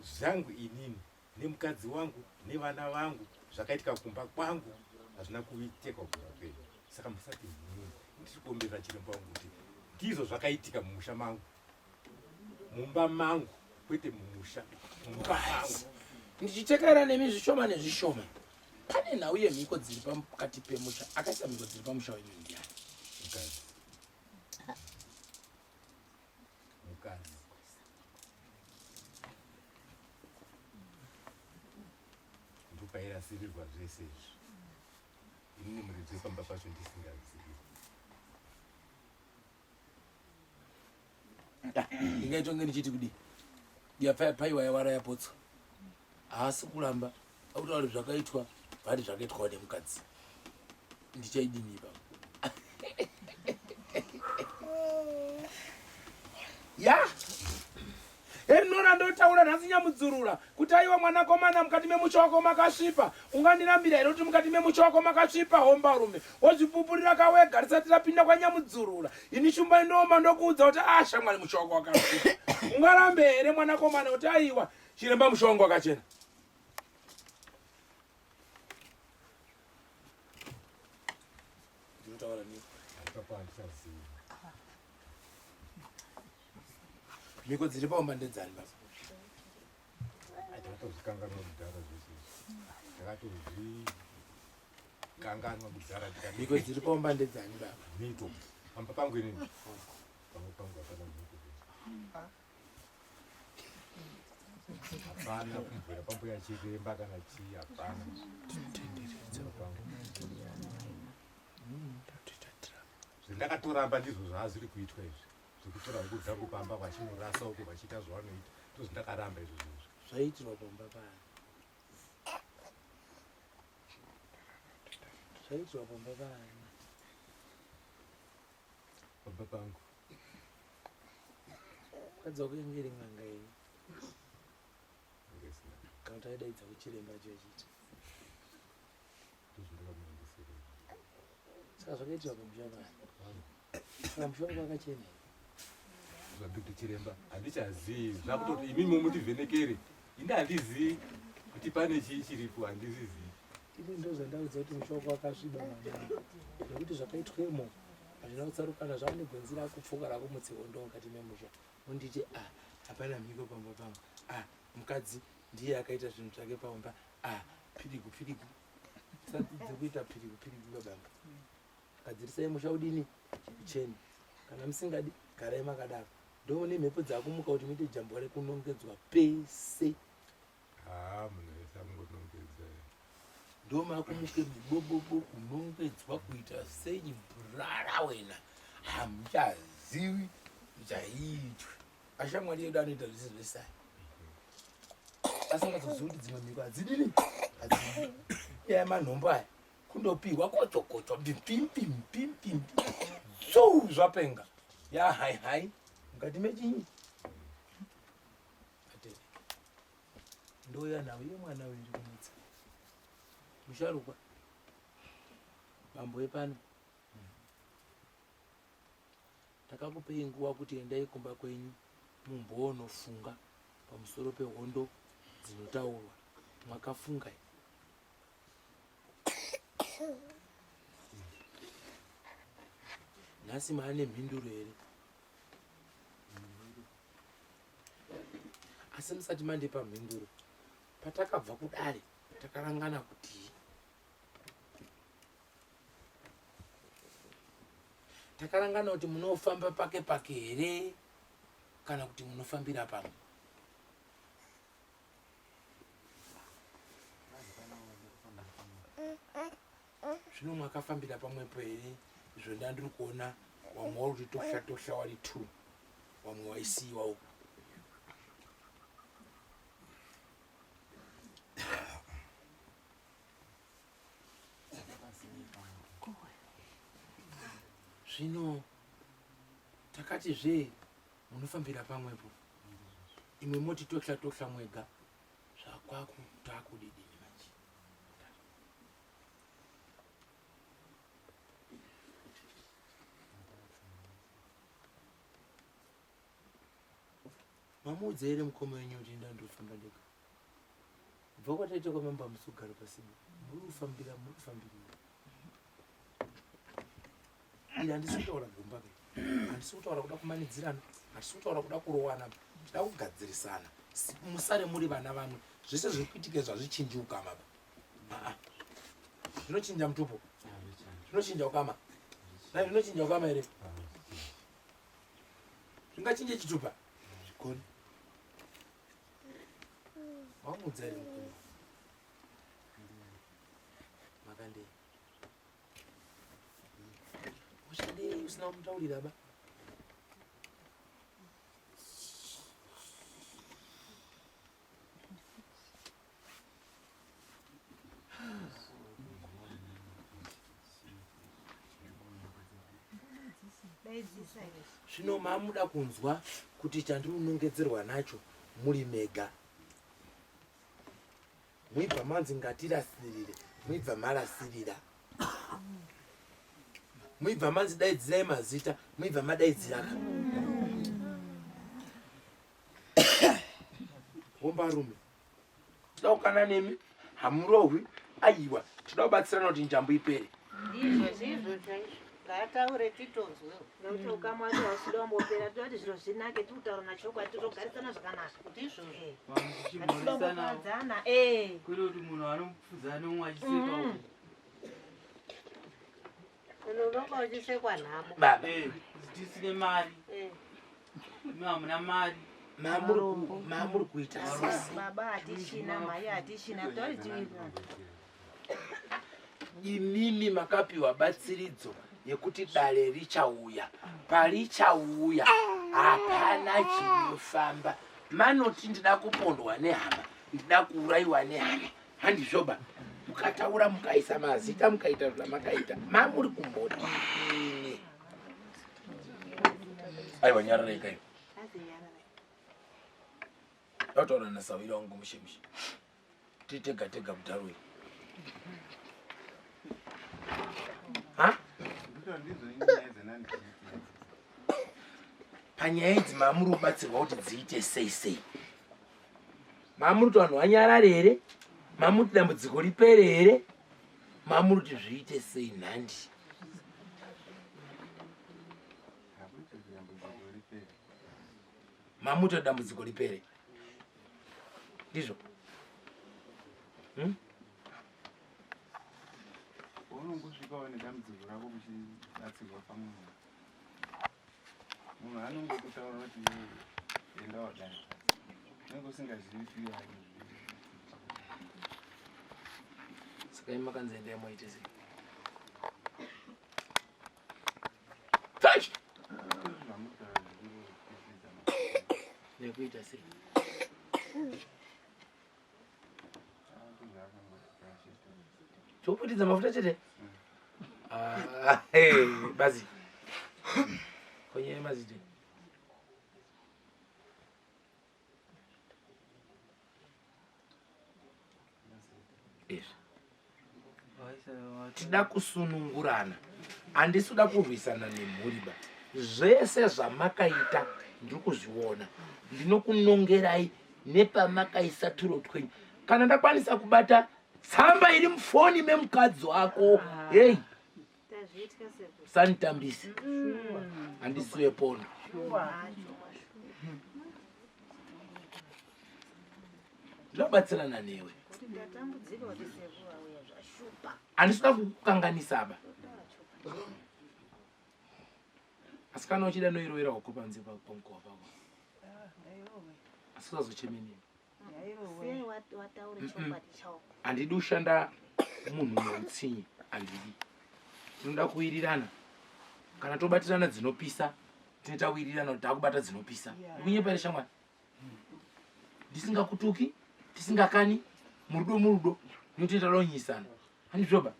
zvangu inini nemukadzi wangu nevana vangu zvakaitika kumba kwangu hazvina kuitekwa kumba kwenyu saka musati mhuri ndiri kuombera chiremba wangu kuti ndizvo zvakaitika mumusha mangu mumba mangu kwete mumusha mumba mangu ndichitekera nemi zvishoma nezvishoma pane nhau yemhiko dziri pakati pemusha akaisa mhiko dziri pamusha wenyu ndiani mukadzi ndopairasirirwa zvese izvi inini muridzi wepamba pacho ndisingazivi ndingaitonge ndichiti kudi yapaiwa yawara yapotswa haasi kuramba akutauri zvakaitwa vari zvakaitwawo nemukadzi ndichaidini ipapo ya erinora ndotaura nhasi nyamudzurura kuti aiwa mwanakomana mukati memusha wako makasvipa ungandinambira here kuti mukati memusha wako makasvipa hombarume wozvipupurira kawega risati rapinda kwanyamudzurura ini shumba indooma ndokuudza kuti shamwari musha wako wakasvipa ungarambe here mwanakomana kuti aiwa chiremba musha wangu wakachena ndinotaura nini mhiko dziri paumba ndedzani baba tatozvikanganwa kudhara zvese takatozvikanganwa kudhara mhiko dziri paumba ndedzani baba mhiko pamba pangu inini pamwe pangu hapana mhiko hapana kumvura pambuya chiremba kana chii hapana zvendakatoramba ndizvo zvaazviri kuitwa izvi zvekutora huku dzangu pamba vachinorasa uko vachiita zvavanoita ndozvendakaramba izvo zvizvo zvaitirwa pamba paya zvaitirwa pamba paya pamba pangu kadza kuenge iri n'anga iyi kana kuti aidaidza kuchiremba chochiti saka zvakaitirwa pamusha paya saka musha wako wakachena zvandikuti chiremba handichazivi zvakutoti imimi mutivhenekere ini handizii kuti pane chii chiripo handizizii ini ndo zvandaudza kuti musha wako wakasviba mwana nekuti zvakaitwemo hazvina kutsarukana zvava negwenzi rakupfuka rako mutsiko ndo mukati memusha unditi hapana mhiko pamba pangu mukadzi ndiye akaita zvinhu zvake paumba pirigu dzekuita pirigu babanga gadzirisai musha udini cheni kana musingadi garai makadaro ndoone mhepo dzakumuka kuti muite jambo rekunongedzwa pese munhu wese amungonongedza ndomakumuke mibobobo kunongedzwa kuita sei mburara wena hamuchazivi muchaitwe ashamwari yedu anoita zvese zvesai asingazozivi kuti dzimwe mhiko hadzidini hadzidi ya manombo aya kundopihwa kochokocho pim so zvapenga ya hai mukati mechinyi atete ndoya nawe iye mwana wiri kumutsa musharukwa bambo wepano takakupei nguva kuti endai kumba kwenyu mumboonofunga pamusoro pehondo dzinotaurwa mwakafunga nhasi maane mhinduro here asi musati mandepa mhinduro patakabva kudare takarangana kuti takarangana kuti munofamba pake here kana kuti munofambira pamwe zvino mwakafambira pamwepo here izvo ndandiri kuona wamwe wari kuti tosha wari 2 wamwe waisiyiwa uku zvino takatizve munofambira pamwepo imwe moti tosha mwega zvakwakutakudidini manje mamuudza here mukoma wenyu kuti ndandofamba ndega bva kwataita kwamamba musugara pasibo murikufambirira iri handisi kutaura gomba kai handisi kutaura kuda kumanidzirana handisi kutaura kuda kurowana tida kugadzirisana musare muri vana vamwe zvese zviri kuitika zvazvichinji ukama zvinochinja mutupo zvinochinja ukama nai zvinochinja ukama here zvingachinje chitupa zvikoni mamudza here mukoma makandei ushandei usina kumutaurira ba zvino mamuda kunzwa kuti chandiunongedzerwa nacho muri mega muibva manzi ngatirasirire muibva marasirira muibva manzi daidzirai mazita muibva madaidziraka wombarume tida kukana nemi hamurohwi aiwa tida kubatsirana kuti njambo ipere ndizvo ngataure titonzwe ngekuti ukamwati wasida wambopera toti zviro zvinake tikutaura nachokwadi togarisana zvakanaka ndizvozvo vatinombopadzana kuri kuti munhu anomupfudza nomwe achiseka uku unonga uchisekwa nhamo tisine mari hamuna mari mamuri kuita baba hatishina mai hatishina tori tiwina imimi makapiwa batsiridzo yekuti dare richauya parichauya hapana chinofamba manoti ndida kupondwa nehama ndida kuurayiwa nehama handizvoba mukataura mukaisa mazita mukaita zvamakaita mamuri kumbodini aiwa nyararai kai tautaura nasawira wangu mushemushe titega mutaroi panyaya idzi mamuri kubatsirwa kuti dziite sei mamuri kuti vanhu vanyarare here mamuri kuti dambudziko ripere here mamuri kuti zviite sei nhandi mamuri kuti dambudziko ripere ndizvo unongosvikawo nedambudziko rako muchibatsirwa pamunhu munhu anongototaura kuti enda wadai unenge usingazivi fiya saka imakanzi endai moite sei nekuita sei chokuputidza mafuta chete. Basi kwenye mazite tida kusunungurana, handisi kuda kurwisana nemhuriba. Zvese zvamakaita ndiri kuzviona, ndinokunongerai nepamakaisa turo twenyu. Kana ndakwanisa kubata tsamba iri mufoni memukadzi wako, hei sanitambisi, handisiwe pondo. Ndinobatsirana newe, handisida kukanganisaba. Asi kana uchida noirovera wako panze pamukova pako, asi usazochemeni. Handidi kushanda munhu neutsinye, handidi. Tinoda kuwirirana. Kana tobatirana dzinopisa, tinoita kuwirirana kuti takubata dzinopisa. Kunyepa shamwari. Ndisingakutuki, tisingakani, murudo, notoita lonyisana. Handizvoba?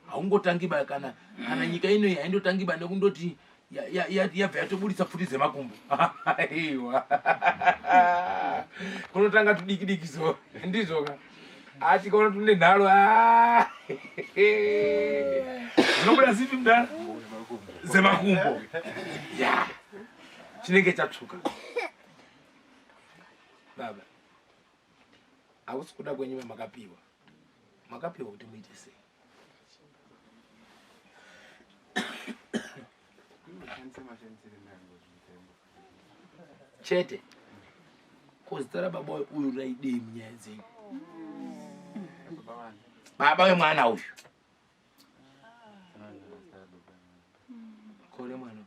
Haungotangiba kana nyika ino haindotangiba nekundoti yabva yatobudisa pfuti dzemakumbo. Aiwa. Kunotanga tudikidikiso, ndizvoka. Ati kaona tune nharo, dzinobuda zipi mudara? Dzemakumbo. Ya. Chinenge chatsvuka. Baba, hausi kuda kwenyu makapiwa. Makapiwa kuti muite sei? Chete. Kozitara baba uyu raidei munyaya dzenyu. Baba wemwana uyu. Kore mwana.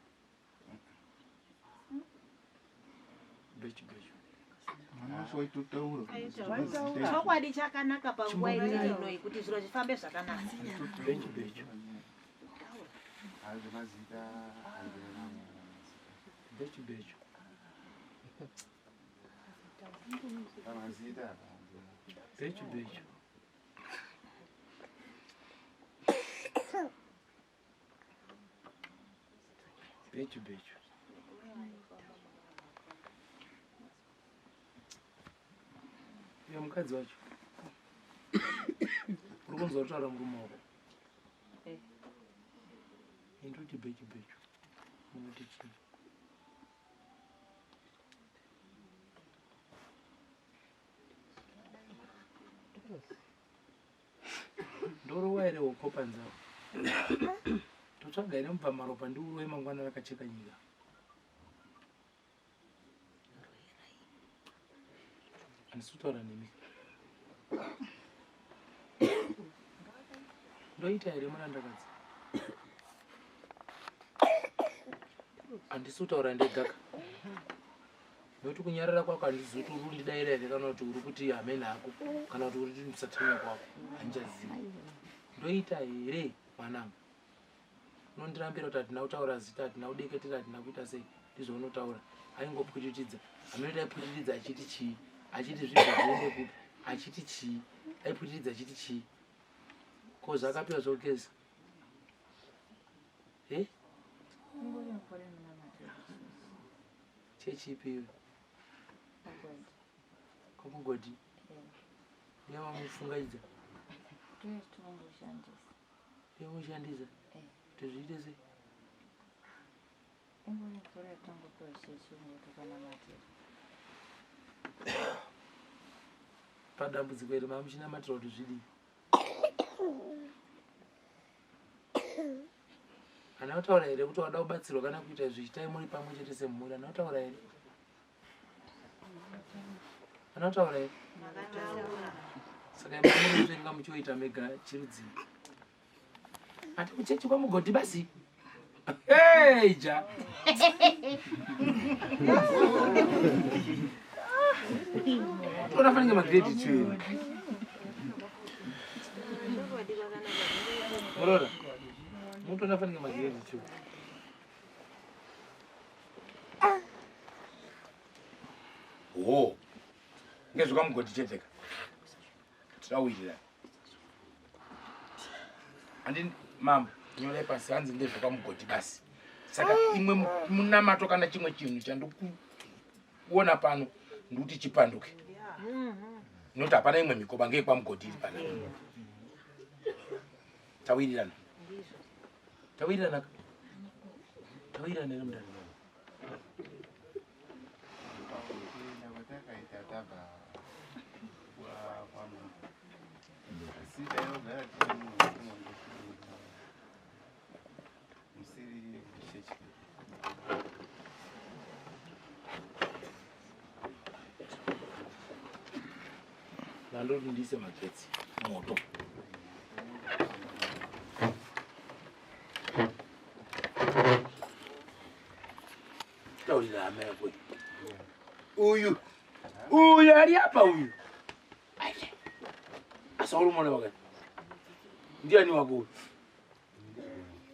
Bechu. Chokwadi chakanaka panguva ino kuti zviro zvifambe zvakanaka. Bechu. Bechu. Ya mukadzi wacho. Uri kunzwa kutaura murume wako. Indoti bechu. Munoti chii? Ndorowa ere wokopa nzao. Totsvaga ere mubva maropa ndiurowe mangwana vakacheka nyika. Handisi kutaura nemi. Ndoita ere murandakadzi? Handisi kutaura ndegaka. Nokuti kunyarara kwako handisi kuti uri kundidaira ere kana kuti uri kuti hamena hako kana kuti uri kuti musatanya kwako. Handichazivi. Ndoita ere mwanangu? Unondirambira kuti hatina kutaura zita, hatina kudeketera, hatina kuita sei? Ndizvo unotaura. Aingopwititidza. Anoita aipwititidza achiti chii? Achiti zvibva zviende kupi? Achiti chii? Aipwititidza achiti chii? Ko zvakapiwa zvokugeza? Chechipi iwe? Kwamugodi? Yavamufungaidza? Yamushandisa? Kuti zviite sei? Padambudziko iri mamuchinamatira kuti zvidii? Hana kutaura ere kuti wada kubatsirwa kana kuita zvichitai muri pamwe chete semhuri? Hana kutaura ere? Hana kutaura ere? Saka imamunotenga muchioita mega chirudziro. Ati kuchechi kwamugodi basi? Ja. Unafanira magrade tu. Murora. Muntu unafanira magrade tu. Oh. Ngezwe kwamugodi cheteka. Trawirira. Andi mama nyore pasi hanzi ndezvo kwamugoti basi. Saka imwe munamato kana chimwe chinhu chandikuona pano nduti chipanduke. Noti hapana imwe mikoba ngeye kwamugoti iri pana. Tawirirana. Tawirirana. Tawirirana nemundani. Nando ndise magetsi moto. Taurira amera kwe. Uyu ari apa uyu? Asa urumona wakati. Ndiani wako?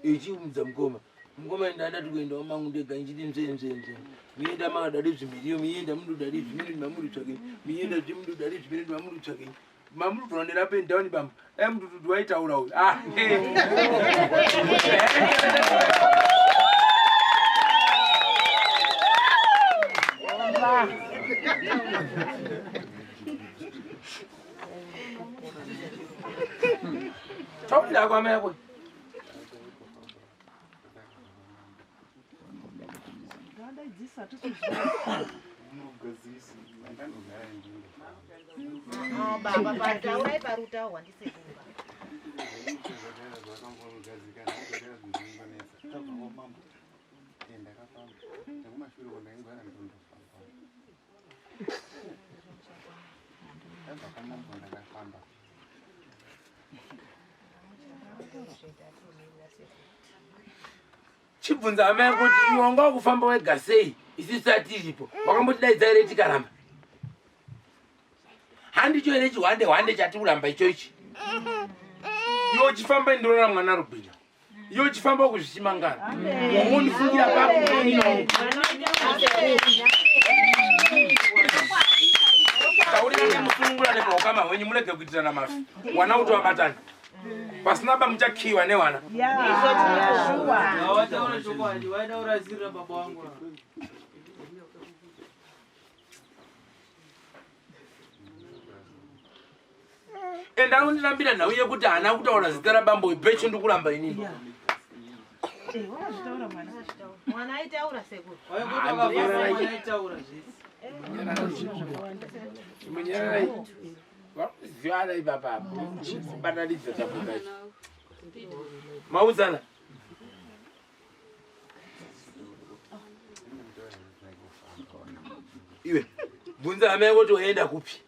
Ichi umza mkoma. Mkoma ndada tukwenda omangu ndega injidi nzenze. Mienda manga dadi zimiriyo, mienda mundu dadi zimiri mamuru tsake. Mienda mundu dadi zimiri mamuru tsake. Mamuru tunondera up and down bamba. Mtu tuwaita ura uyu. Taurira kwa mea kwe. Baba pataura paruta wandise kumba. Chibvunza amai kuti iwe wanga wakufamba wega sei isusu atiripo wakambotidaidza ere tikaramba. Handicho ere chihwande chati uramba ichoichi. Iwe uchifamba indorora mwana rugwinya. Iwe uchifamba kuzvichimangara. Wangonifungira papo ino. Taurira musunungura nemukama wenyu murege kuitirana mafu. Wana uto wabatani. Pasina ba muchakiwa ne wana. Wadaura zira baba wangu. Enda undinambira nauye kuti hana kutaura zita rabambo ipecho ndikuramba inini. Mwana aitaura sekuru. Mwana aitaura zvese. Munyarai. Zviara ibaba. Bataliza tabukachi. Mauzana. Iwe, bunza amai kuti uenda kupi?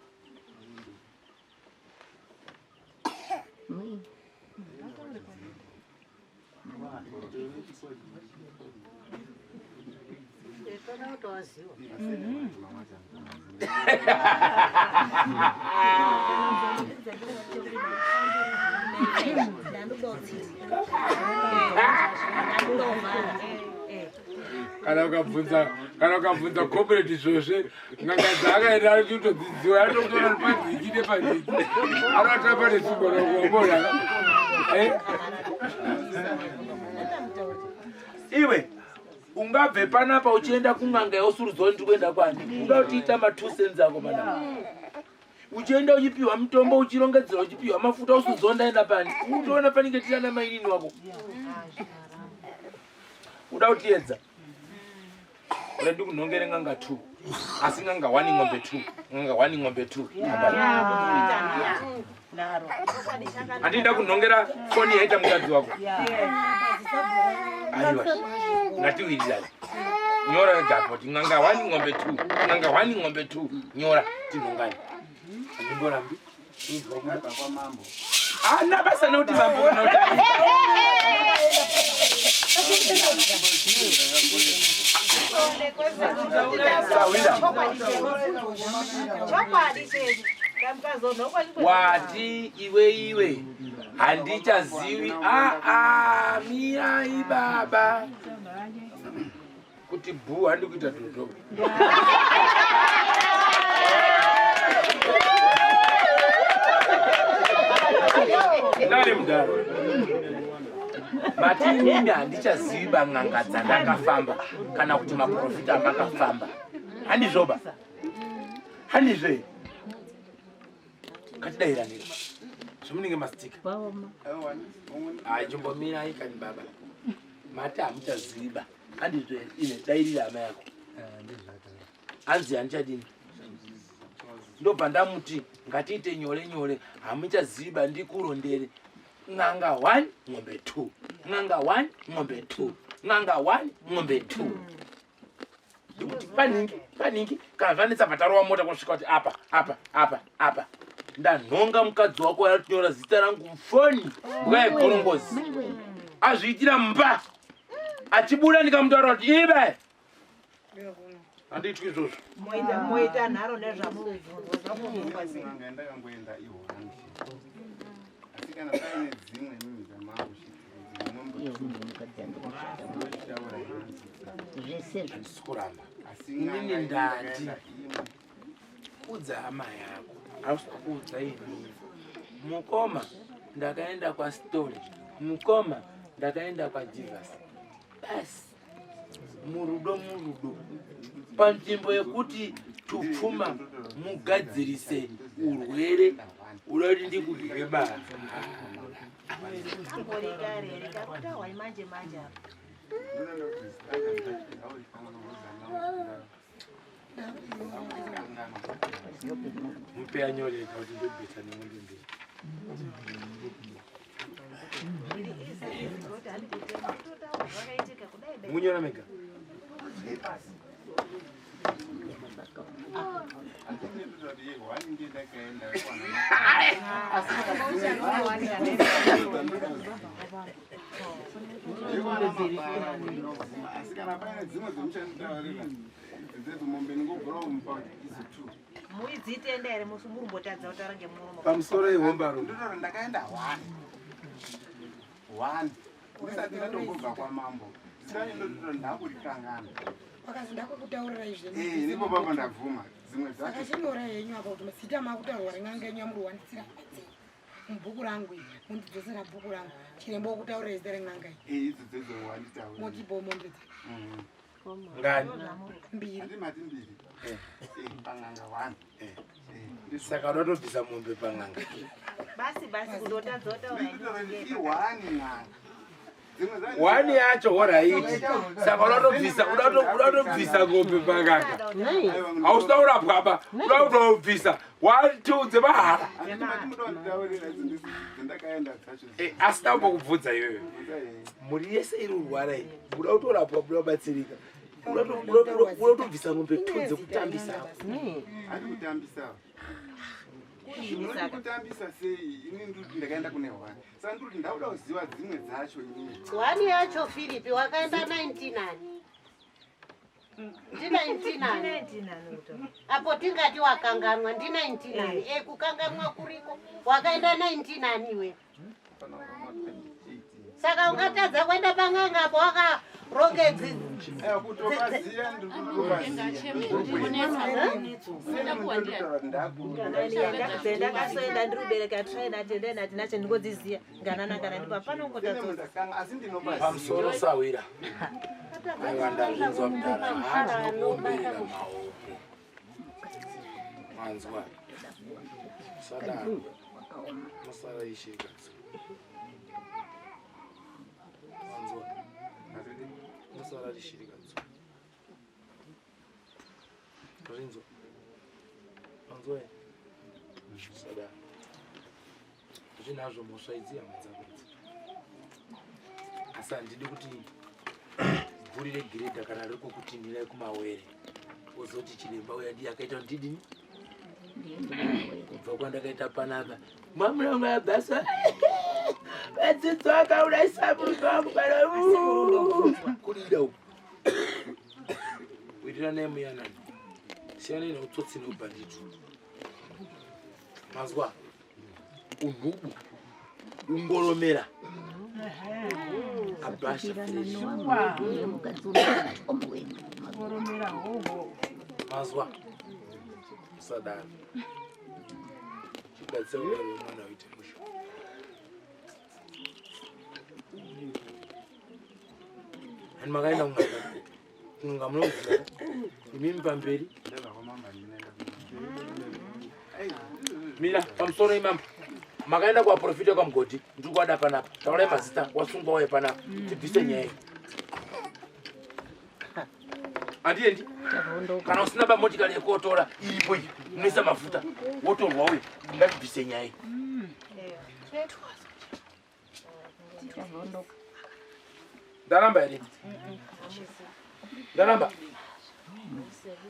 Kana ukabvunza corporate zvose nganga dzakaenda kutodzidziwa atotora padziki nepadziki anotapa nesuko rokuombora. Iwe ungabve panapa uchienda kun'anga yosurudzwa ndi kuenda kwani? Ungautiita matusenzi ako pana. Uchienda uchipiwa mutombo uchirongedzera uchipiwa mafuta usuzondaenda pani? Utoona panenge tirana mainini wako. Uda kutiedza. Ura ndikunongere ng'anga 2. Asi ng'anga 1 ng'ombe 2. Ng'anga 1 ng'ombe 2. Andinda kunongera foni yaita mukadzi wako. Aiwa. Ngatiwirirane. Nyora gapo ng'anga 1 ng'ombe 2. Ng'anga 1 ng'ombe 2. Nyora tinongani. Ndimborambi. Ndibva kwa mambo. Ana basa nauti mambo nauti. Wati iwe handichazivi mira ibaba kuti bhu handikuita toto. Nani mdaro? Mati mimi handichaziva ng'anga dzandakafamba kana kuti maprofita amakafamba. Handizvoba. Handizve. Katidairanira. Zvomunenge mastika. Chimbomira ikani baba. Mati hamuchaziva. Handizve ine dairira hama yako. Hanzi handichadini. Ndobva ndamuti ngatiite nyore nyore hamuchaziva ndikurondere. Ng'anga 1 ng'ombe 2. Ng'anga 1 ng'ombe 2. Ng'anga 1 ng'ombe 2. Ndikuti paningi kana zvanetsa bhataro wa mota kusvika kuti apa. Ndanhonga mukadzi wako yaratinyora zita rangu mufoni bwayegorongozi. Azviitira mba. Achibuda ndikamutaura kuti ibe. Handitwi izvozvo. Moita nharo nezvamurubvunzo. Ndakangoenda iwani. Asi kana paine dzimwe mimi dzamakushitirwa Sikuramba. Inini ndati udza hama yako. Ausikuudza ini. Mukoma ndakaenda kwa Stone. Mukoma ndakaenda kwa Divas. Basi. Murudo. Panzvimbo yekuti tupfuma mugadzirise urwere urati ndikudheba. Mupe nyore kuti ndobeta nemundende. Munyora mega. Muidzitenda here murumbotadza kutaura ngemuromo. Pamusoro yehombaru. Ndakaenda 1. Ndisati ndatombobva kwamambo. Ndisati ndotoro ndakurikangana. Wakazi ndakakutaurira izvi. Ndipo papa ndabvuma. Dzimwe dzacho. Akachinyora henyu apa kuti masita makutaurwa ringanga yenyu yamurwanisira. Mubhuku rangu iri. Mundidzosera bhuku rangu. Chirembo kutaurira zita renganga iyi. Idzo dzedzo wanditaura. Motipo mombedza. Ngani? Mbiri. Ndimati mbiri. Panganga 1. Saka unotobvisa mombe pang'anga. Basi kundotadza kutaura i 1 ng'anga. Wani yacho oraiti. Saka unotobvisa ng'ombe pang'anga. Hausitaura baba. Unotobvisa 1 2 dzemahara. Asina kumbokubvunza iyoyo. Muri yese iri urwara iyi. Muda kutorapwa munobatsirika. Unotobvisa ng'ombe 2 dzekutambisa. Ari kutambisa. Kutambisa sei? Ini nduri ndakaenda kune 1. Saka nduri ndauda kuziva dzimwe dzacho inini. 1 yacho Philip wakaenda 99. Ndi 99. Apo tingati wakanganwa ndi 99. Kukanganwa kuriko wakaenda 99 iwe. Saka ungatadza kuenda pang'anga apo wakarongedzi. Kutobaziya ndakasoenda ndirubereka traina tendena tinacho ndingodziziya nganana ndipo pano ngotadzoza. Pamusoro sawira. Aiwanda zvinzwa mudara. Haanokumbira maoko. Manzwa. Sadaro. Musara ishika. Manzwa. Musara ishika. Rinzo. Manzwa. Sadaro. Zvinazvo mosvaidziya madzakudzi. Asi handidi kuti vhurire giredha kana rekuti ndirai kumawere. Wozoti chiremba uya ndiye akaita ndidini? Kubva kwandakaita panapa. Mwamuna wangu basa. Vadzidzi vakaurayisa munhu wangu kana kurida uku. Kuitira naye muyanani. Siyana neutsotsi neubhanditu. Mazwa. Unhubu. Ungoromera. Abasha fresh. Mazwa. Sadaro. Chibatsira mwana uite musho. Ani makaenda kungamulonzi. Imimi pamberi. Mira, pamusoro imamba. Makaenda kwa profita kwa mgodi. Ndiri kwada panapa. Taura mazita wasungwa waye panapa. Tibvise nyaya. Andiendi. Kana usina ba motikari yekotora iripo iyi. Unoisa mafuta. Wotorwa uye. Ngatibvise nyaya. Ndaramba ere. Ndaramba.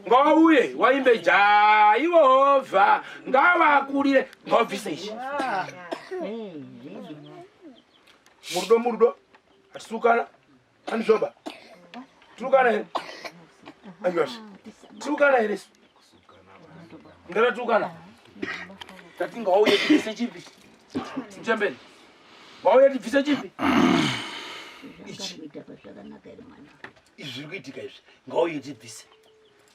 Ngauye waimbe Jehova ngavakurire ngabvise ishi. Murudo atisukana anzoba. Tukana ere. Ayosha. Tukana ere. Ngara tukana. Tati ngauye tibvise chipi. Mtembeni. Ngauye tibvise chipi. Izvi kuitika izvi ngauye tibvise.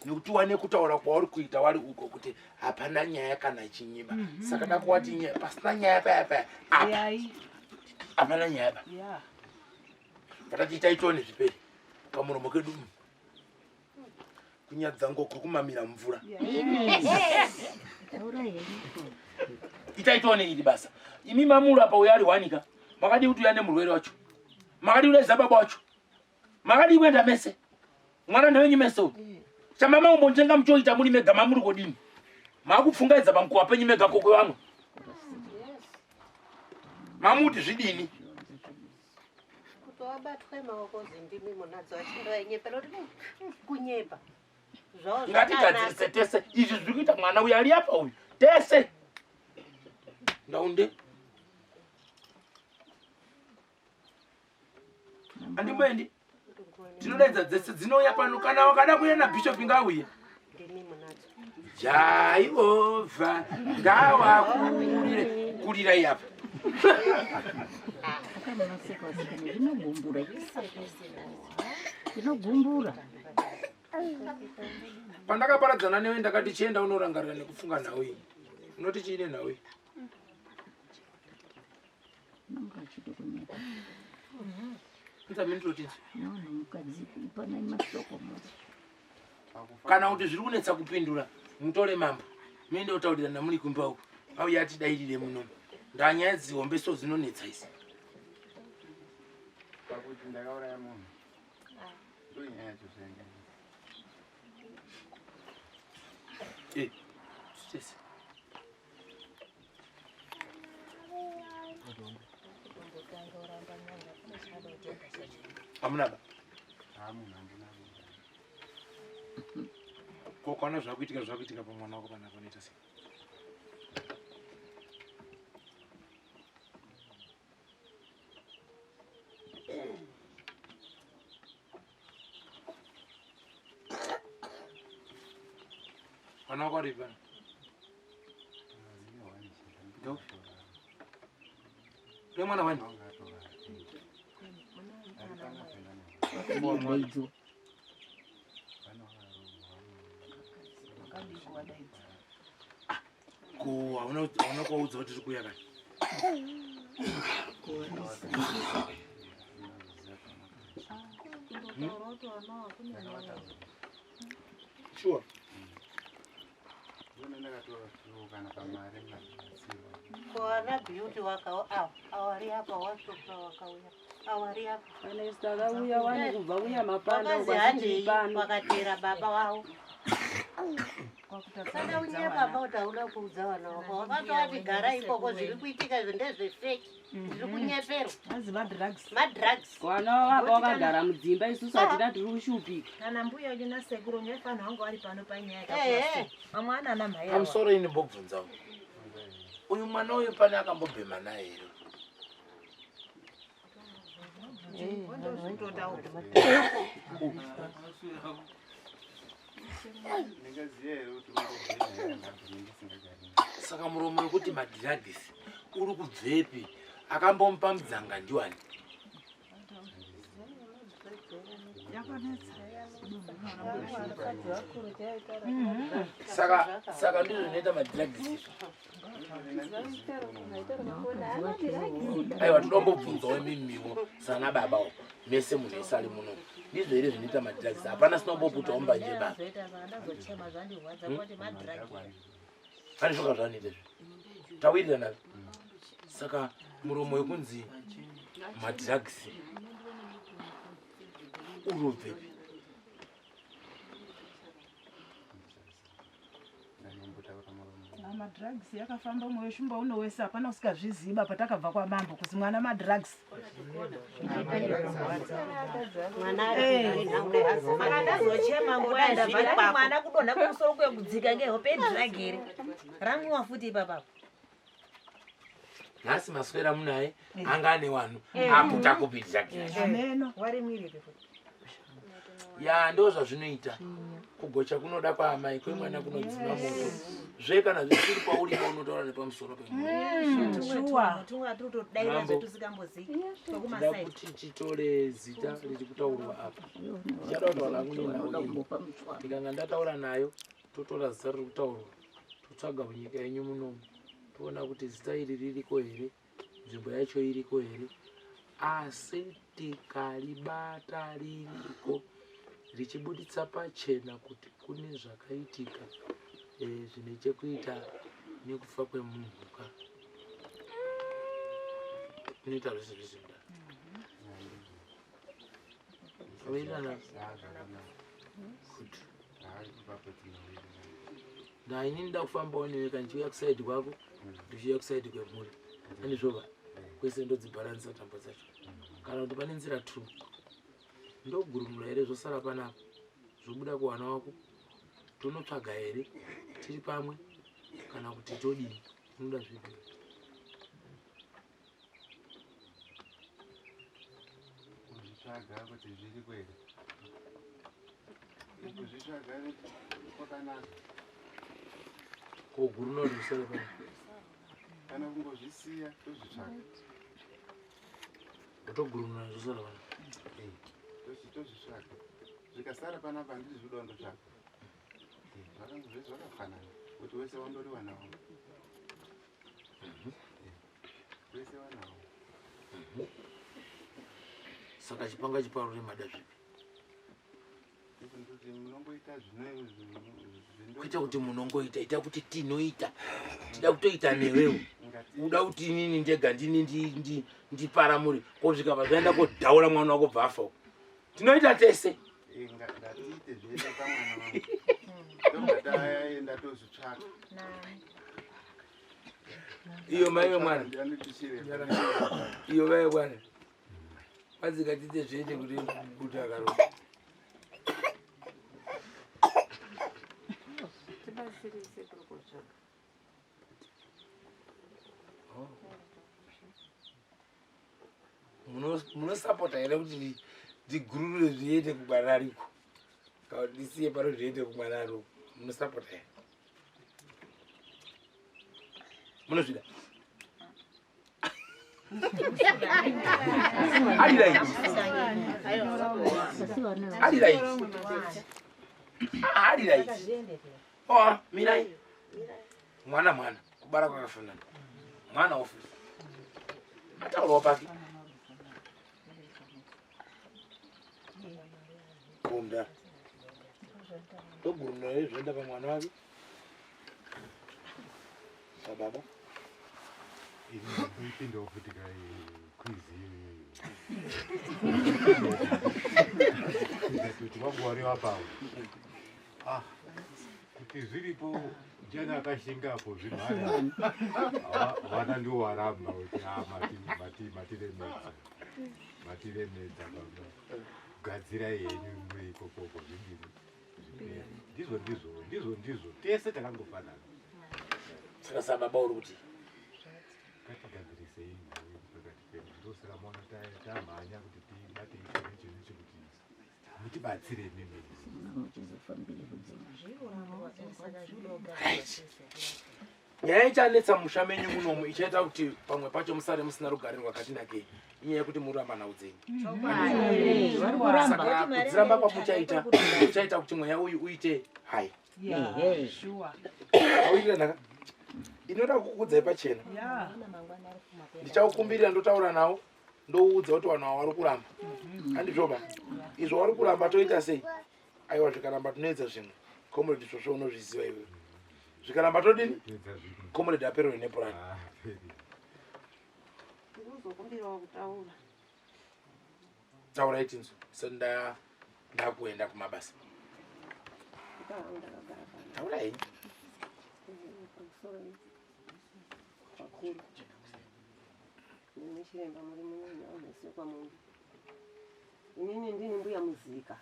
Nekuti wane kutaura kwauri kuita wari uko kuti hapana nyaya kana chinyima. Saka ndakuwati nyaya pasina nyaya paya. Hapana nyaya pa. Patati taitone zviperi. Pamuromo kedu. Kunyadza ngokuru kumamira mvura. Itaitone iri basa. Imi mamuru apa uyari wanika. Makadi kuti uyane murwere wacho. Makadi uleza baba wacho. Makadi uenda mese. Mwana ndewenyu mese uyu. Chamama umbonjenga mchoita muri mega mamuri kodini. Makupfungaidza pamkuwa penyu mega koko wamwe. Mamuti zvidini. Kutowabatwe maoko zindimi munadzo achindo yenyepero kunyepa. Ngatigadzirise tese izvi zviri kuita mwana uyu ari apa uyu. Tese. Ndaunde. Andimbendi. Tinodaidza dzese dzinouya pano kana wakada kuuya naBishop ngauye. Jehova ngavakurire kurirai apa. Inogumbura. Pandakaparadzana newe ndakati chienda unorangarira nekufunga nawe. Unoti chiine nawe. Kana kuti zviri kunetsa kupindura mutore mambo muende kutaurirana muri kumba uko auya atidairire muno ndanyaya dzihombeso zinonetsa isi. Pakuti ndakauraya munhu ndoinyaya yachozenga. Tese. Amuna ba. Hamuna ndina. Kokwana zvakuitika pamwana wako pana kunoita sei. Mwana wako ari pana. Ndo. Mwana wani. Maidzo. Ko hauna kwaudza kuti tiri kuya kani. Sure. Kuwana beauty wakao awari hapa watoto wakauya. Awari hapa. Anestaka uya wani kubva uya mapanda ukasichipano wakatera baba wao. Kana unya baba utaula kuudza vana wako. Wakatoti gara ikoko zviri kuitika ndezvefeki. Zviri kunyepero. Azi madrugs. Madrugs. Vana wavo vakagara mudzimba isusu hatina tiri kushupika. Kana mbuya uyu nasekuru nyefana wangu vari pano panyaya yakakura. Mamwe anana mai avo. Pamusoro ini mbobvunza uyu mwana uyu pane akambobhema naye here. Saka muromo wekuti madhiragisi uri kubvepi akambomupa mudzanga ndiwani. Saka ndizvo zvinoita madhiragisi. Aiwa toda kumbobvunzawo mimiwo sana babawo mese munhu esari muno Ndizvo here zvinoita madrugs. Hapana sinomboputa mbanje baba. Ndazochema zvandirwadza kuti madrug. Pane zvoka zvanoita izvo. Tawirirana. Saka muromo wekunzi madrugs urobvepi? Madrugs yakafamba moyo shumba unowesa hapana usikazviziba patakabva kwamambo kuzi mwana madrugs. Ndazochema nguva ndabva mwana kudonha kumusoro kwekudzika ngehope drug here. Ramwiwa futi ipapapo. Nhasi maswera munaye anga ane wanhu aputa kupitira Ameno. Wari mwiripe futi. Ya ndo zvazvinoita. Kugocha kunoda kwaamai kwemwana kunodzima moto. Zvekana zvisiri pauri paunotaura nepamusoro pemwana. Tunga tutodaira zvetusikambozivi. Tinoda kuti titore zita riri kutaurwa apa. Ndichada kutaura nayo. Ndikanga ndataura nayo totora zita riri kutaurwa. Totsvaga munyika yenyu munomu. Toona kuti zita iri ririko here, nzvimbo yacho iriko here. Asi tikaribata ririko richibuditsa pachena kuti kune zvakaitika zvine chekuita nekufa kwemhuka. Inoita zvese zvisinda. Awirirana. Kuti. Na inini nda kufambawo newe kanchiuya kusaidi kwako ndichiuya kusaidi kwemhuri. Andizvova kwese ndodzibhalanisa tambo dzacho. Kana kuti pane nzira 2 ndogurumura here zvosara panapa zvobuda kuwana wako tonotsvaga here tiri pamwe kana kuti todini unoda zvipi? Kuzvitsvaga kuti zviri kwere kuzvitsvaga kwakanaka kogurumura kuti zvisare panapa kana kungozvisiya tozvitsvaga otogurumura zvosara panapa tozvitsvaga zvikasara panapa handiti zvoda kundotsvaga zvakange zvese zvakafanana kuti wese wandoriwa nawo wese wanawo. Saka chipanga chiparure mada zvipi? Kuti munongoita zvinoizvo kuita kuti munongoita ita kuti tinoita tida kutoita newewo uda kuti inini ndega ndiparamuri kusvika pazvaenda kodhaura mwana wako bvafa tinoita tese. Ngatiite zveita pamwana wangu tongataenda tozvitsvaga iyo maiwe mwana iyo maiwe mwana mazikatite zvete kuti kuti akarova munosapota here kuti ndigururire zviende kumwana ariko kana kuti ndisiye pano zviende kumwana ariko munosapota here munozvida Alright. Oh, mirai. Mwana kubara kwakafanana. Mwana ofisi. Hata ulopaki. Kumda. Togurumura zvoenda pamwana wake. Baba. Ipinda futi kai kwizi. Kuti wabwari wapawo. Kuti zviripo jana akashingapo zvimhara. Vana ndio waramba kuti matiremedza baba. Gadzira yenyu muri kokoko zvindiri. Ndizvo tese takangofanana. Saka sababa uri kuti katigadzirise inhawe pakati pedu ndosaka mona tamhanya kuti tibate icho kuti mutibatsire nemi nyaya ichanetsa musha menyu munomu ichaita kuti pamwe pacho musare musina rugare rwakatinakei inyaya yekuti muramba nhau dzenyu. Saka kudziramba kwamuchaita kuchaita kuti mweya uyu uite hai. Auirirana inoda kukudzai pachena. Ndichaukumbirira ndotaura nawo ndoudza kuti vanhu ava vari kuramba handizvoba izvo vari kuramba toita sei aiwa zvikaramba tinoedza zvimwe comrade zvosvo unozviziva iwewe zvikaramba todini comrade apererwe nepurani ndikuzokumbirawo kutaura taurai tinzo sati ndakuenda kumabasa taurai pakuru ndine chiremba muri munyanya unosekwa mundu inini ndini mbuya muzika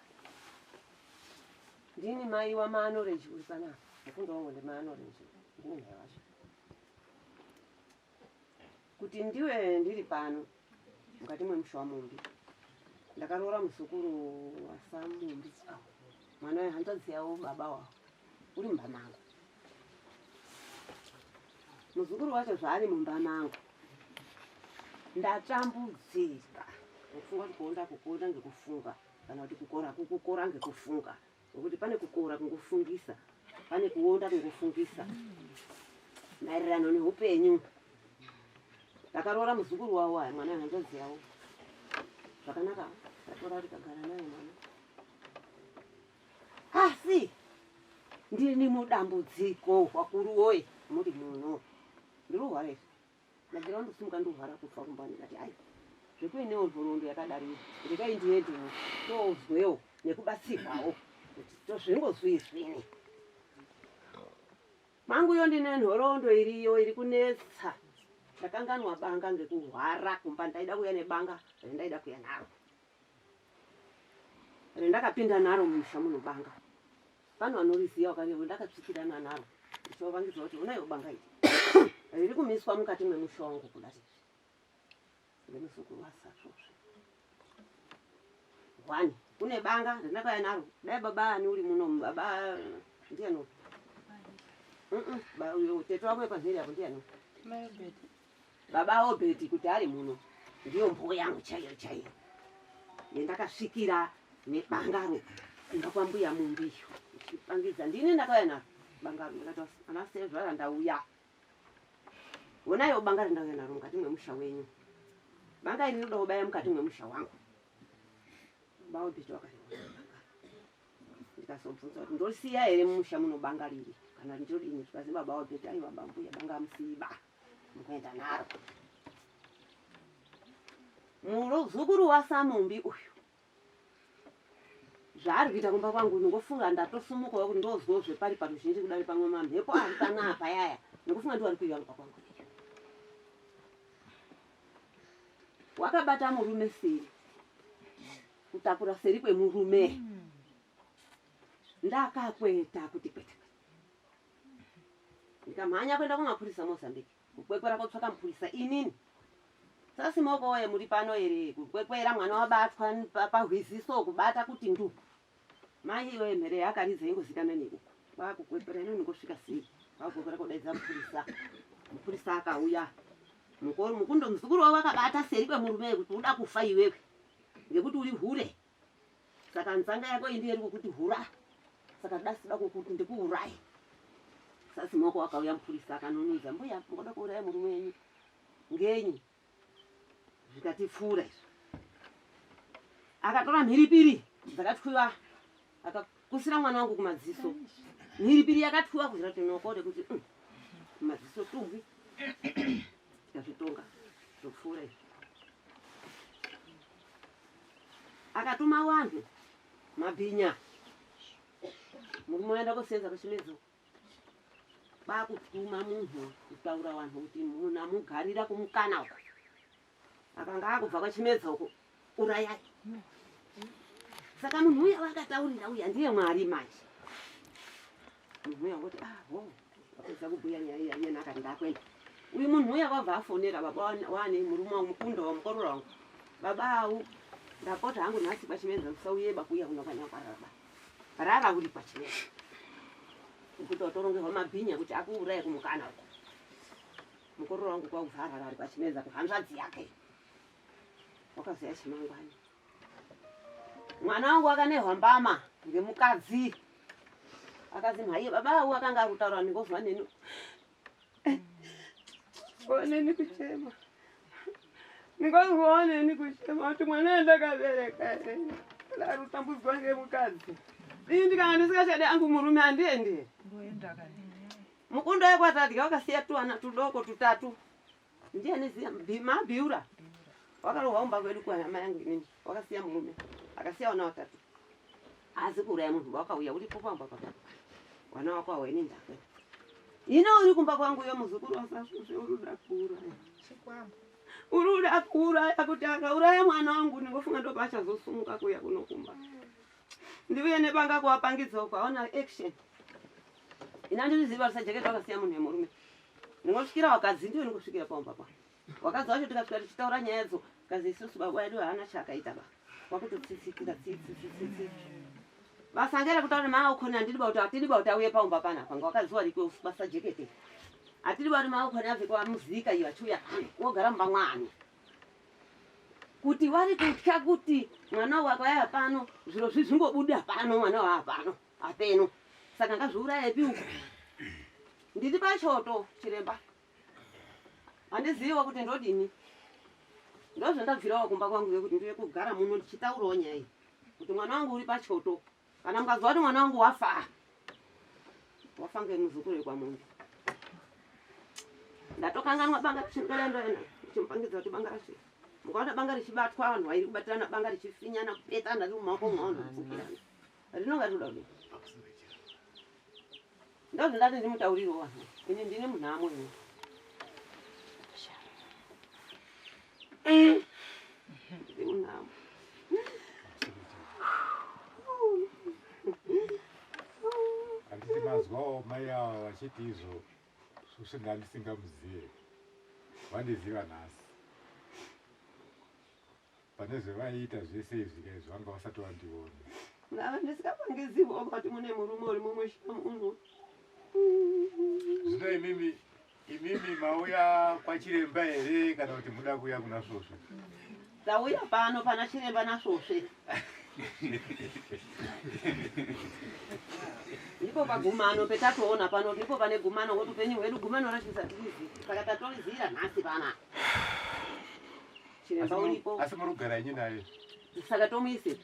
ndini mai wamaanoreji uri panapa akundoongo ndemaanoreji ndini mai wacho kuti ndiwe ndiri pano mukati mwemusha wamumbi ndakaroora muzukuru wasamumbi mwana wehanzvadzi yavo baba wavo uri mumba mangu muzukuru wacho zvaari mumba mangu ndatambudzika kufunga kuti kuonda kukora ngekufunga kana kuti kukora ngekufunga nokuti pane kukora kungofungisa pane kuonda kungofungisa maererano neupenyu ndakaroora muzukuru wavo aya mwana wehanzvadzi yavo zvakanaka ndatora tikagara naye mwana asi ndini mudambudziko wakuru woye muri muno ndiruhwara izvi ndagira ndosimuka ndohwara kufa kumbani ndati ai zvekuinewo nhoroondo yakadariyo rekai ndiendewo toozwewo nekubatsirwawo kuti tozvingozwi zvini manguyo ndine nhoroondo iriyo iri kunetsa ndakanganwa banga ngekuhwara kumba ndaida kuya nebanga rendaida kuya naro rendakapinda naro mumusha munobanga pano vanoriziva wakarevo ndakatsvikirana naro ndichovangidzwa kuti unayo banga iri riri kumiswa mukati mwemusha wangu kudati ngemusukuru wasatozve wani kune banga rendakauya naro dai baba ani uri muno baba ndiano tete wako wepanheri apo ndiano baba Obedi kuti ari muno ndiyo mbuya yangu chaiyo chaiyo yendakasvikira nebangaro kumba kwambuya mumbiyo ichipangidza ndini ndakauya naro bangaro ndakati ana Sezvara ndauya wonayo banga rendauya naro mukati mwemusha wenyu banga iri rinoda kubaya mukati mwemusha wangu baba Obedi wakariona ndikasobvunza kuti ndorisiya here mumusha muno banga riri kana ndodini zvikazi baba Obedi aiwa bambuya banga musiba mukuenda naro muzukuru wasamumbi uyu zvaari kuita kumba kwangu ndingofunga ndatosumukawo kuti ndozwawo zvepari paruzhinji kudari pamwe mamhepo ari panapa yaya ndingofunga ndiwari kuiva kumba kwangu wakabata murume seri kutakura seri kwemurume ndakakweta kuti kwete ndikamhanya kuenda kumapurisa Mozambique kukwekwera kotsvaka mupurisa inini sasi maoko oye muri pano here kukwekwera mwana wabatwa pahwiziso kubata kuti ndu mai iwe mhere yakaridza ingozikana neuku kwakukwepera ino ningosvika sei kwakukwepera kodaidza mupurisa akauya mukundo muzukuru wavo wakabata seri kwemurume kuti uda kufa iwewe ngekuti uri hure saka nzanga yako indi iri kukuti hura saka dasida kukuti ndikuurayi sasi maoko wakauya mupurisa akanonudza mbuya ngoda kuuraya murume wenyu ngenyi zvikatipfuura izvo akatora mhiripiri dzakatwiwa akakusira mwana wangu kumadziso mhiripiri yakatwiwa kuzira kuti nokode kuti madziso tumbi tikazvitonga zvopfuura izvo akatuma vanhu mabhinya murume unoenda kusenza kuchimedzo bakutuma munhu kutaura vanhu kuti munamugarira kumukana uko akanga akubva kwachimedza uko urayai saka munhu uya wakataurira uya ndiye Mwari manje munhu uya ngoti apedza kubhuya nyaya iyena akati ndakwenda uyu munhu uya wabva afonera baba wane murume wamukunda wamukorora wangu baba awu ndapota hangu nhasi kwachimedza usauye bakuya kunokanya kwaraba rara uri kwachimedza kuti watorongerwa mabhinya kuti akuuraye kumukana uko mukorora wangu kwakuvharara ari pachimedza kuhanzvadzi yake wakaziya chimangwani mwana wangu akanehwa mbama ngemukadzi akazi mhaiye baba awu akanga ari kutaura ndingozwa neni oneni kuchema Ngooneni kuchema kuti mwana ndakabereka ari kutambudzwa ngemukadzi ii ndikana ndisikachade angu murume handiendi mukundo yekwatadya wakasiya tuana tudoko tutatu ndiani mabhiura wakarohwa umba kwedu kuhama yangu inini wakasiya murume akasiya wana watatu asi kuuraya munhu wakauya uripo pamba pakati wana wako aweni ndakwe ino uri kumba kwangu yo muzukuru wasasvosve uruda kuuraya uruda kuuraya kuti akauraya mwana wangu ndingofunga ndo pachazosumuka kuya kunokumba ndiuye nepanga kuwapangidzawo kwaona action ina ndiriziva risajeketa wakasiya munhu wemurume ndingosvikira wakadzi ndiyo ndingosvikira paumba pa wakadzi wacho tikasvika tichitaura nyaya dzo kazi isusu baba edu haana chaakaita ba wakutotsitsikira tsitsitsitsi vasangera kutaura maaukhoni handidiba kuti hatidiba kuti auye paumba pana panga wakadziwa rikwe basa jekete hatidiba kuti maaukhoni abve kwamuzika iyo achiuya wogara mumba mwani kuti wari kutya kuti mwana wako yaya pano zviro zvizvingobuda pano mwana wa pano apeno saka ngazviurayepi uko ndiri pachoto chiremba handiziva kuti ndodini ndozvandabvirawo kumba kwangu yekuti ndiye kugara muno ndichitaurawo nyaya iyi kuti mwana wangu uri pachoto kana mukazwa kuti mwana wangu wafa ngemuzukuru wekwamunhu ndatokanganwa banga richindoendoenda chimupangidza kuti banga rasvika mukaona banga richibatwa vanhu vairi kubatirana banga richifinyana kupetana riri mumaoko mwavanhu kupfukirana rinonga rinoda kudini ndozvindati ndimutauriro vanhu ini ndine munhamo ini ndine munhamo handisi mazwawo mai ava vachiti izvo susvinga ndisingamuzive wandiziva nhasi pane zvevaiita zvese izvi kaizvi vanga vasati vandiona ngava ndisikapangizivawo kuti mune murume uri mumusha muno zvino imimi mauya kwachiremba here kana kuti muda kuuya kuna svosve tauya pano pana chiremba nasvosve ndipo pagumano petatoona pano ndipo pane gumano kuti upenyu hwedu gumano rachizatirizi saka tatoriziira nhasi pana chiremba uripo asi murugara inyi naye saka tomuisepi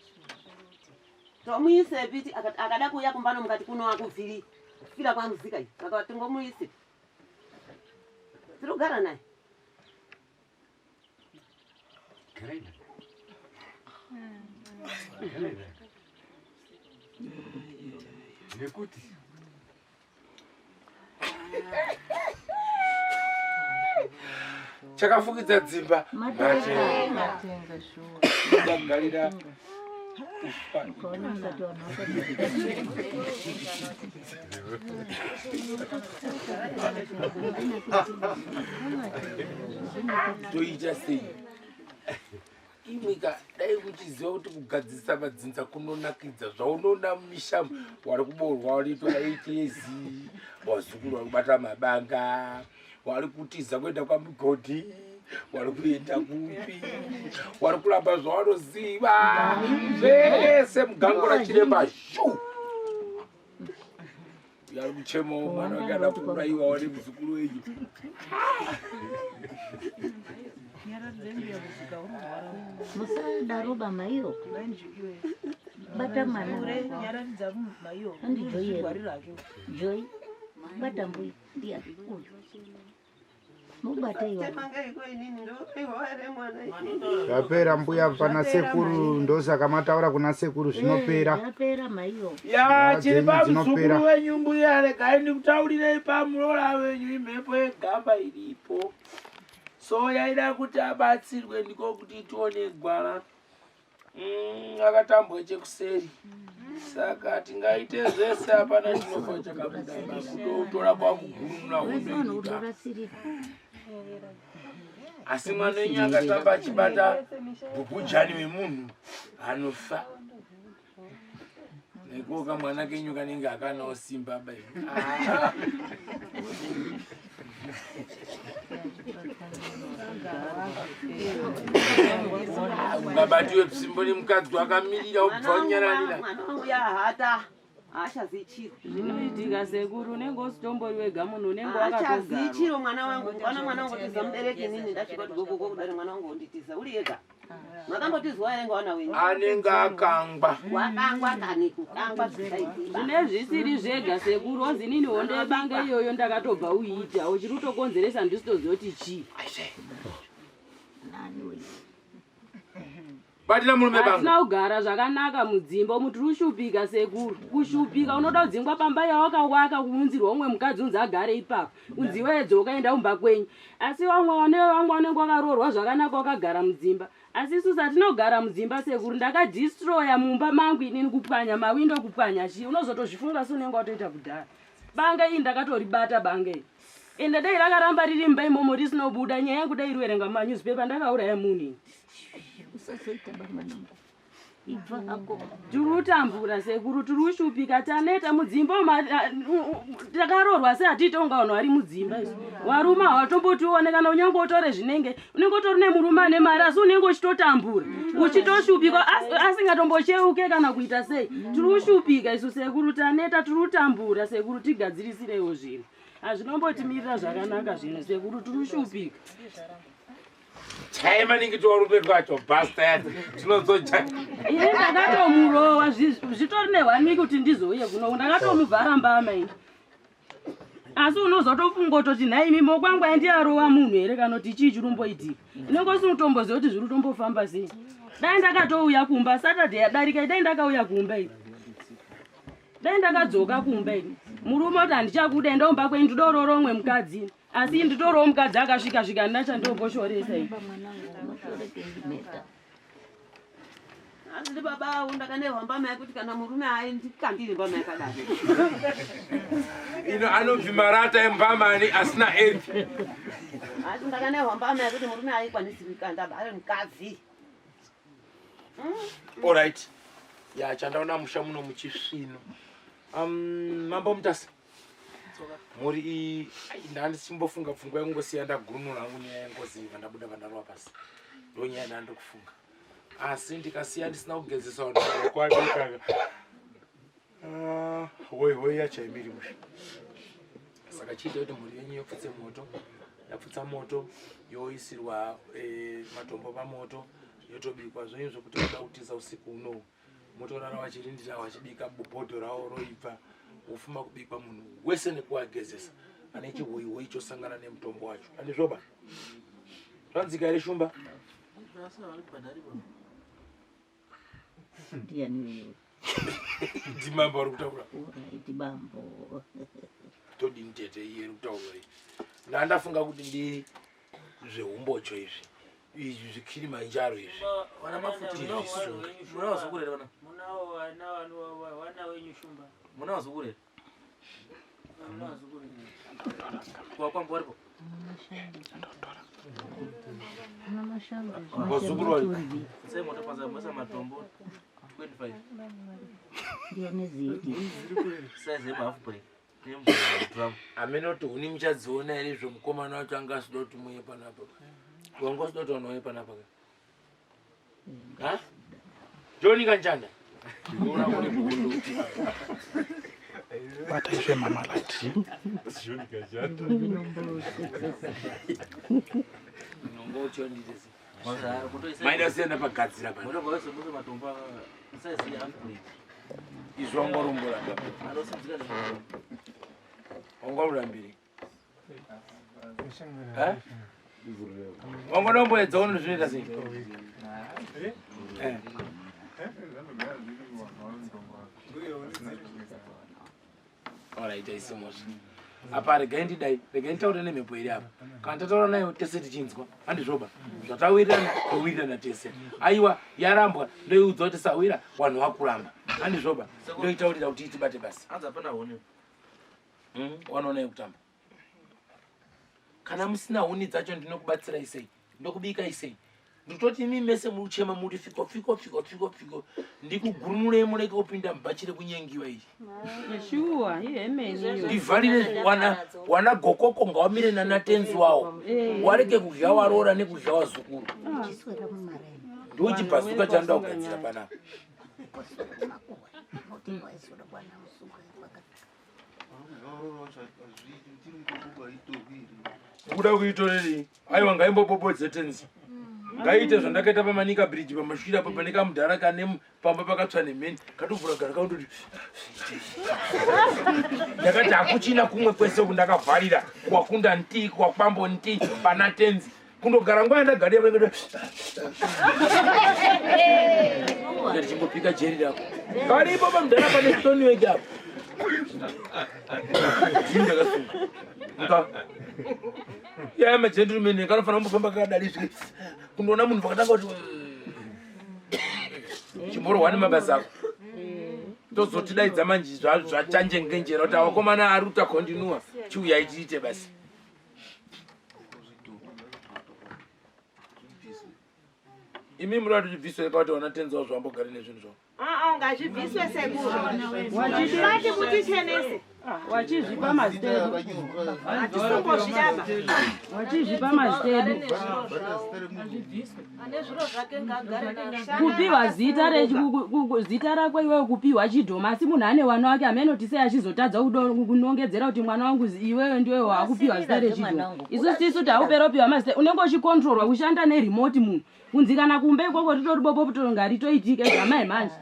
piti akada kuuya kumbano mukati kuno akubviri kufira kwamuzika iyi saka tingomuisepi tirogara naye nekuti chakafukidza dzimba ndagarira toita sei imwika dai kuchiziva kuti kugadzisa madzinza kunonakidza zvaunoona mumishamu wari kuborwa waritora 8 years wazukuru wari kubata mabanga wari kutiza kuenda kwamugodhi wari kuenda kupi wari kuramba zvawanoziva zvese mugango rachiremba shu yari kuchemawo mwana wake ada kuuraiwawo nemuzukuru wenyu musadaro bamaiyo bata mwana andi joy bata mbuyi ndiya uyu mubata iwo yapera mbuya pana sekuru ndosaka mataura kuna sekuru zvinopera yapera maiyo ya chiri pamuzukuru wenyu mbuya regai ndikutaurirei pamurora wenyu imhepo yegamba iripo so yaida kuti abatsirwe ndiko kuti tione gwara akatambwa chekuseri saka tingaite zvese hapana chinofa chakabuda kutotora kwakuguruna hondo asi mwana wenyu akatamba achibata bhubhujani wemunhu anofa nekuoka mwana kenyu kanenge akanawo simba bai ungabatiwe psimbo nemukadzi wakamirira ubva unyaranira mwana wangu yahata Achazichiro. Zvinoitika sekuru unenge usitombori wega munhu unenge wakatogara. Achazichiro mwana wangu. Kana mwana wangu tizamubereke nini ndasvika gogo kudari mwana wangu unditiza uri ega. Makambotizwa ere ngawana wenyu. Anenge akangwa. Wakangwa kani kukangwa zvisaitika. Zvine zvisiri zvega sekuru ozi nini honde bange iyoyo ndakatobva uyiita uchiri kutokonzeresa ndisitozoti chii. Batina murume bangu. Atina kugara zvakanaka mudzimba muti rushupika sekuru. Kushupika unoda kudzingwa pamba yawakawaka kuunzirwa umwe mukadzi unzi agare ipapo. Unziwe edzo ukaenda umba kwenyu. Asi vamwe wanenge wakaroorwa zvakanaka wakagara mudzimba. Asi isusu atinogara mudzimba sekuru ndakadhistroya mumba mangu inini kupwanya mawindo kupwanya chii. Unozotozvifunga se unenge watoita kudhara. Banga iyi ndakatoribata banga iyi. Ende dai rakaramba riri mumba imomo risinobuda nyaya yangu dai iriwerenga manyuzipepa ndakauraya munhu. Usazoita baba nangu. Ibva ako. Turutambura sekuru turushupika taneta mudzimba takaroorwa se atitonga vanhu vari mudzimba izvo. Waruma hawatombotione kana unyange utore zvinenge unenge utori nemurume ane mari asi unenge uchitotambura uchitoshupika asingatombocheuke kana kuita sei. Turushupika isu sekuru taneta turutambura sekuru tigadzirisirewo zvinhu. Hazvinombotimirira zvakanaka zvinhu sekuru turushupika. Chai maningi torume rwacho bastard. Tinozocha. Ine ndakatomurowa zvitori nehwani kuti ndizouye kuno ndakatomuvhara mbama ini. Asi unozotofunga kutoti nhai mimo kwangu andiyarowa munhu here kana kuti chii chirumboitika. Inenge usimutomboziva kuti zviri kutombofamba sei. Dai ndakatouya kumba Saturday yadarika dai ndakauya kumba ini. Dai ndakadzoka kumba ini. Murume kuti handichakuda ndaumba kwenyu ndidororo umwe mukadzi. Asi nditorowo mukadzi akasvika svika ndinachandimboshoresa ini. Andiri baba undakanehwa mbama yekuti kana murume aindikandiri mbama yakadaro. Ino anobvimarata embamani asina enzi. Asi ndakanehwa mbama yekuti murume aikwanisi kukanda bare mukadzi. All right. Ya chandaona musha muno muchisvino. Mambo mutasi. Muri ndandisimbofungwa pfungwa yangosiya ndagurunura hangu nyaya yangoziva ndabuda vandarwa pasi. Ndonyaya ndandokufunga. Asi ndikasiya ndisina kugezesa vanhu kwakanga. Hoi yachaimiri musha. Saka chiita kuti mhuri yenyu yopfutse moto. Yapfutsa moto yoisirwa matombo pamoto yotobikwa zvonyi zvokuti kuda kutiza usiku unowu. Motorara wachirindira wachibika bhodho rawo roibva. Ufuma kubikwa munhu wese nekuagezesa ane chihoihoi chosangana nemutombo wacho. Andizvoba? Zvanzika here shumba? Ndiani Ndimambo ari kutaura. uraiti bambo. Todini tete iye ari kutaura iyi. Ndandafunga kuti ndi zveumbocho izvi. Izvi zvikiri manjaro izvi. Wana mafuti muna wazokurera wana. Wana wenyu shumba. Muna wazokurera. Muna wazokurera. Kwa kwambo waripo. Muna mashamba. Wazukuru wari. Sasa moto kwanza mwesa matombo 25. Ndiani zidi. Sasa bafu pole. Amenoti uni muchadziona here zvomukomana wacho anga asida kuti muye panapa. Wanga usida kuti vanhu vauye panapa ka? Joni kanjanda. Bata izve mama light. Joni kanjanda. Nongo uchonditese. Maida siyenda pagadzira pana. Moto bawese musa matombo size ya amplitude. Izvongorombola. Anosimdzika Wangorambiri. Wangonomboedza uno zvinoita sei? Alright, aisimusi. Apa regai ndidai, regai nditaure nemhepo iri apa. Kana tataura nayo tese tichinzwa, handizvoba. Zvatawirirana, towirirana tese. Aiwa, yarambwa, ndoiudza kuti sawira, vanhu vakuramba. Handizvoba. Ndoitaurira kuti itibate basi. Hanzi hapana huni. Wanoona yekutamba. Kana musina huni dzacho ndinokubatsira isei. Ndokubika isei. Nditoti imi mese muruchema muri fiko. Ndikugurunure mureke kupinda mubachire kunyengiwa iyi. Sure, yemene. Ndivharire wana gokoko ngawamire nanatenzi wawo. Wareke kudya warora nekudya wazukuru. Ndochipasuka chandaugadzira panapa. kuda kuitoreri aiwa ngaimbopopodze tenzi ngaite zvandakaita pamanika bridge pamasvira apa pane kamudhara kane pamba pakatsva nemheni katovhura gara kaundoti ndakati hakuchina kumwe kwese kundakavharira kwakunda nti kwakwambo nti pana tenzi kundogara nguva yandagari ndichimbopika jeri rako karipo pamudhara pane stone wege apo ndakasunga yaya magentlemen kanofana kumbofamba kakadari zvike kundoona munhu vakatanga kuti chimborwa nemabasa ako tozotidaidza manje zvachanjengenjera kuti avakomana ari kuta kontinua chiuyai tiite basi imi muri vati chibviswe kakati wana tenzawo zvambogari nezvinhu zvavo ngazvibviswe sekuru wachiti kuti chenese wachizvipa mazitedu hatisimbozvidaba wachizvipa mazitedu ane zviro zvake ngagare kupiwa zita rakwe iwewe kupiwa chidhoma asi munhu ane wana wake amenoti sei achizotadza kunongedzera kuti mwana wangu iwewe ndiwewe wakupiwa zita rechidhoma isusu tisu kuti hauperopiwa mazita unenge uchikontrolwa kushanda nerimoti munhu kunzi kana kumbe ikoko ritori bopo putonga ritoitike zvamai manje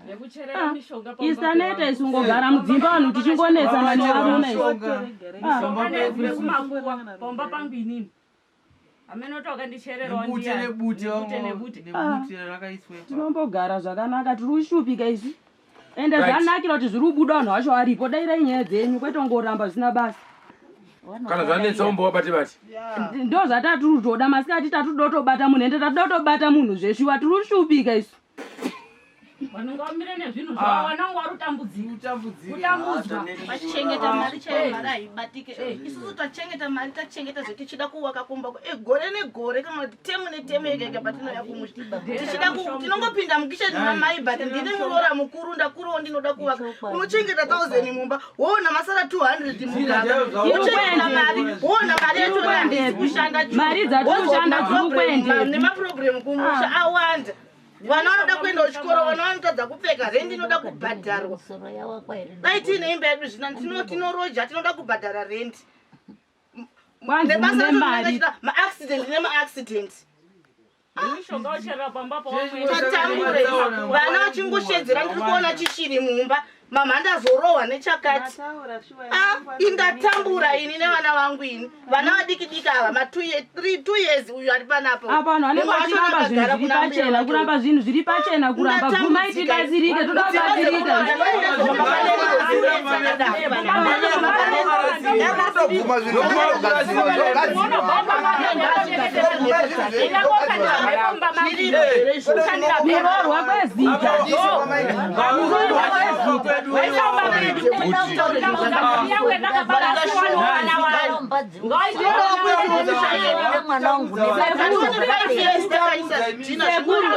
isaneta isungogara mudzimba vanhu tichingonesana nevaruna pomba pangu inini amenotoka ndichererawo tinombogara zvakanaka tiri kushupika isu ende zvanakira kuti zviri kubuda vanhu vacho varipo dairai nyaya dzenyu kwete ngoramba zvisina basa kana zvanetsa umbowa bati ndo zvatatutoda masikati tatudotobata munhu ende tatudotobata munhu zveshuwa tiri kushupika isu vanongamire nezvinhu zvavo vanangu vari utambudzwa vachengeta mari chaiyo mari haibatike isusu tachengeta mari tachengeta zvetichida kuwaka kumbako gore negore kana temu netemu yegega patinoya kumusha tichida tinongopinda mukisheni mamai but ndine murora mukuru ndakurowo ndinoda kuvaka unochengeta 1000 mumba woona masara 200 mugaba unochengeta mari woona mari yacho handisi kushanda mari dzatinoshanda dziri kuende nemaproblemu kumusha awanda vana vanoda kuenda kuchikoro vana vanotadza kupfeka rendi inoda kubhadharwa dai tiine imba yedu zvina tinoroja tinoda kubhadhara rendi nebasa racho maaccident nemaaccident tatambure vana vachingoshedzera ndiri kuona chishiri mumba mamhanda azorohwa nechakati indatambura ini nevana vangu ini vana vadiki ava ma2 years uyu ari panapo apanhu anenge achiramba zvinhu zviri pachena kuramba zvinhu zviri pachena kuramba bvumai tibatsirike toda kubatsirika mirorwa kwezita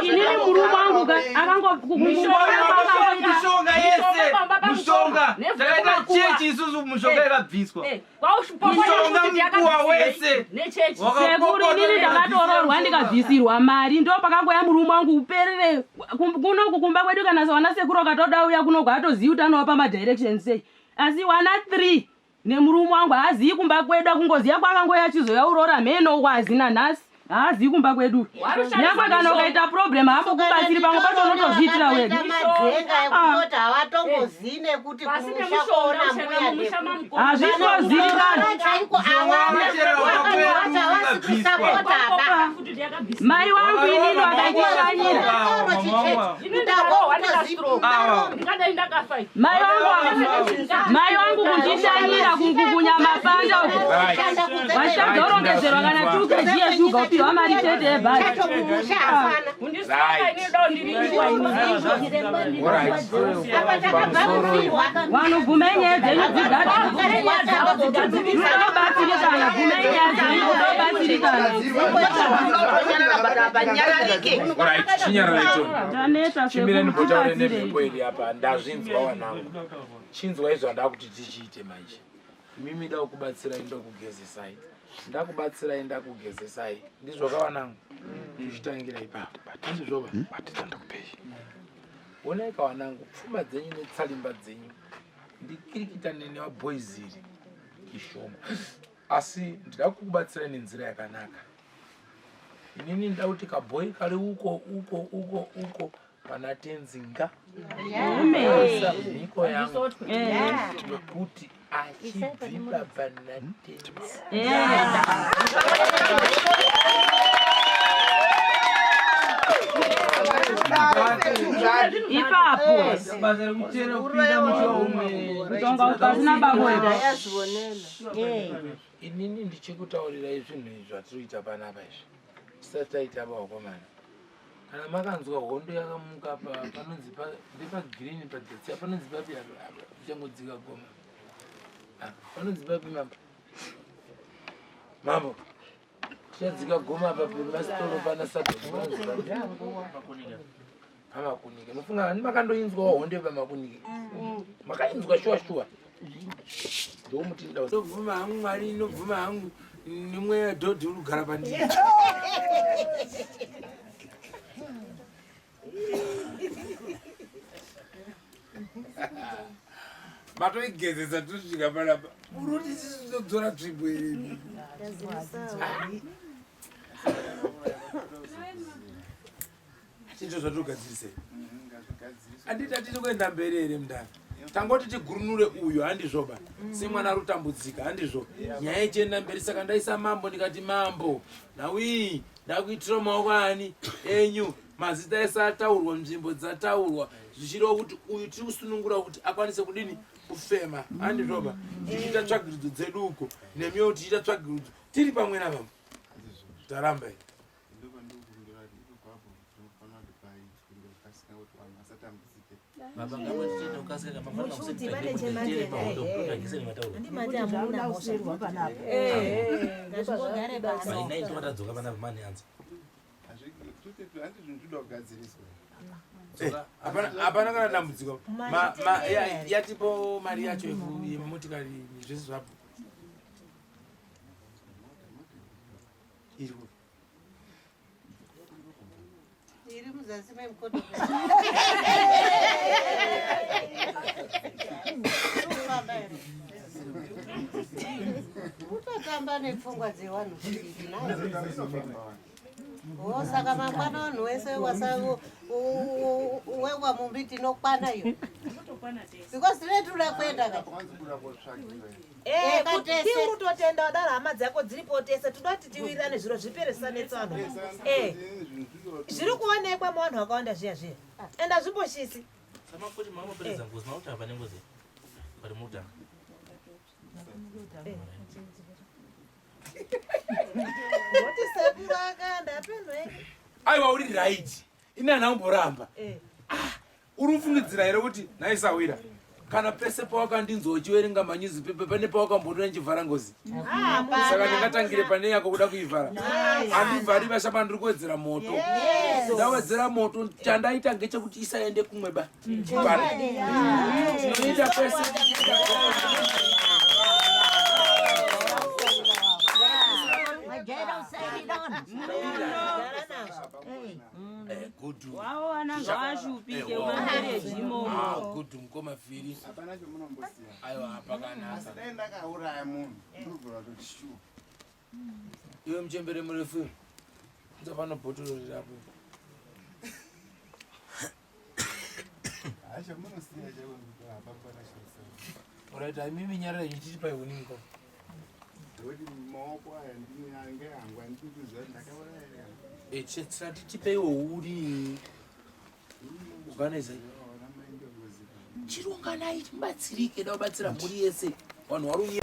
inini murume wangu mushonga takaita chechi isusu mushonga yakabviswa mushonga mukuwa wese sekuru inini ndakatororwa ndikabvisirwa mari ndo pakangoya murume wangu uperere kunoku kumba kwedu kana sawana sekuru akatoda uya kunoku atozivi utanowa pamadirection sei asi wana 3 nemurume wangu haazivi kumba kwedu kungoziva kwakangoya achizoya urora mheno kwazina nhasi haazivi kumba kwedu nyangwe kana ukaita problem haambokubatsiri pamwe pacho unotozviitira wega mai wangu inini wakachishanyira mai wangu kuchishanyira kunyamapanda vachadzorongedzerwa kana 2 kg yeshuga upiwa mari tete yebhati vanhu bvumai nyaya dzenyu dzigaobatsirikana bvumai nyaya dzenyu kudobatsirikana chimireni botaure nemhepo iri apa ndazvinzwa wanangu chinzwa izvo andaa kuti tichiite manje mimi da kubatsirai ndokugezesai ndakubatsirai ndakugezesai ndizvo kawanangu tichitangira ipapo batizvoba batitanda kupei Oneka wanangu pfuma dzenyu netsalimba dzenyu ndikirikita nene waboys iri kishoma. Asi ndida kukubatsira nenzira yakanaka. Inini ndida kuti kabhoyi kari uko pana Tenzinga. Niko yangu kuti achibviba pana ipapo mutonga ukasina babwera inini ndichikutaurirai zvinhu izvi zvatinoita panapa izvi tisati taita vakomana. Kana makanzwa hondo yakamuka panonzi ndepagirini padzetsia panonzi papi tichangodzika goma panonzi papi mambo tichadzika goma apa pemasitoro pana pamakunike mufunga ani makandoinzwawo hondo yepamakunike makainzwa shuwa ndomuti ndobvuma hangu mwari nobvuma hangu nimwe dhodhi uri kugara pandii matoigezesa tosvika panapa uroti tisizodzora tsvimbo iri chinto zvatogadzirisei handiti hatiti kuenda mberi here mundana tangoti tigurunure uyo handizvoba semwana rutambudzika handizvo nyaya ichienda mberi. Saka ndaisa mambo ndikati mambo nawi ndakuitira maoko ani enyu mazita ese ataurwa nzvimbo dzataurwa zvichireva kuti uyu tiri kusunungura kuti akwanise kudini kufema handizvoba tichiita tsvagiridzo dzedu uko nemiwo tichiita tsvagiridzo tiri pamwe namambo taramba i hapana kana dambudziko yatipo mari yacho yemotikari zvese zvapo iri muzasi memkoto utotamba nepfungwa dzevanhu saka mangwana vanhu vese wewa mumbi tinokwana iyo because tinetuda kuenda kutotenda wadaro hama dzako dziripo tese toda kuti tiwirirane zviro zviperesane tsano zviri kuonekwa muvanhu vakawanda zviya zviya ende hazvimboshisi samafoti mamapedza ngozi mauti hapane ngozi pari mutanga ngoti sekuru akaenda pendwe aiwa uri right ine anamboramba uri kufungidzira here kuti naisawira kana pese pawakandinzwa uchiverenga manyuzipepa pane pawakambonona nchivhara ngozi saka ndingatangire pane yako kuda kuivhara handivhari vashamba ndiri kuwedzera moto ndawedzera moto chandaita ngechekuti isaende kumwe ba inoita pese wao ananga ashupike mwanderejimomo good mukoma firi aiwa hapakanasa ndakauraya munhu ndogona kuti shuwa iwe muchembere murefu nzapano bhotoro rirapo acha munosiya chaiwe apapanashasa orit aimimi nyara ichiti paiuningo kuti maoko aya ndinyange hangwa ndikuziva ndakauraya tisati tipeiwo uri organize chironganai tibatsirike da kubatsira mhuri yese vanhu vari